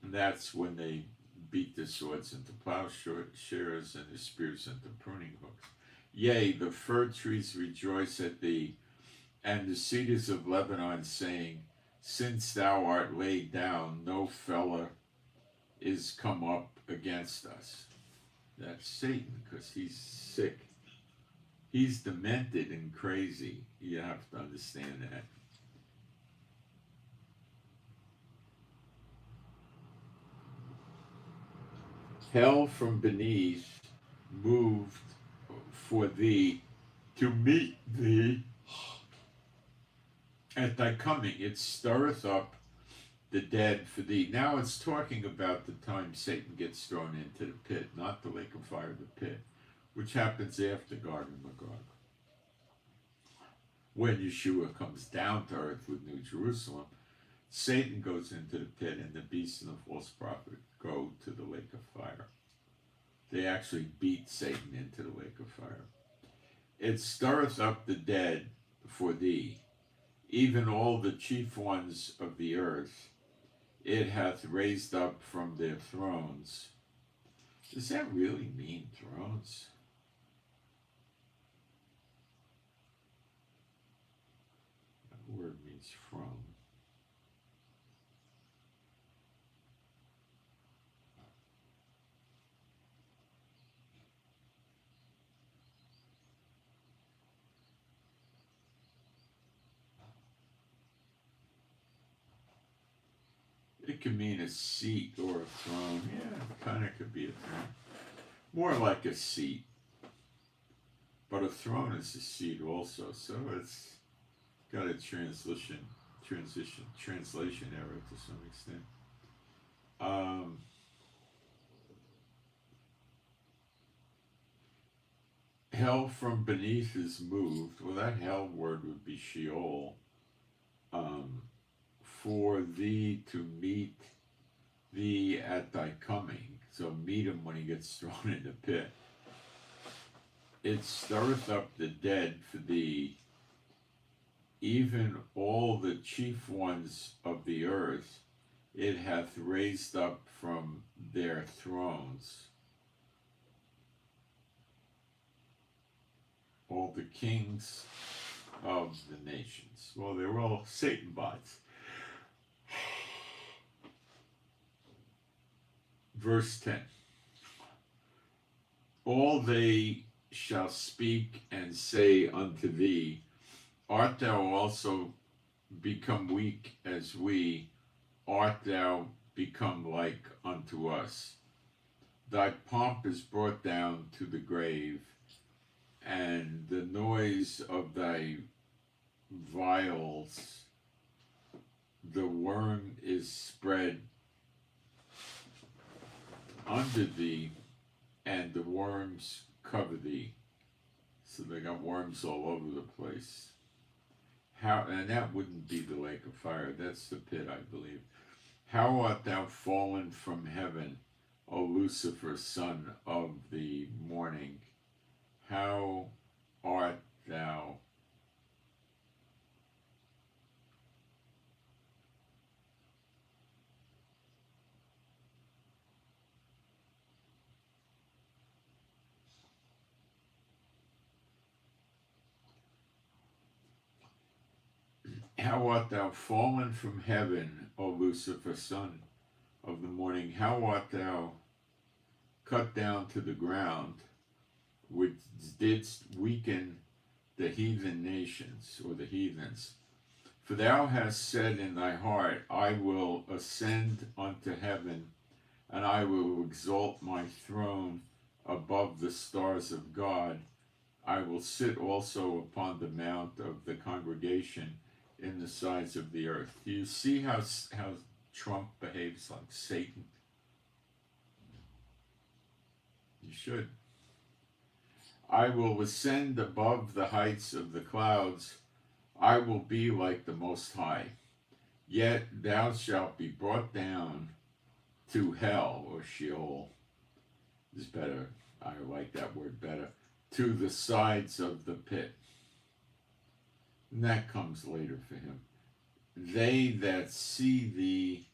And that's when they beat their swords into plowshares and their spears into pruning hooks. Yea, the fir trees rejoice at thee, and the cedars of Lebanon, saying, since thou art laid down, no fellow is come up against us. That's Satan, because he's sick. He's demented and crazy. You have to understand that. Hell from beneath moved for thee to meet thee at thy coming. It stirreth up the dead for thee. Now it's talking about the time Satan gets thrown into the pit, not the lake of fire, the pit, which happens after Gog and Magog. When Yeshua comes down to earth with New Jerusalem, Satan goes into the pit, and the beast and the false prophet go to the lake of fire. They actually beat Satan into the lake of fire. It stirreth up the dead for thee, even all the chief ones of the earth. It hath raised up from their thrones. Does that really mean thrones? That word means from. It can mean a seat or a throne. Yeah, it kind of could be a throne. More like a seat. But a throne is a seat also. So it's got a translation error to some extent. Hell from beneath is moved. Well, that hell word would be Sheol. For thee to meet thee at thy coming. So meet him when he gets thrown in the pit. It stirreth up the dead for thee, even all the chief ones of the earth it hath raised up from their thrones. All the kings of the nations. Well, they were all Satan bots. Verse 10. All they shall speak and say unto thee, art thou also become weak as we? Art thou become like unto us? Thy pomp is brought down to the grave, and the noise of thy vials, the worm is spread under thee, and the worms cover thee. So they got worms all over the place. And that wouldn't be the lake of fire, that's the pit, I believe. How art thou fallen from heaven, O Lucifer, son of the morning? How art thou fallen from heaven, O Lucifer, son of the morning? How art thou cut down to the ground, which didst weaken the heathen nations, or the heathens? For thou hast said in thy heart, I will ascend unto heaven, and I will exalt my throne above the stars of God. I will sit also upon the mount of the congregation in the sides of the earth. Do you see how Trump behaves like Satan? You should. I will ascend above the heights of the clouds. I will be like the Most High. Yet thou shalt be brought down to hell, or Sheol. Is better. I like that word better. To the sides of the pit. And that comes later for him. They that see thee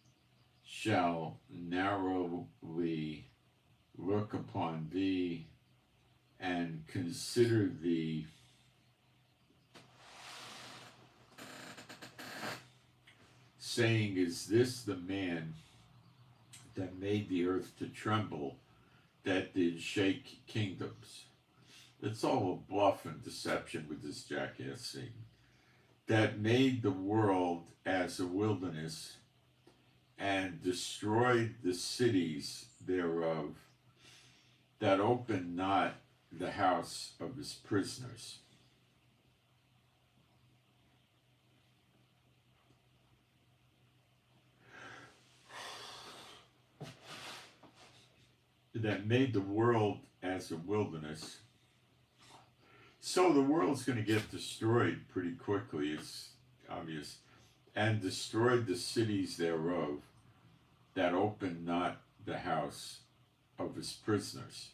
shall narrowly look upon thee and consider thee, saying, is this the man that made the earth to tremble, that did shake kingdoms? It's all a bluff and deception with this jackass Satan. That made the world as a wilderness, and destroyed the cities thereof, that opened not the house of his prisoners. That made the world as a wilderness. So the world's going to get destroyed pretty quickly, it's obvious. And destroyed the cities thereof, that opened not the house of his prisoners.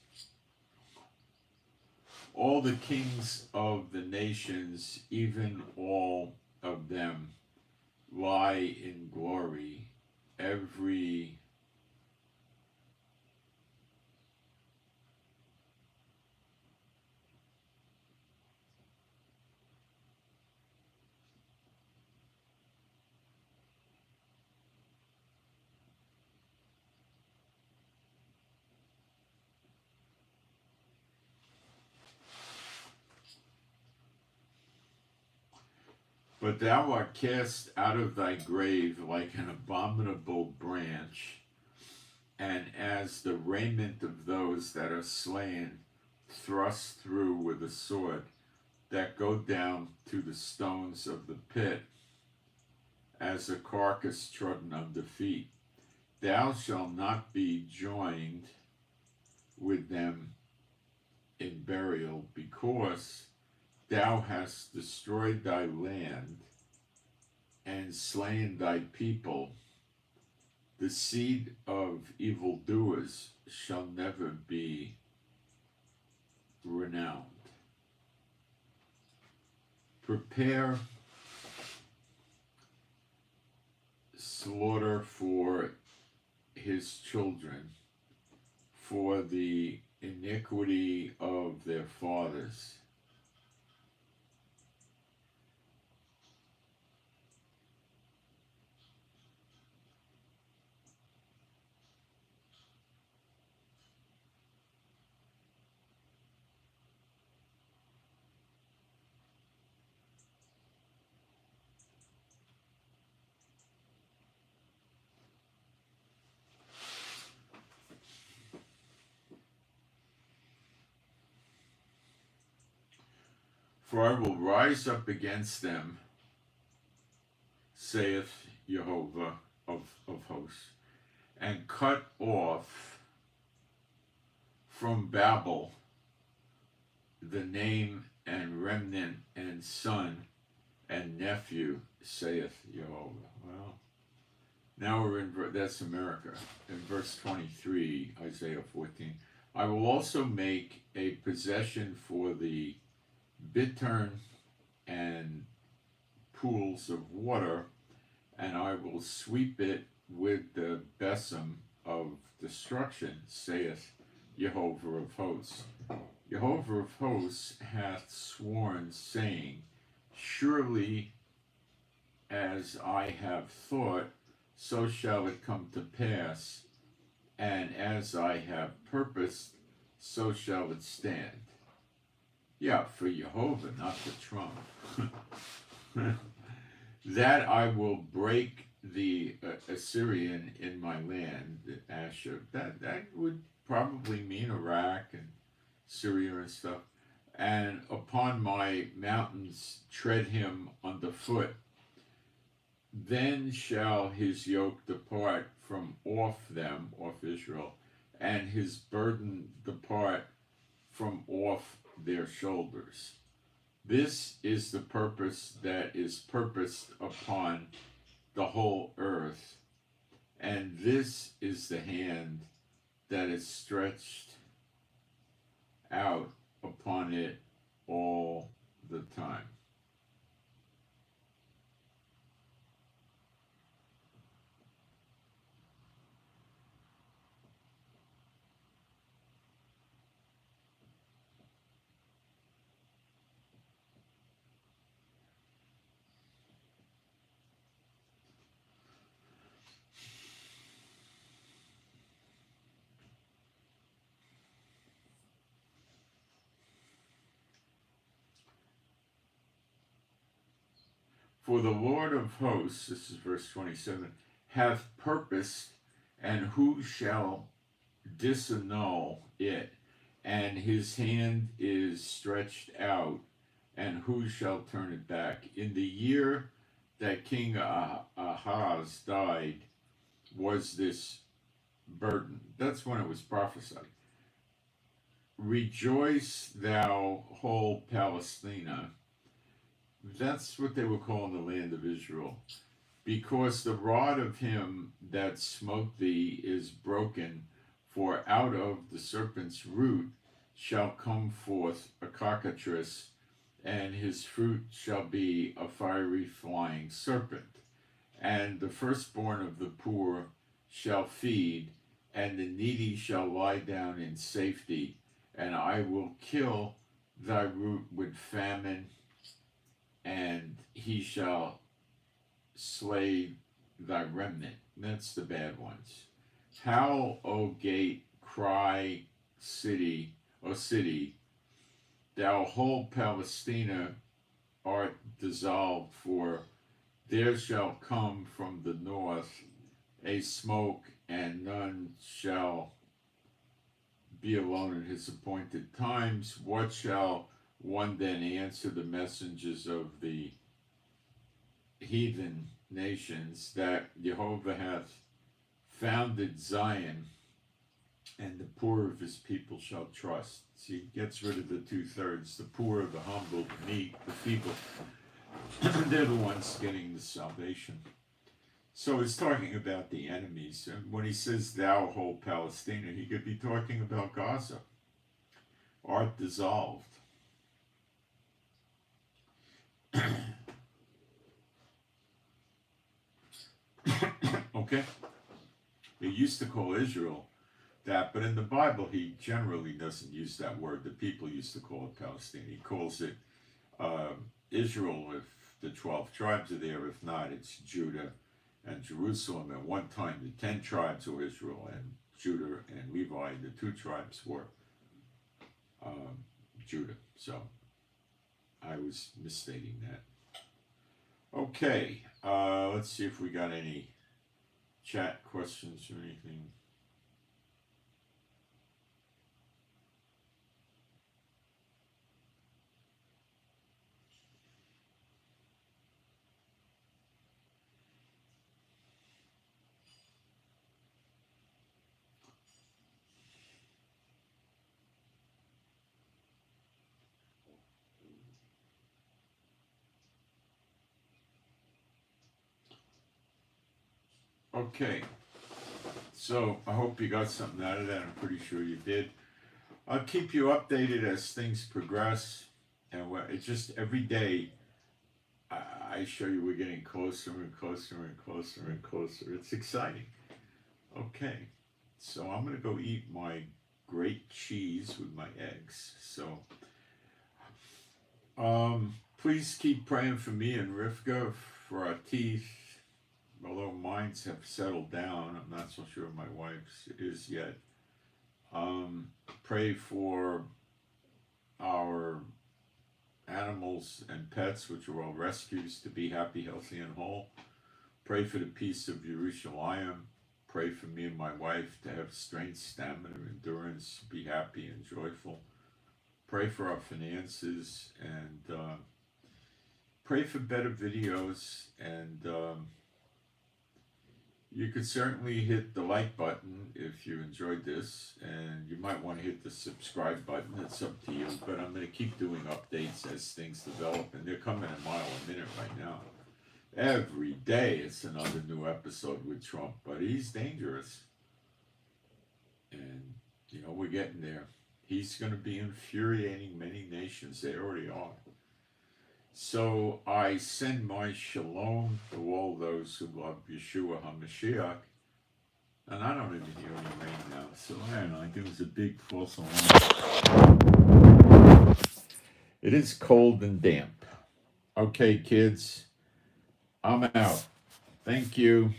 All the kings of the nations, even all of them, lie in glory, every But thou art cast out of thy grave like an abominable branch, and as the raiment of those that are slain, thrust through with a sword, that go down to the stones of the pit, as a carcass trodden under feet. Thou shalt not be joined with them in burial, because thou hast destroyed thy land and slain thy people. The seed of evildoers shall never be renowned. Prepare slaughter for his children, for the iniquity of their fathers. For I will rise up against them, saith Jehovah of hosts, and cut off from Babel the name and remnant and son and nephew, saith Jehovah. Well, now we're in, that's America. In verse 23, Isaiah 14. I will also make a possession for the bittern and pools of water, and I will sweep it with the besom of destruction, saith Jehovah of hosts. Jehovah of hosts hath sworn, saying, surely as I have thought, so shall it come to pass, and as I have purposed, so shall it stand. Yeah, for Jehovah, not for Trump. That I will break the Assyrian in my land, the Asher. That would probably mean Iraq and Syria and stuff. And upon my mountains tread him underfoot. Then shall his yoke depart from off them, off Israel, and his burden depart from off their shoulders. This is the purpose that is purposed upon the whole earth, and this is the hand that is stretched out upon it all the time. For the Lord of hosts, this is verse 27, hath purposed, and who shall disannul it? And his hand is stretched out, and who shall turn it back? In the year that King Ahaz died, was this burden. That's when it was prophesied. Rejoice, thou whole Palestina. That's what they were calling the land of Israel. Because the rod of him that smote thee is broken, for out of the serpent's root shall come forth a cockatrice, and his fruit shall be a fiery flying serpent. And the firstborn of the poor shall feed, and the needy shall lie down in safety, and I will kill thy root with famine, and he shall slay thy remnant. That's the bad ones. Howl, O gate, cry, city, O city, thou whole Palestina, art dissolved, for there shall come from the north a smoke, and none shall be alone in his appointed times. What shall one then answer the messengers of the heathen nations, that Jehovah hath founded Zion, and the poor of his people shall trust? See, he gets rid of the 2/3. The poor, the humble, the meek, the feeble. They're the ones getting the salvation. So it's talking about the enemies. And when he says thou whole Palestina, he could be talking about Gaza. Art dissolved. Okay? He used to call Israel that, but in the Bible he generally doesn't use that word. The people used to call it Palestine. He calls it Israel if the 12 tribes are there. If not, it's Judah and Jerusalem. At one time the 10 tribes were Israel, and Judah and Levi, the 2 tribes, were Judah. So I was misstating that. Okay, let's see if we got any chat questions or anything. Okay, so I hope you got something out of that. I'm pretty sure you did. I'll keep you updated as things progress, and it's just every day I show you we're getting closer and closer and closer and closer. It's exciting. Okay, so I'm gonna go eat my great cheese with my eggs. So please keep praying for me and Rivka for our teeth. Although mine's have settled down, I'm not so sure my wife's is yet. Pray for our animals and pets, which are all rescues, to be happy, healthy, and whole. Pray for the peace of Jerusalem. Pray for me and my wife to have strength, stamina, endurance, be happy and joyful. Pray for our finances, and pray for better videos, and you could certainly hit the like button if you enjoyed this, and you might want to hit the subscribe button. It's up to you, but I'm going to keep doing updates as things develop, and they're coming a mile a minute right now. Every day it's another new episode with Trump, but he's dangerous. And, you know, we're getting there. He's going to be infuriating many nations. They already are. So I send my shalom to all those who love Yeshua HaMashiach. And I don't even hear any rain now, so I don't know. I think it was a big false alarm. It is cold and damp. Okay, kids, I'm out. Thank you.